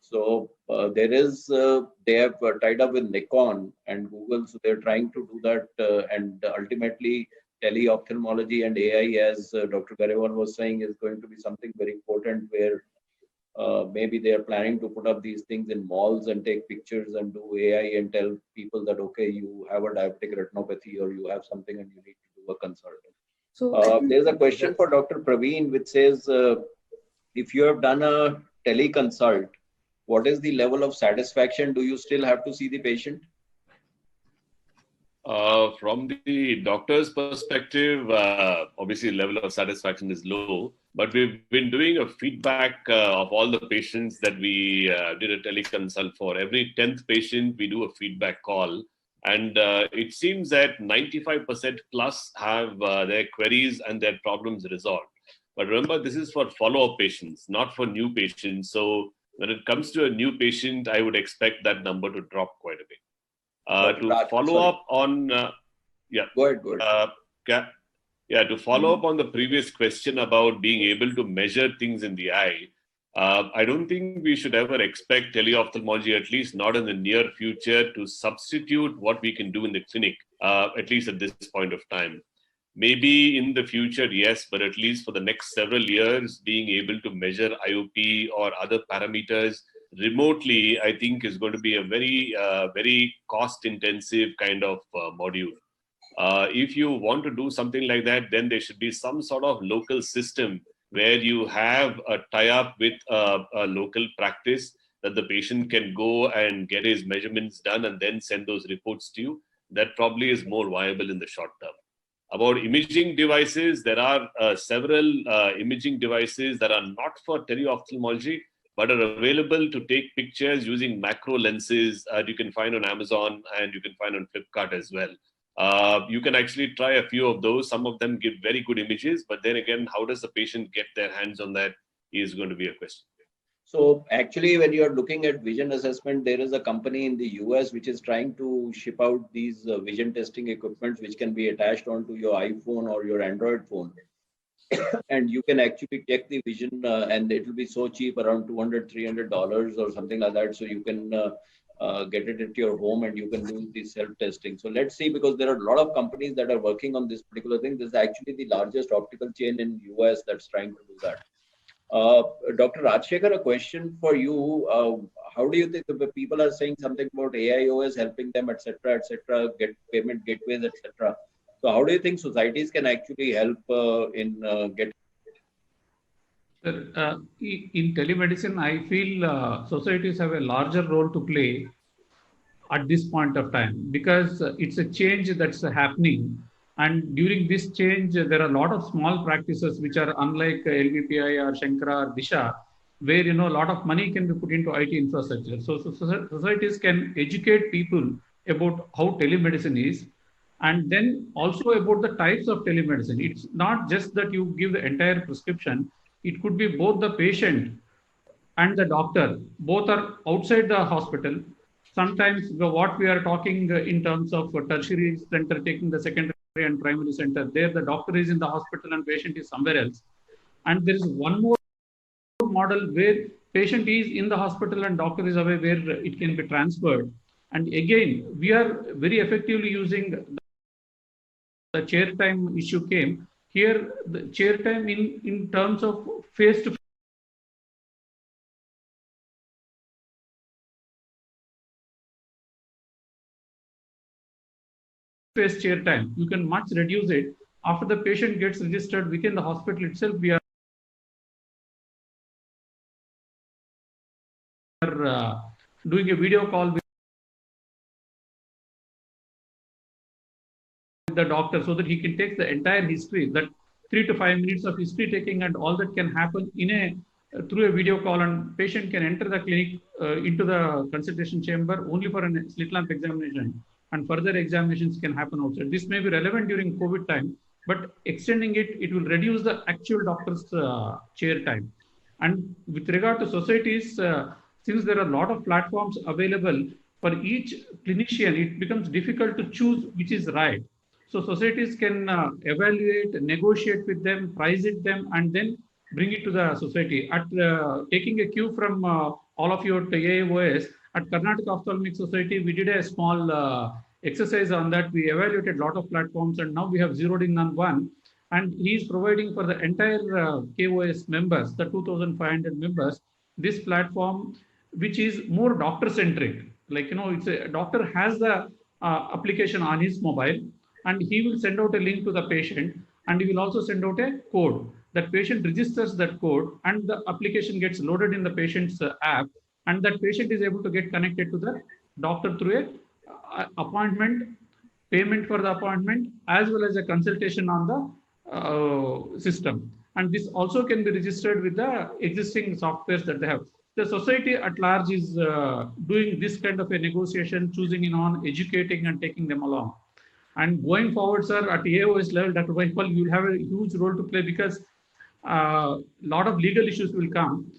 Speaker 1: So there is, they have tied up with Nikon and Google, so they're trying to do that, and ultimately Tele-ophthalmology and AI, as Dr. Garewal was saying, is going to be something very important where maybe they are planning to put up these things in malls and take pictures and do AI and tell people that, okay, you have a diabetic retinopathy or you have something and you need to do a consult. So there's a question for Dr. Praveen which says, if you have done a teleconsult, what is the level of satisfaction? Do you still have to see the patient?
Speaker 4: From the doctor's perspective, obviously the level of satisfaction is low, but we've been doing a feedback of all the patients that we did a teleconsult for. Every 10th patient, we do a feedback call. And it seems that 95% plus have their queries and their problems resolved. But remember, this is for follow-up patients, not for new patients. So when it comes to a new patient, I would expect that number to drop quite a bit. To follow up on,
Speaker 1: Go ahead.
Speaker 4: To follow up on the previous question about being able to measure things in the eye, I don't think we should ever expect tele-ophthalmology, at least not in the near future, to substitute what we can do in the clinic, at least at this point of time. Maybe in the future, yes, but at least for the next several years, being able to measure IOP or other parameters remotely, I think is going to be a very cost-intensive kind of module. If you want to do something like that, then there should be some sort of local system where you have a tie-up with a local practice that the patient can go and get his measurements done and then send those reports to you. That probably is more viable in the short term. About imaging devices, there are several imaging devices that are not for tele-ophthalmology, but are available to take pictures using macro lenses. You can find on Amazon and you can find on Flipkart as well. You can actually try a few of those. Some of them give very good images, but then again, how does the patient get their hands on that is going to be a question.
Speaker 1: So actually, when you're looking at vision assessment, there is a company in the US which is trying to ship out these vision testing equipments which can be attached onto your iPhone or your Android phone. And you can actually check the vision and it will be so cheap, around $200, $300 or something like that. So you can get it at your home and you can do the self-testing. So let's see, because there are a lot of companies that are working on this particular thing. This is actually the largest optical chain in US that's trying to do that. Dr. Rajshekhar, a question for you. How do you think the people are saying something about AIOS helping them, etc., get payment gateways, etc.? So, how do you think societies can actually help in getting?
Speaker 9: In telemedicine, I feel societies have a larger role to play at this point of time because it's a change that's happening. And during this change, there are a lot of small practices which are unlike LVPI or Shankara or Disha, where a lot of money can be put into IT infrastructure. So societies can educate people about how telemedicine is, and then also about the types of telemedicine. It's not just that you give the entire prescription; it could be both the patient and the doctor. Both are outside the hospital. Sometimes what we are talking in terms of tertiary center taking the secondary and primary center, there the doctor is in the hospital and patient is somewhere else. And there is one more model where patient is in the hospital and doctor is away, where it can be transferred. And again, we are very effectively using the chair time issue came here. The chair time in terms of face to face chair time, you can much reduce it. After the patient gets registered within the hospital itself, we are doing a video call with the doctor so that he can take the entire history, that 3 to 5 minutes of history taking, and all that can happen in a through a video call, and patient can enter the clinic into the consultation chamber only for a slit lamp examination, and further examinations can happen outside. This may be relevant during COVID time, but extending it will reduce the actual doctor's chair time. And with regard to societies, since there are a lot of platforms available for each clinician, it becomes difficult to choose which is right. So societies can evaluate, negotiate with them, price it them, and then bring it to the society. At taking a cue from all of you at AIOS, at Karnataka Ophthalmic Society, we did a small exercise on that. We evaluated a lot of platforms, and now we have zeroed in on one. And he is providing for the entire KOS members, the 2,500 members, this platform, which is more doctor-centric. Like, it's a doctor has the application on his mobile, and he will send out a link to the patient, and he will also send out a code. That patient registers that code, and the application gets loaded in the patient's app, and that patient is able to get connected to the doctor through a appointment, payment for the appointment, as well as a consultation on the system. And this also can be registered with the existing softwares that they have. The society at large is doing this kind of a negotiation, choosing in on, educating and taking them along. And going forward, sir, at AOS level, Dr. Vaipal, you will have a huge role to play, because a lot of legal issues will come.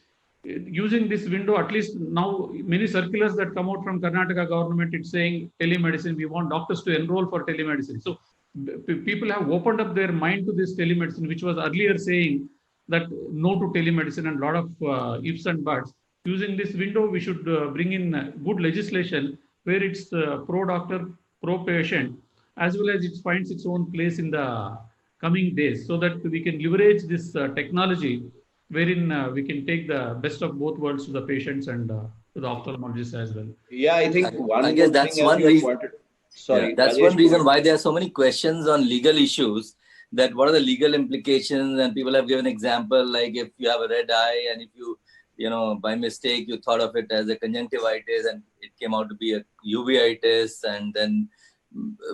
Speaker 9: Using this window, at least now, many circulars that come out from Karnataka government, it's saying telemedicine, we want doctors to enroll for telemedicine. So people have opened up their mind to this telemedicine, which was earlier saying that no to telemedicine, and a lot of ifs and buts. Using this window, we should bring in good legislation where it's pro-doctor, pro-patient, as well as it finds its own place in the coming days, so that we can leverage this technology wherein we can take the best of both worlds to the patients and to the ophthalmologists as well.
Speaker 1: Yeah, I think
Speaker 6: I guess that's one reason.
Speaker 1: Sorry,
Speaker 6: yeah, that's
Speaker 1: Rajesh,
Speaker 6: one reason why there are so many questions on legal issues. That what are the legal implications? And people have given example, like if you have a red eye and if you by mistake you thought of it as a conjunctivitis and it came out to be a uveitis, and then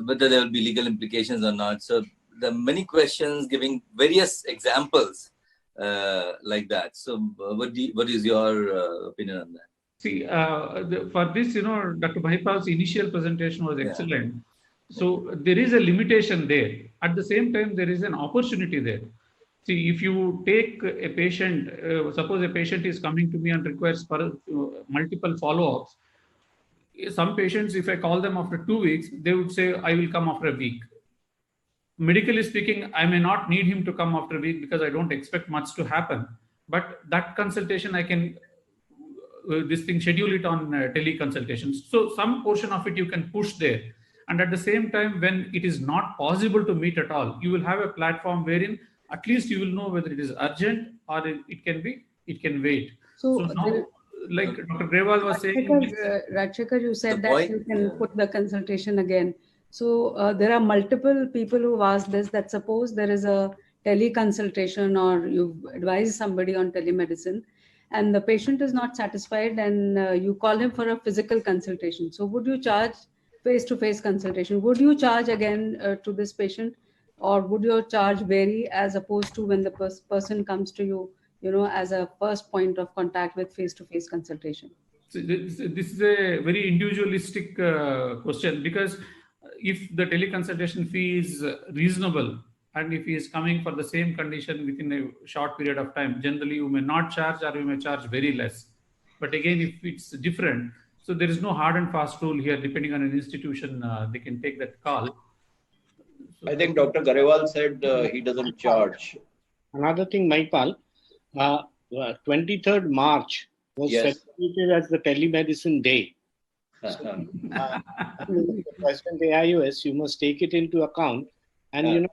Speaker 6: whether there will be legal implications or not. So there are many questions giving various examples like that. So what is your opinion on that?
Speaker 9: See, for this, Dr. Mahipal's initial presentation was excellent. Yeah. So there is a limitation there. At the same time, there is an opportunity there. See, if you take a patient, suppose a patient is coming to me and requires for multiple follow-ups. Some patients, if I call them after 2 weeks, they would say, I will come after a week. Medically speaking, I may not need him to come after a week because I don't expect much to happen. But that consultation, I can schedule it on teleconsultations. So some portion of it you can push there. And at the same time, when it is not possible to meet at all, you will have a platform wherein at least you will know whether it is urgent or it can wait.
Speaker 2: So
Speaker 9: So now, like Dr. Grewal was saying,
Speaker 2: Rajshekar, you said
Speaker 6: The
Speaker 2: that
Speaker 6: point-
Speaker 2: you can
Speaker 6: yeah.
Speaker 2: put the consultation again. So there are multiple people who've asked this, that suppose there is a teleconsultation or you advise somebody on telemedicine and the patient is not satisfied and you call him for a physical consultation. So would you charge face-to-face consultation? Would you charge again to this patient, or would your charge vary as opposed to when the person comes to you, as a first point of contact with face-to-face consultation?
Speaker 9: so this is a very individualistic question, because if the teleconsultation fee is reasonable and if he is coming for the same condition within a short period of time, generally you may not charge or you may charge very less. But again, if it's different, so there is no hard and fast rule here. Depending on an institution, they can take that call.
Speaker 1: I think Dr. Garewal said he doesn't charge.
Speaker 8: Another thing, Maipal, 23rd March was
Speaker 1: Yes.
Speaker 8: celebrated as the Telemedicine Day. President AIOS, you must take it into account, and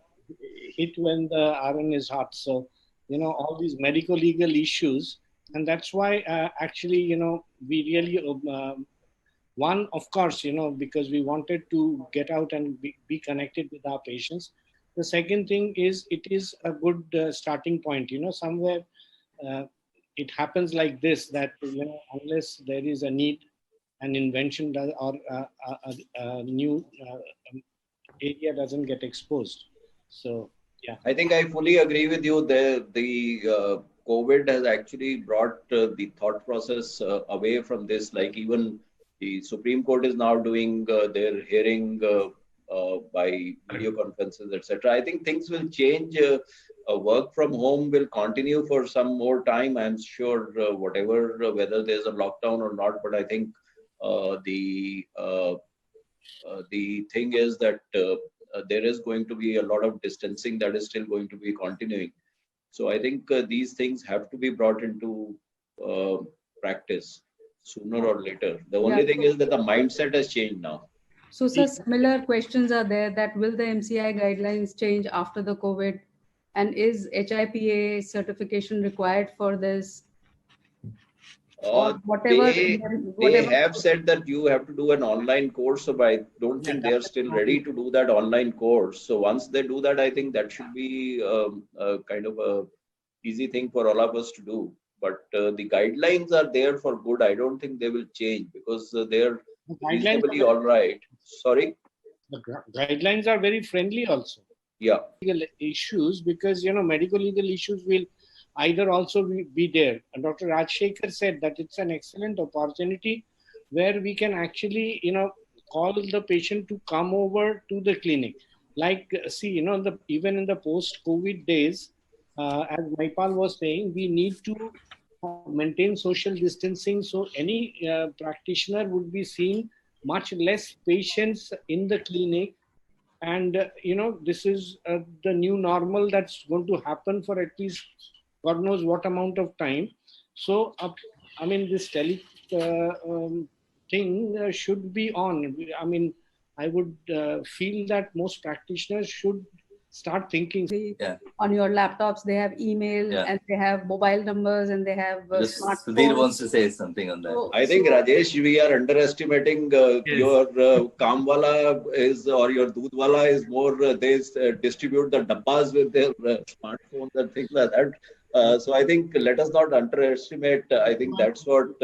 Speaker 8: hit when the iron is hot. So all these medical legal issues, and that's why actually we really one, of course, because we wanted to get out and be connected with our patients. The second thing is it is a good starting point. Somewhere it happens like this, that unless there is a need, an invention or a new area doesn't get exposed. So yeah,
Speaker 1: I think I fully agree with you. The COVID has actually brought the thought process away from this. Like even the Supreme Court is now doing their hearing by video conferences, etc. I think things will change. Work from home will continue for some more time, I'm sure, whether there's a lockdown or not. But I think the thing is that there is going to be a lot of distancing that is still going to be continuing. So I think these things have to be brought into practice sooner or later. The only thing is that the mindset has changed now.
Speaker 2: So, sir, similar questions are there, that will the MCI guidelines change after the COVID? And is HIPA certification required for this? Or whatever.
Speaker 1: They have said that you have to do an online course, so I don't think they are still ready to do that online course. So once they do that, I think that should be a kind of a easy thing for all of us to do. But the guidelines are there for good. I don't think they will change because they're reasonably all right. Sorry?
Speaker 8: The guidelines are very friendly also.
Speaker 1: Yeah.
Speaker 8: Legal issues, because medical legal issues will either also be there. And Dr. Rajshekar said that it's an excellent opportunity where we can actually call the patient to come over to the clinic. Like see, even in the post-COVID days, as Maipal was saying, we need to maintain social distancing. So any practitioner would be seeing much less patients in the clinic. And, this is the new normal that's going to happen for at least God knows what amount of time. So, I mean, this tele thing should be on. I mean, I would feel that most practitioners should start thinking.
Speaker 2: On your laptops, they have email and they have mobile numbers and they have smartphones.
Speaker 6: Sudhir wants to say something on that.
Speaker 2: So,
Speaker 1: I think, Rajesh, we are underestimating your Kamwala is, or your Dudwala is more, they distribute the dabbas with their smartphones and things like that. So I think let us not underestimate. I think that's what.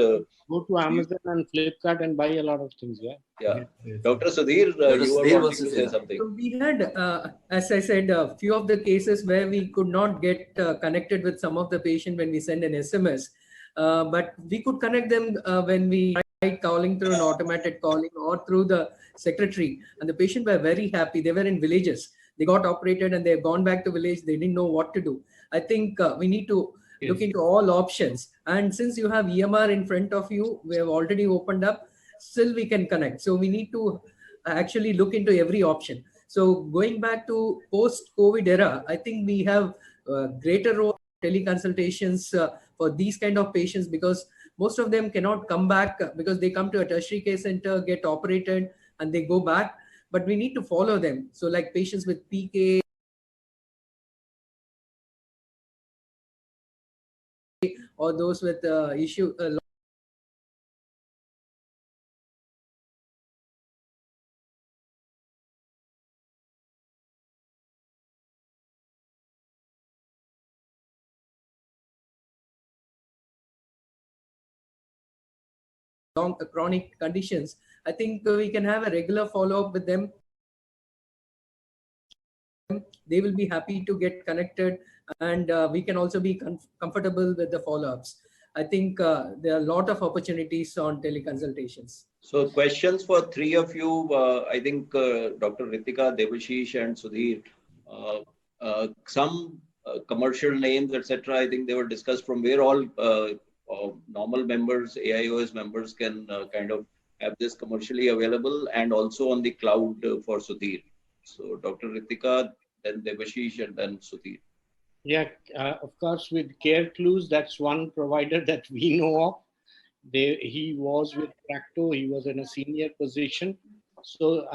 Speaker 8: Go to Amazon and Flipkart and buy a lot of things.
Speaker 1: Yeah. Dr. Sudhir, you were wanting to say something.
Speaker 5: So we had, as I said, a few of the cases where we could not get connected with some of the patient when we send an SMS, but we could connect them when we tried calling through an automated calling or through the secretary, and the patient were very happy. They were in villages. They got operated and they've gone back to village. They didn't know what to do. I think we need to look into all options. And since you have EMR in front of you, we have already opened up, still we can connect. So we need to actually look into every option. So going back to post-COVID era, I think we have greater role teleconsultations for these kind of patients, because most of them cannot come back because they come to a tertiary care center, get operated, and they go back. But we need to follow them. So like patients with PK, or those with issue long chronic conditions, I think we can have a regular follow-up with them. They will be happy to get connected, and we can also be comfortable with the follow-ups. I think there are a lot of opportunities on teleconsultations.
Speaker 1: So questions for three of you. I think Dr. Ritika, Devashish, and Sudhir. Some commercial names, etc. I think they were discussed from where all normal members, AIOS members can kind of have this commercially available and also on the cloud for Sudhir. So Dr. Ritika, then Devashish, and then Sudhir.
Speaker 8: Yeah, of course, with Care Clues, that's one provider that we know of. He was with Practo, he was in a senior position. So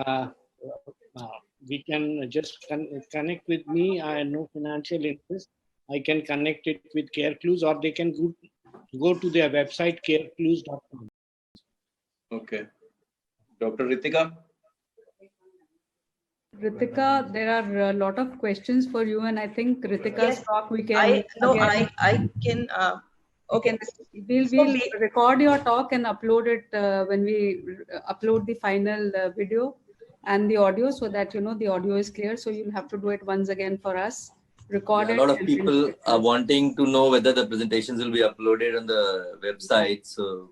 Speaker 8: we can just connect with me. I have no financial interest. I can connect it with Care Clues, or they can go to their website, careclues.com.
Speaker 1: Okay. Dr. Ritika?
Speaker 2: Ritika, there are a lot of questions for you, and I think Ritika's
Speaker 3: Yes,
Speaker 2: talk we can.
Speaker 3: I can. Okay.
Speaker 2: We'll record your talk and upload it when we upload the final video and the audio, so that the audio is clear. So you'll have to do it once again for us. Record it.
Speaker 6: A lot of people are wanting to know whether the presentations will be uploaded on the website. So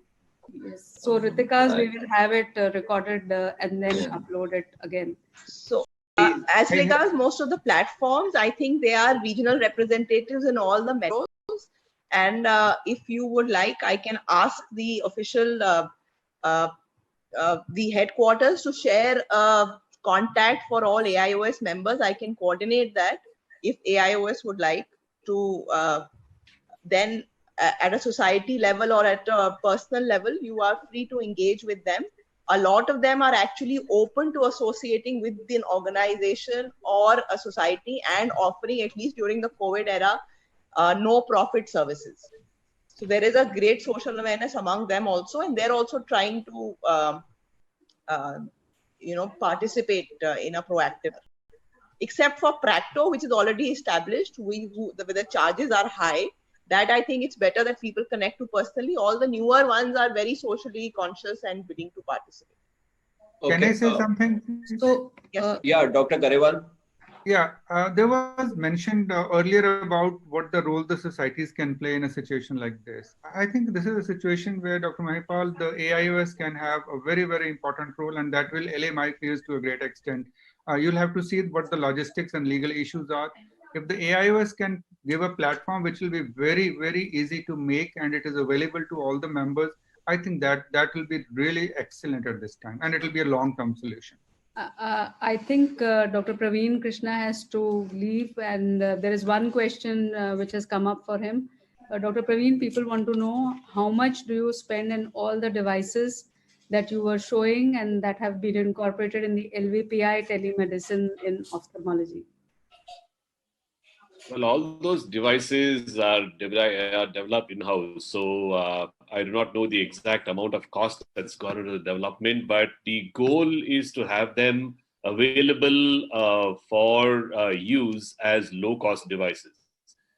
Speaker 2: yes. So Ritika's, we will have it recorded and then upload it again.
Speaker 3: So as regards most of the platforms, I think they are regional representatives in all the metros. And if you would like, I can ask the official, the headquarters to share a contact for all AIOS members. I can coordinate that if AIOS would like to. Then at a society level or at a personal level, you are free to engage with them. A lot of them are actually open to associating with an organization or a society and offering, at least during the COVID era, no profit services. So there is a great social awareness among them also, and they're also trying to participate in a proactive. Except for Practo, which is already established, the charges are high. That I think it's better that people connect to personally. All the newer ones are very socially conscious and willing to participate.
Speaker 1: Okay.
Speaker 7: Can I say something?
Speaker 2: So
Speaker 3: yes.
Speaker 1: Yeah, Dr. Garewal.
Speaker 7: Yeah, there was mentioned earlier about what the role the societies can play in a situation like this. I think this is a situation where Dr. Mahipal, the AIOS can have a very, very important role, and that will allay my fears to a great extent. You'll have to see what the logistics and legal issues are. If the AIOS can give a platform which will be very, very easy to make and it is available to all the members, I think that will be really excellent at this time, and it will be a long-term solution.
Speaker 2: I think Dr. Praveen Krishna has to leave, and there is one question which has come up for him. Dr. Praveen, people want to know how much do you spend in all the devices that you were showing and that have been incorporated in the LVPI telemedicine in ophthalmology?
Speaker 4: Well, all those devices are developed in-house. So I do not know the exact amount of cost that's gone into the development, but the goal is to have them available for use as low-cost devices.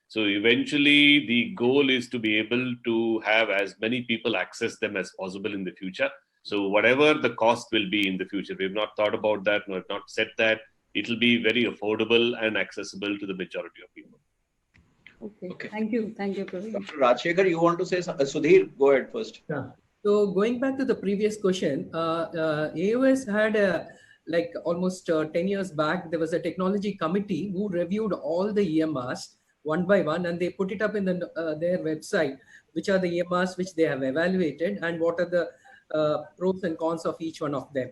Speaker 4: So eventually, the goal is to be able to have as many people access them as possible in the future. So whatever the cost will be in the future, we have not thought about that, we have not set that. It will be very affordable and accessible to the majority of people.
Speaker 2: Okay. Thank you, Praveen.
Speaker 1: Dr. Rajshekhar, you want to say something? Sudhir, go ahead first.
Speaker 5: Yeah. So going back to the previous question, AOS had like almost 10 years back, there was a technology committee who reviewed all the EMRs one by one, and they put it up in their website, which are the EMRs which they have evaluated and what are the pros and cons of each one of them.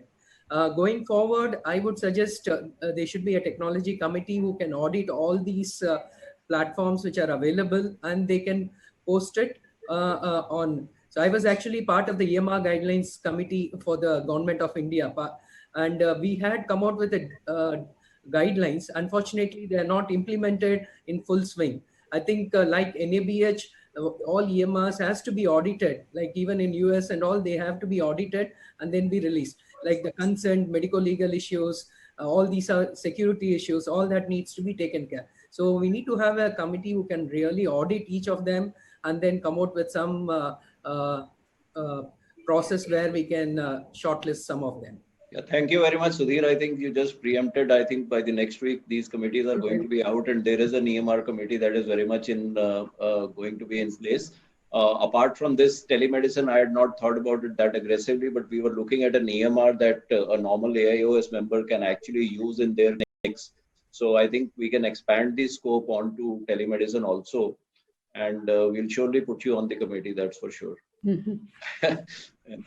Speaker 5: Going forward, I would suggest there should be a technology committee who can audit all these platforms which are available, and they can post it on. So I was actually part of the EMR guidelines committee for the government of India, and we had come out with a guidelines. Unfortunately, they are not implemented in full swing. I think like NABH all EMRs has to be audited, like even in US and all, they have to be audited and then be released. Like the consent, medical legal issues, all these are security issues, all that needs to be taken care. So we need to have a committee who can really audit each of them and then come out with some process where we can shortlist some of them.
Speaker 1: Yeah, thank you very much, Sudhir. I think you just preempted. I think by the next week, these committees are going to be out, and there is an EMR committee that is very much in going to be in place. Apart from this telemedicine, I had not thought about it that aggressively, but we were looking at an EMR that a normal AIOS member can actually use in their clinics. So I think we can expand the scope onto telemedicine also, and we'll surely put you on the committee. That's for sure.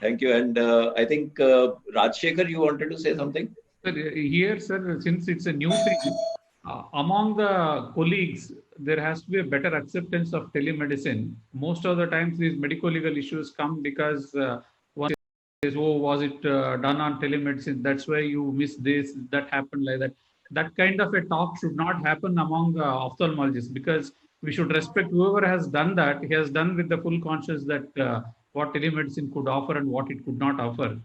Speaker 1: Thank you. And I think Rajshekhar, you wanted to say something?
Speaker 9: Sir, here, sir, since it's a new thing, among the colleagues, there has to be a better acceptance of telemedicine. Most of the times, these medical legal issues come because one says, "Oh, was it done on telemedicine? That's why you missed this. That happened like that." That kind of a talk should not happen among ophthalmologists, because we should respect whoever has done that. He has done with the full conscience that what telemedicine could offer and what it could not offer.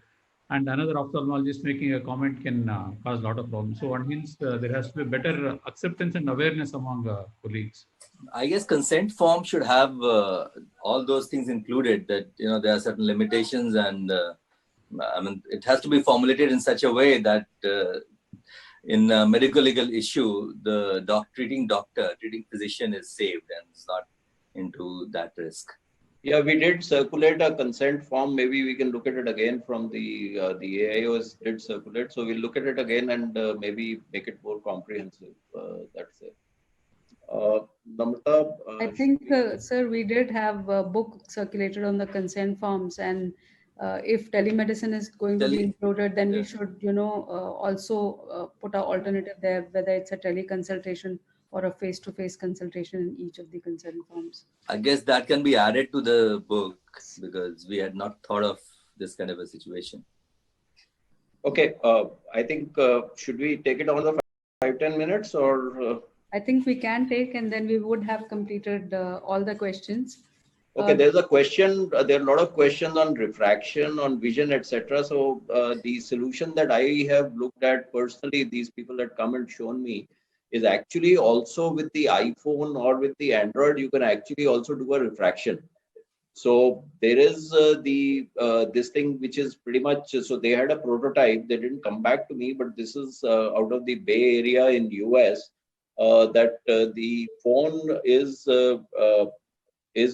Speaker 9: And another ophthalmologist making a comment can cause a lot of problems. So, and hence there has to be better acceptance and awareness among colleagues.
Speaker 6: I guess consent form should have all those things included, that, you know, there are certain limitations, and I mean, it has to be formulated in such a way that in a medical legal issue, the treating physician is saved and is not into that risk.
Speaker 1: Yeah, we did circulate a consent form. Maybe we can look at it again from the AIOs did circulate. So we'll look at it again and maybe make it more comprehensive. That's it. Namrata,
Speaker 2: I think, sir, we did have a book circulated on the consent forms, and if telemedicine is going to be included, then we should, also put an alternative there, whether it's a teleconsultation or a face-to-face consultation in each of the consent forms.
Speaker 6: I guess that can be added to the book, because we had not thought of this kind of a situation.
Speaker 1: Okay, I think, should we take it on the 5-10 minutes or?
Speaker 2: I think we can take, and then we would have completed all the questions.
Speaker 1: Okay, there's a question. There are a lot of questions on refraction, on vision, etc. So the solution that I have looked at personally, these people that come and shown me, is actually also with the iPhone or with the Android, you can actually also do a refraction. So there is this thing which is pretty much, so they had a prototype, they didn't come back to me, but this is out of the Bay Area in US, that the phone is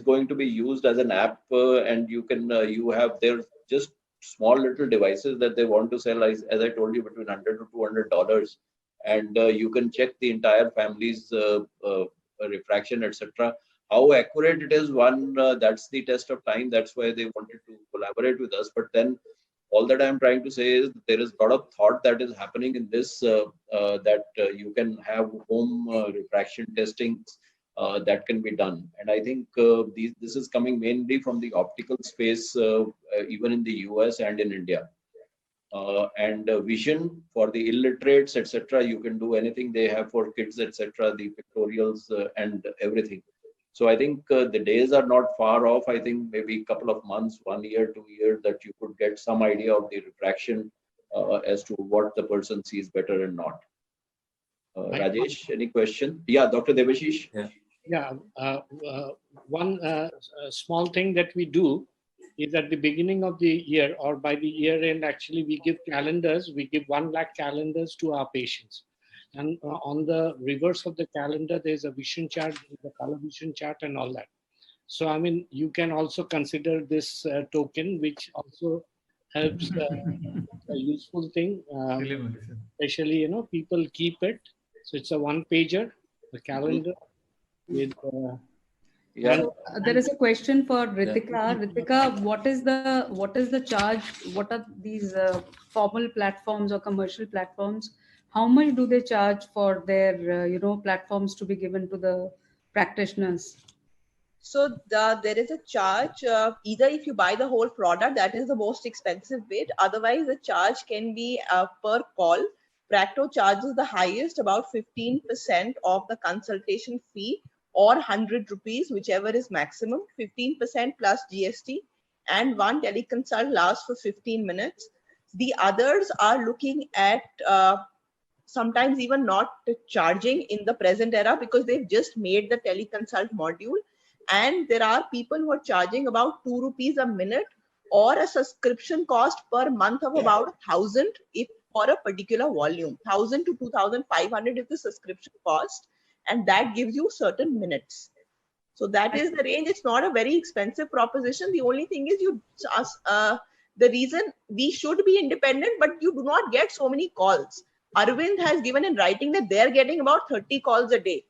Speaker 1: going to be used as an app, and you can, you have their just small little devices that they want to sell, as I told you, between $100 to $200. And you can check the entire family's refraction, etc. How accurate it is, that's the test of time. That's why they wanted to collaborate with us. But then all that I'm trying to say is there is a lot of thought that is happening in this, that you can have home refraction testing that can be done. And I think this is coming mainly from the optical space, even in the US and in India. And vision for the illiterates, etc. You can do anything they have for kids, etc. The pictorials and everything. So I think the days are not far off. I think maybe a couple of months, 1 year, 2 years, that you could get some idea of the refraction as to what the person sees better and not. Rajesh, any question? Yeah, Dr. Debashish.
Speaker 8: Yeah, one small thing that we do is at the beginning of the year or by the year end, actually we give calendars. We give 1 lakh calendars to our patients. And on the reverse of the calendar, there's a vision chart, the color vision chart and all that. So, I mean, you can also consider this token, which also helps a useful thing. Especially, you know, people keep it. So it's a 1-pager, the calendar with...
Speaker 2: there is a question for Ritika. Yeah. Ritika, what is the charge? What are these formal platforms or commercial platforms? How much do they charge for their platforms to be given to the practitioners?
Speaker 3: So there is a charge. Either if you buy the whole product, that is the most expensive bit. Otherwise, the charge can be per call. Practo charges the highest, about 15% of the consultation fee or 100 rupees, whichever is maximum, 15% plus GST, and one teleconsult lasts for 15 minutes. The others are looking at sometimes even not charging in the present era because they've just made the teleconsult module. And there are people who are charging about 2 rupees a minute or a subscription cost per month of about 1,000 if for a particular volume. 1,000 to 2,500 is the subscription cost, and that gives you certain minutes. So that is the range. It's not a very expensive proposition. The only thing is the reason we should be independent, but you do not get so many calls. Arvind has given in writing that they're getting about 30 calls a day.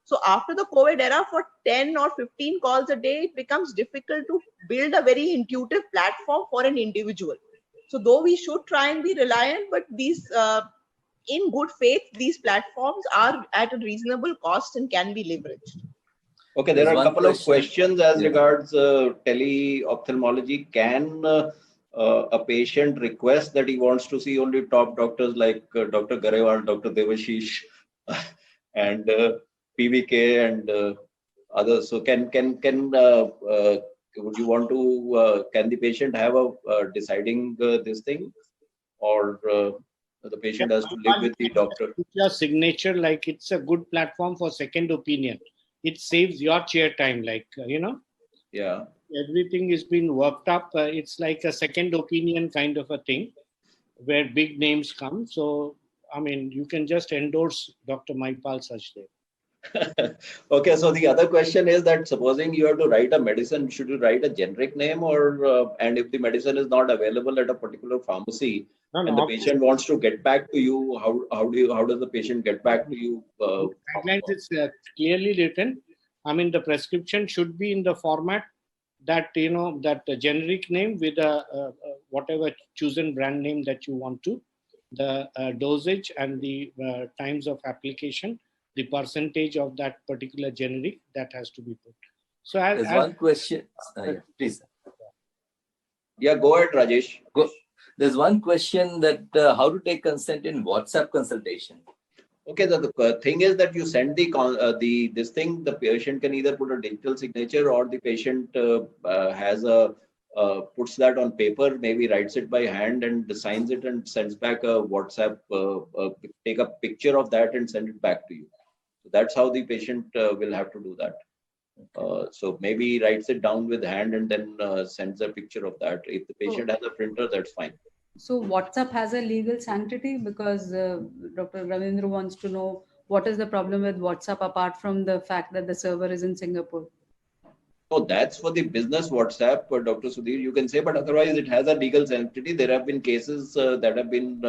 Speaker 3: So after the COVID era, for 10 or 15 calls a day, it becomes difficult to build a very intuitive platform for an individual. So though we should try and be reliant, but these, in good faith, these platforms are at a reasonable cost and can be leveraged.
Speaker 1: Okay, there
Speaker 6: There's
Speaker 1: are a
Speaker 6: one
Speaker 1: couple of
Speaker 6: question.
Speaker 1: questions as
Speaker 6: Yeah.
Speaker 1: regards tele-ophthalmology. Can a patient request that he wants to see only top doctors like Dr. Garewal, Dr. Devashish, and PVK and others? So would you want to? Can the patient have a deciding this thing, or the patient has to live with the doctor?
Speaker 8: Your signature, like it's a good platform for second opinion. It saves your chair time, like
Speaker 1: Yeah.
Speaker 8: everything is being worked up. It's like a second opinion kind of a thing where big names come. So, I mean, you can just endorse Dr. Maipal Sachdev.
Speaker 1: Okay, so the other question is that supposing you have to write a medicine, should you write a generic name, or and if the medicine is not available at a particular pharmacy and the patient wants to get back to you, how does the patient get back to you?
Speaker 8: Guidelines is clearly written. I mean, the prescription should be in the format that that generic name with a whatever chosen brand name that you want to, the dosage and the times of application, the percentage of that particular generic that has to be put. So
Speaker 6: there's one question. Yeah, please.
Speaker 1: Yeah, go ahead, Rajesh.
Speaker 6: There's one question that how to take consent in WhatsApp consultation.
Speaker 1: Okay, the thing is that you send this thing. The patient can either put a digital signature, or the patient has a puts that on paper, maybe writes it by hand and signs it and sends back a WhatsApp. Take a picture of that and send it back to you. So that's how the patient will have to do that. So maybe he writes it down with hand and then sends a picture of that. If the patient has a printer, that's fine.
Speaker 2: So WhatsApp has a legal sanctity, because Dr. Ravindra wants to know what is the problem with WhatsApp apart from the fact that the server is in Singapore.
Speaker 1: So that's for the business WhatsApp, Dr. Sudhir, you can say, but otherwise it has a legal sanctity. There have been cases that have been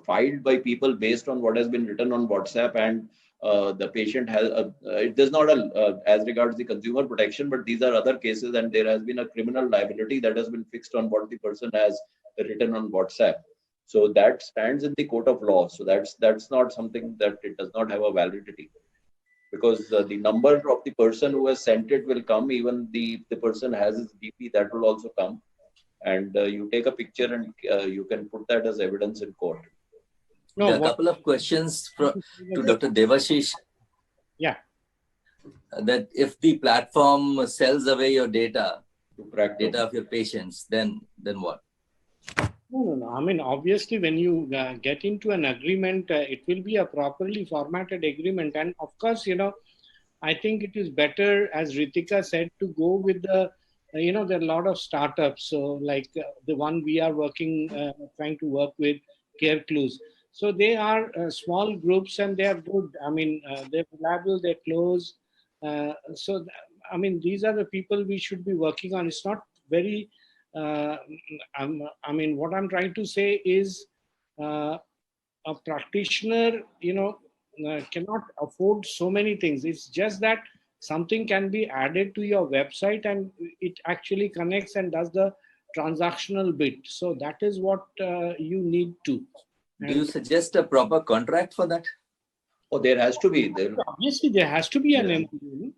Speaker 1: filed by people based on what has been written on WhatsApp, and the patient has, it is not as regards the consumer protection, but these are other cases, and there has been a criminal liability that has been fixed on what the person has written on WhatsApp. So that stands in the court of law. So that's not something that it does not have a validity, because the number of the person who has sent it will come. Even the person has his DP, that will also come, and you take a picture and you can put that as evidence in court.
Speaker 6: There are a couple of questions to Dr. Devashish.
Speaker 8: Yeah.
Speaker 6: That if the platform sells away your data of your patients, then what?
Speaker 8: No. I mean, obviously, when you get into an agreement, it will be a properly formatted agreement. And of course, I think it is better, as Ritika said, to go with the, there are a lot of startups. So like the one we are trying to work with, Care Clues. So they are small groups and they are good. I mean, they're reliable, they're close. I mean, these are the people we should be working on. It's not very... I mean, what I'm trying to say is a practitioner, cannot afford so many things. It's just that something can be added to your website and it actually connects and does the transactional bit. So that is what you need to.
Speaker 6: Do you suggest a proper contract for that?
Speaker 1: Oh, there has to be.
Speaker 8: Obviously, there has to be an MOU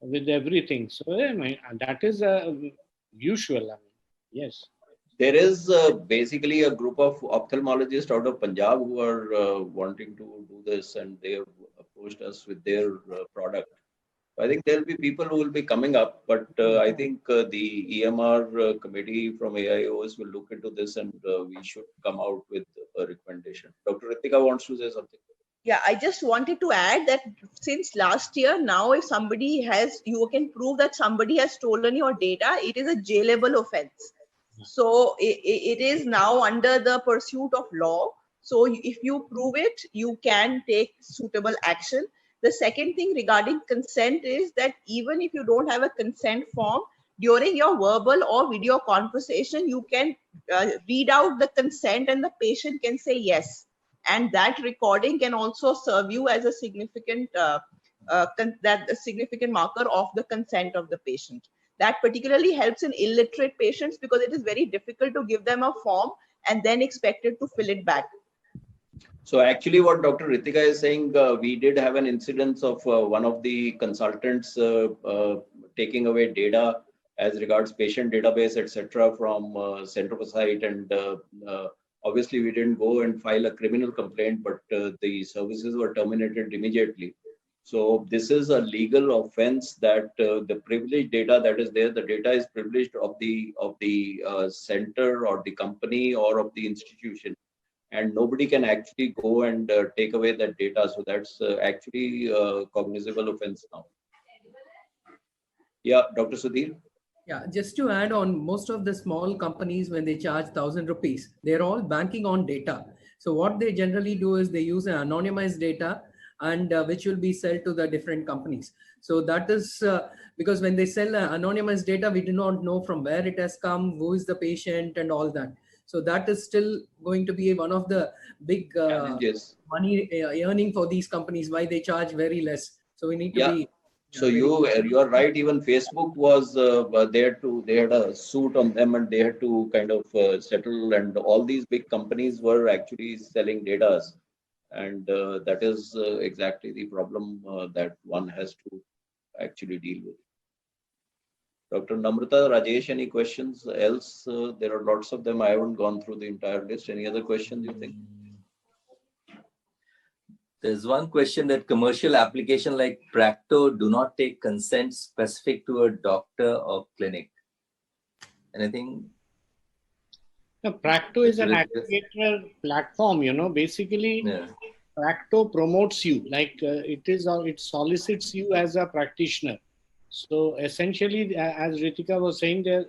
Speaker 8: with everything. So that is usual. I mean, yes.
Speaker 1: There is basically a group of ophthalmologists out of Punjab who are wanting to do this, and they have approached us with their product. I think there'll be people who will be coming up, but I think the EMR committee from AIOs will look into this, and we should come out with a recommendation. Dr. Ritika wants to say something.
Speaker 3: Yeah, I just wanted to add that since last year, now if somebody has, you can prove that somebody has stolen your data, it is a jailable offense. So it is now under the pursuit of law. So if you prove it, you can take suitable action. The second thing regarding consent is that even if you don't have a consent form, during your verbal or video conversation, you can read out the consent and the patient can say yes. And that recording can also serve you as a significant significant marker of the consent of the patient. That particularly helps in illiterate patients because it is very difficult to give them a form and then expected to fill it back.
Speaker 1: So actually what Dr. Ritika is saying, we did have an incidence of one of the consultants taking away data as regards patient database, etc., from center of a site, and obviously we didn't go and file a criminal complaint, but the services were terminated immediately. So this is a legal offense that the privileged data that is there, the data is privileged of the center or the company or of the institution, and nobody can actually go and take away that data. So that's actually a cognizable offense now. Yeah, Dr. Sudhir.
Speaker 5: Yeah, just to add on, most of the small companies, when they charge 1,000 rupees, they're all banking on data. So what they generally do is they use an anonymized data, and which will be sold to the different companies. So that is because when they sell anonymized data, we do not know from where it has come, who is the patient, and all that. So that is still going to be one of the big money earning for these companies, why they charge very less. So we need to be.
Speaker 1: So you are right. Even Facebook was they had a suit on them, and they had to kind of settle. And all these big companies were actually selling data, and that is exactly the problem that one has to actually deal with. Dr. Namrata, Rajesh, any questions else? There are lots of them. I haven't gone through the entire list. Any other questions you think?
Speaker 6: There's one question that commercial application like Practo do not take consent specific to a doctor or clinic. Anything?
Speaker 8: No, Practo is an aggregator platform, basically Practo promotes you, like it solicits you as a practitioner. So essentially, as Ritika was saying, there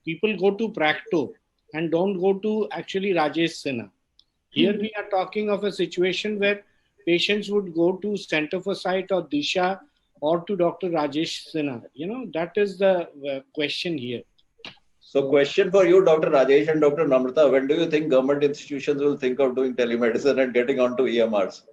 Speaker 8: people go to Practo and don't go to actually Rajesh Sinha. Here we are talking of a situation where patients would go to Center for Sight or Disha or to Dr. Rajesh Sinha. That is the question here.
Speaker 1: So question for you, Dr. Rajesh and Dr. Namrata, when do you think government institutions will think of doing telemedicine and getting onto EMRs?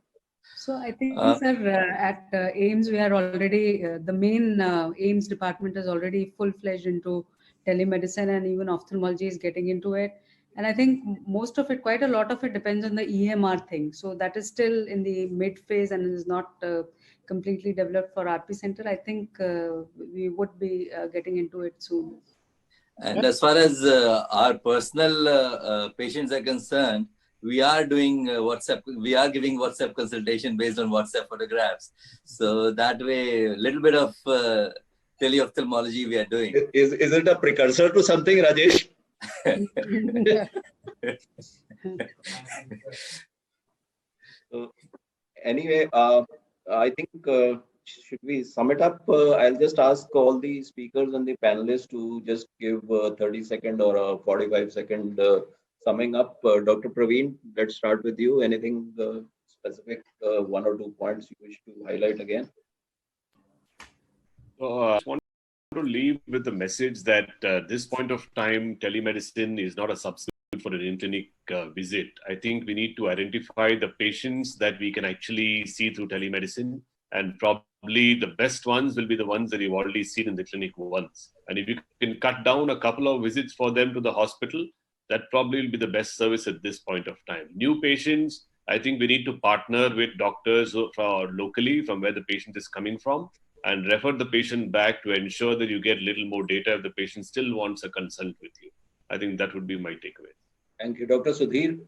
Speaker 2: So I think, sir, at AIIMS, we are already, the main AIIMS department is already full-fledged into telemedicine, and even ophthalmology is getting into it. And I think most of it, quite a lot of it depends on the EMR thing. So that is still in the mid phase and is not completely developed for RP Center. I think we would be getting into it soon.
Speaker 6: And as far as our personal patients are concerned, we are doing WhatsApp. We are giving WhatsApp consultation based on WhatsApp photographs. So that way, a little bit of tele-ophthalmology we are doing.
Speaker 1: Is it a precursor to something, Rajesh? So, anyway, I think should we sum it up? I'll just ask all the speakers and the panelists to just give a 30-second or a 45-second summing up. Dr. Praveen, let's start with you. Anything specific, one or two points you wish to highlight again?
Speaker 4: I just want to leave with the message that at this point of time, telemedicine is not a substitute for an in-clinic visit. I think we need to identify the patients that we can actually see through telemedicine, and probably the best ones will be the ones that you've already seen in the clinic once. And if you can cut down a couple of visits for them to the hospital, that probably will be the best service at this point of time. New patients, I think we need to partner with doctors locally from where the patient is coming from and refer the patient back to ensure that you get a little more data if the patient still wants a consult with you. I think that would be my takeaway.
Speaker 1: Thank you. Dr. Sudhir?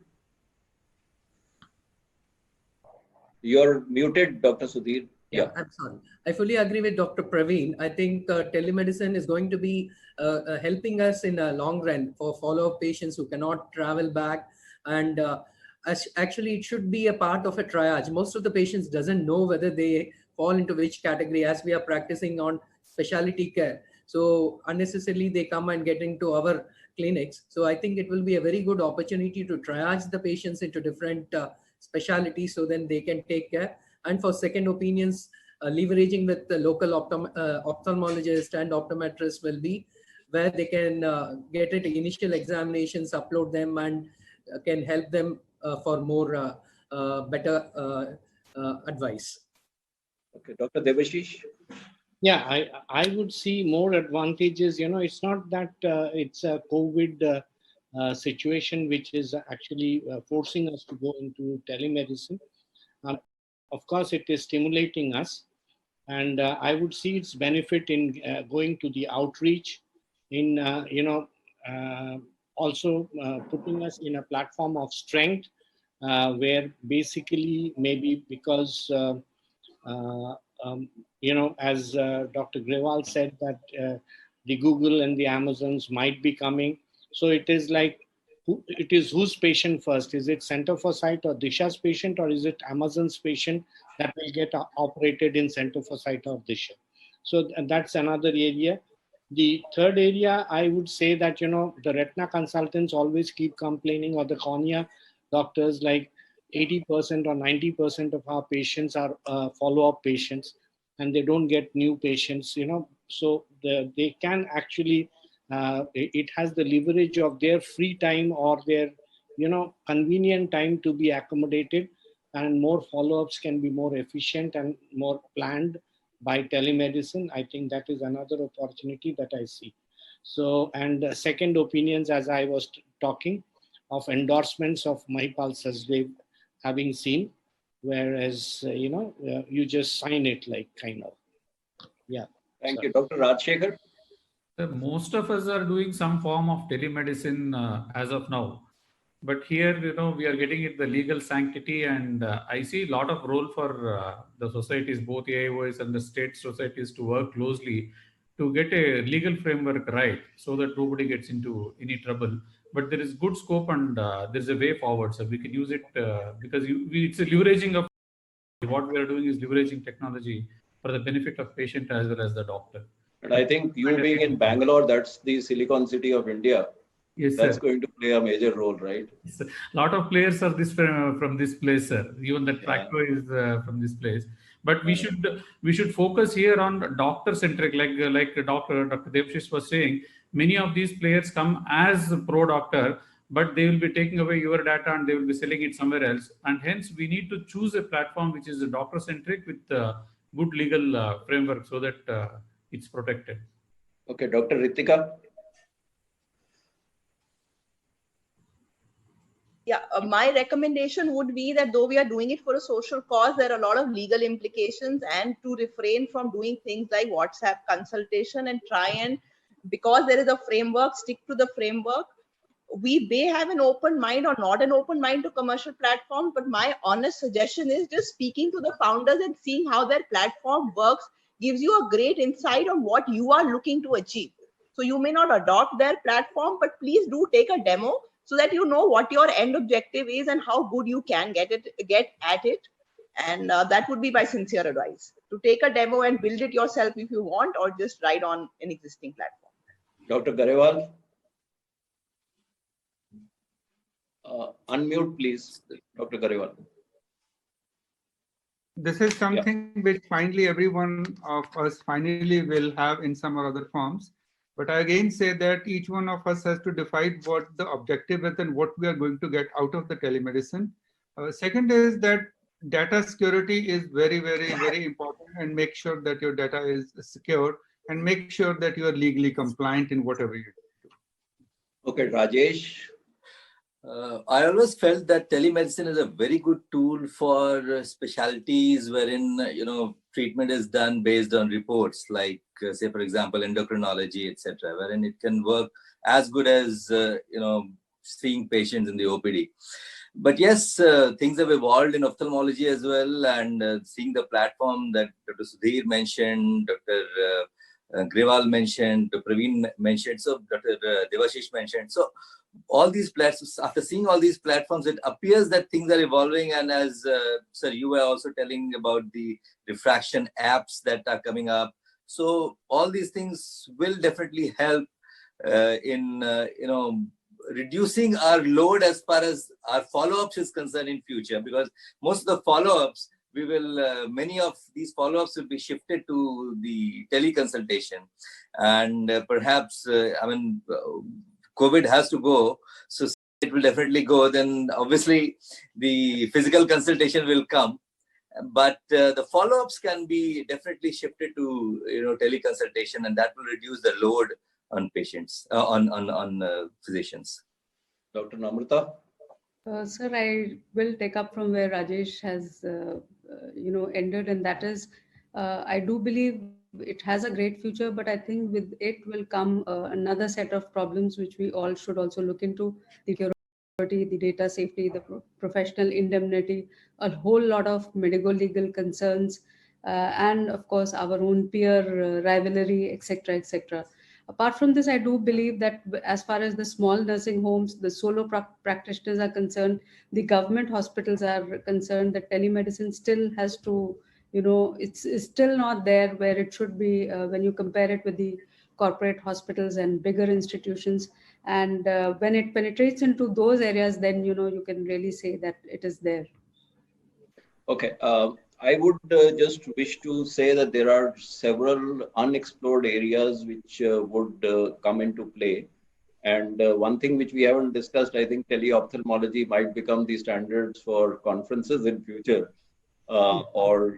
Speaker 1: You're muted, Dr. Sudhir. Yeah.
Speaker 5: I'm sorry. I fully agree with Dr. Praveen. I think telemedicine is going to be helping us in a long run for follow-up patients who cannot travel back. And actually, it should be a part of a triage. Most of the patients doesn't know whether they fall into which category as we are practicing on specialty care. So unnecessarily, they come and get into our clinics. So I think it will be a very good opportunity to triage the patients into different specialties so then they can take care. And for second opinions, leveraging with the local ophthalmologist and optometrist will be where they can get it initial examinations, upload them, and can help them for more better advice.
Speaker 1: Okay, Dr. Devashish.
Speaker 8: Yeah, I would see more advantages. It's not that it's a COVID situation which is actually forcing us to go into telemedicine. Of course, it is stimulating us, and I would see its benefit in going to the outreach, in also putting us in a platform of strength, where basically maybe because as Dr. Grewal said that the Google and the Amazons might be coming, so it is like it is whose patient first? Is it Center for Sight or Disha's patient, or is it Amazon's patient that will get operated in Center for Sight or Disha? So that's another area. The third area, I would say that, the retina consultants always keep complaining, or the cornea doctors, like 80% or 90% of our patients are follow-up patients, and they don't get new patients, so they can actually, it has the leverage of their free time or their, convenient time to be accommodated, and more follow-ups can be more efficient and more planned by telemedicine. I think that is another opportunity that I see. So, and second opinions, as I was talking of endorsements of Mahipal Sachdev having seen, whereas, you just sign it like kind of. Yeah.
Speaker 1: Thank you. Dr. Rajshekhar.
Speaker 9: Most of us are doing some form of telemedicine as of now. But here, we are getting it the legal sanctity, and I see a lot of role for the societies, both AIOs and the state societies, to work closely to get a legal framework right, so that nobody gets into any trouble. But there is good scope, and there's a way forward. So we can use it because it's a leveraging of what we are doing is leveraging technology for the benefit of patient as well as the doctor.
Speaker 1: And I think you being in Bangalore, that's the Silicon City of India.
Speaker 9: Yes,
Speaker 1: that's
Speaker 9: sir.
Speaker 1: going to play a major role, right?
Speaker 9: A lot of players are from this place, sir. Even the Tracto is from this place. But we should focus here on doctor centric, like Dr. Devashish was saying. Many of these players come as pro doctor, but they will be taking away your data and they will be selling it somewhere else. And hence, we need to choose a platform which is doctor centric with good legal framework, so that it's protected.
Speaker 1: Okay, Dr. Ritika.
Speaker 3: Yeah, my recommendation would be that though we are doing it for a social cause, there are a lot of legal implications, and to refrain from doing things like WhatsApp consultation and try and, because there is a framework, stick to the framework. We may have an open mind or not an open mind to commercial platforms, but my honest suggestion is just speaking to the founders and seeing how their platform works gives you a great insight on what you are looking to achieve. So you may not adopt their platform, but please do take a demo, so that you know what your end objective is and how good you can get at it. And that would be my sincere advice, to take a demo and build it yourself if you want, or just ride on an existing platform.
Speaker 1: Dr. Garewal. Unmute, please, Dr. Garewal.
Speaker 7: This is something which finally everyone of us finally will have in some or other forms. But I again say that each one of us has to define what the objective is and what we are going to get out of the telemedicine. Second is that data security is very, very, very important, and make sure that your data is secure and make sure that you are legally compliant in whatever you do.
Speaker 1: Okay, Rajesh.
Speaker 6: I always felt that telemedicine is a very good tool for specialties wherein, treatment is done based on reports, like say, for example, endocrinology, etc., wherein it can work as good as, seeing patients in the OPD. But yes, things have evolved in ophthalmology as well, and seeing the platform that Dr. Sudhir mentioned, Dr. Grewal mentioned, Dr. Praveen mentioned, so Dr. Devashish mentioned. So all these platforms, after seeing all these platforms, it appears that things are evolving. And as sir, you were also telling about the refraction apps that are coming up. So all these things will definitely help in reducing our load as far as our follow-ups is concerned in future, because most of the follow-ups many of these follow-ups will be shifted to the teleconsultation, and perhaps COVID has to go, so it will definitely go. Then obviously the physical consultation will come, but the follow-ups can be definitely shifted to teleconsultation, and that will reduce the load on patients, on physicians.
Speaker 1: Dr. Namrata?
Speaker 2: Sir, I will take up from where Rajesh has, ended, and that is, I do believe it has a great future, but I think with it will come another set of problems which we all should also look into: the security, the data safety, the professional indemnity, a whole lot of medical legal concerns, and of course our own peer rivalry, etc., etc. Apart from this, I do believe that as far as the small nursing homes, the solo practitioners are concerned, the government hospitals are concerned, that telemedicine still has to, it's still not there where it should be when you compare it with the corporate hospitals and bigger institutions. And when it penetrates into those areas, then, you can really say that it is there.
Speaker 1: Okay. I would just wish to say that there are several unexplored areas which would come into play. And one thing which we haven't discussed, I think tele-ophthalmology might become the standards for conferences in future, or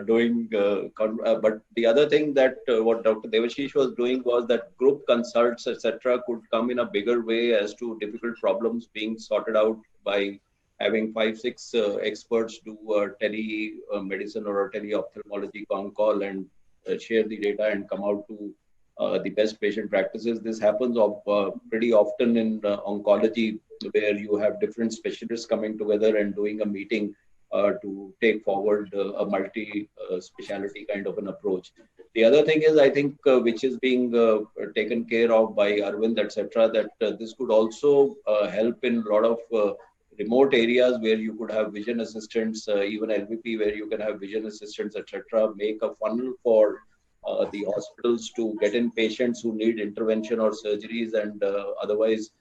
Speaker 1: doing. But the other thing that what Dr. Devashish was doing was that group consults, etc., could come in a bigger way as to difficult problems being sorted out by having 5-6 experts do a telemedicine or a tele-ophthalmology con call and share the data and come out to the best patient practices. This happens pretty often in oncology, where you have different specialists coming together and doing a meeting to take forward a multi-speciality kind of an approach. The other thing is, I think, which is being taken care of by Arvind, etc., that this could also help in a lot of remote areas where you could have vision assistants, even LVP, where you can have vision assistants, etc., make a funnel for the hospitals to get in patients who need intervention or surgeries, and otherwise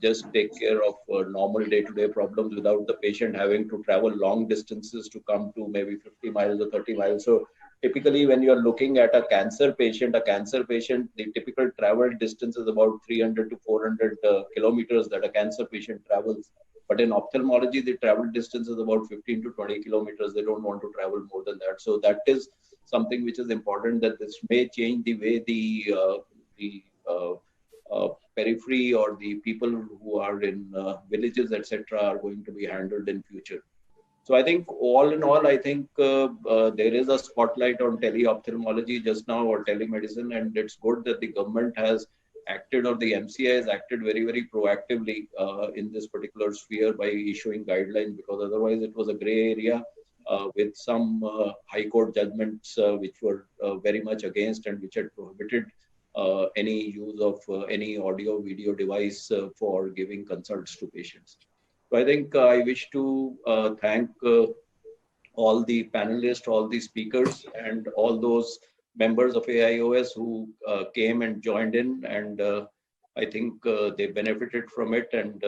Speaker 1: just take care of normal day-to-day problems without the patient having to travel long distances to come to maybe 50 miles or 30 miles. So typically when you're looking at a cancer patient, the typical travel distance is about 300 to 400 kilometers that a cancer patient travels. But in ophthalmology, the travel distance is about 15 to 20 kilometers. They don't want to travel more than that. So that is something which is important, that this may change the way the periphery or the people who are in villages, etc., are going to be handled in future. So I think all in all, I think there is a spotlight on tele-ophthalmology just now, or telemedicine, and it's good that the government has acted, or the MCI has acted very, very proactively in this particular sphere by issuing guidelines, because otherwise it was a gray area with some high court judgments which were very much against and which had prohibited any use of any audio video device for giving consults to patients. So I think I wish to thank all the panelists, all the speakers, and all those members of AIOS who came and joined in, and I think they benefited from it. And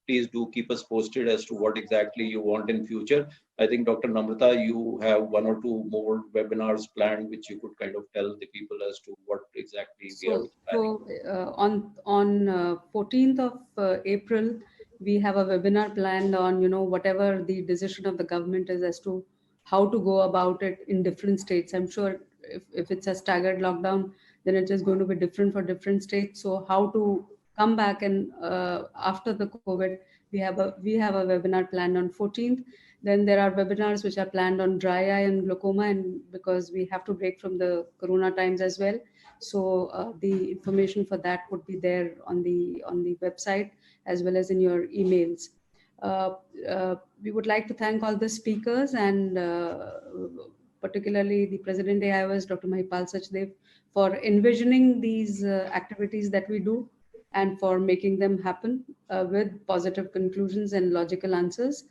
Speaker 1: please do keep us posted as to what exactly you want in future. I think, Dr. Namrata, you have 1 or 2 more webinars planned, which you could kind of tell the people as to what exactly we are planning.
Speaker 2: So on 14th of April, we have a webinar planned on, whatever the decision of the government is as to how to go about it in different states. I'm sure if it's a staggered lockdown, then it is going to be different for different states. So how to come back, and after the COVID, we have a webinar planned on 14th. Then there are webinars which are planned on dry eye and glaucoma, and because we have to break from the Corona times as well. So the information for that would be there on the website as well as in your emails. We would like to thank all the speakers and particularly the President AIOS, Dr. Mahipal Sachdev, for envisioning these activities that we do and for making them happen with positive conclusions and logical answers.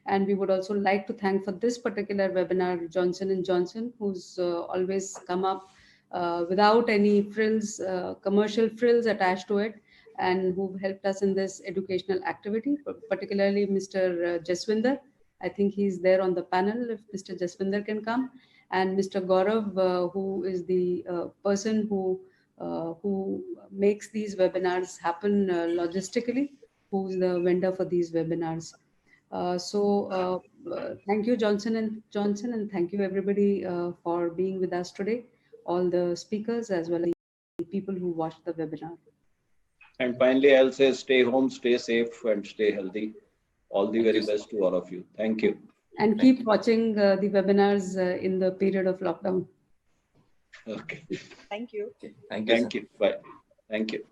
Speaker 2: And we would also like to thank for this particular webinar Johnson & Johnson, who's always come up without any frills, commercial frills attached to it, and who helped us in this educational activity, particularly Mr. Jaswinder. I think he's there on the panel if Mr. Jaswinder can come, and Mr. Gaurav, who is the person who makes these webinars happen logistically, who's the vendor for these webinars. Thank you, Johnson & Johnson, and thank you everybody for being with us today, all the speakers as well as the people who watched the webinar.
Speaker 1: And finally, I'll say stay home, stay safe, and stay healthy. All the very best to all of you. Thank you.
Speaker 2: And keep watching the webinars in the period of lockdown.
Speaker 1: Okay.
Speaker 3: Thank you.
Speaker 6: Thank you.
Speaker 1: Thank you. Bye. Thank you.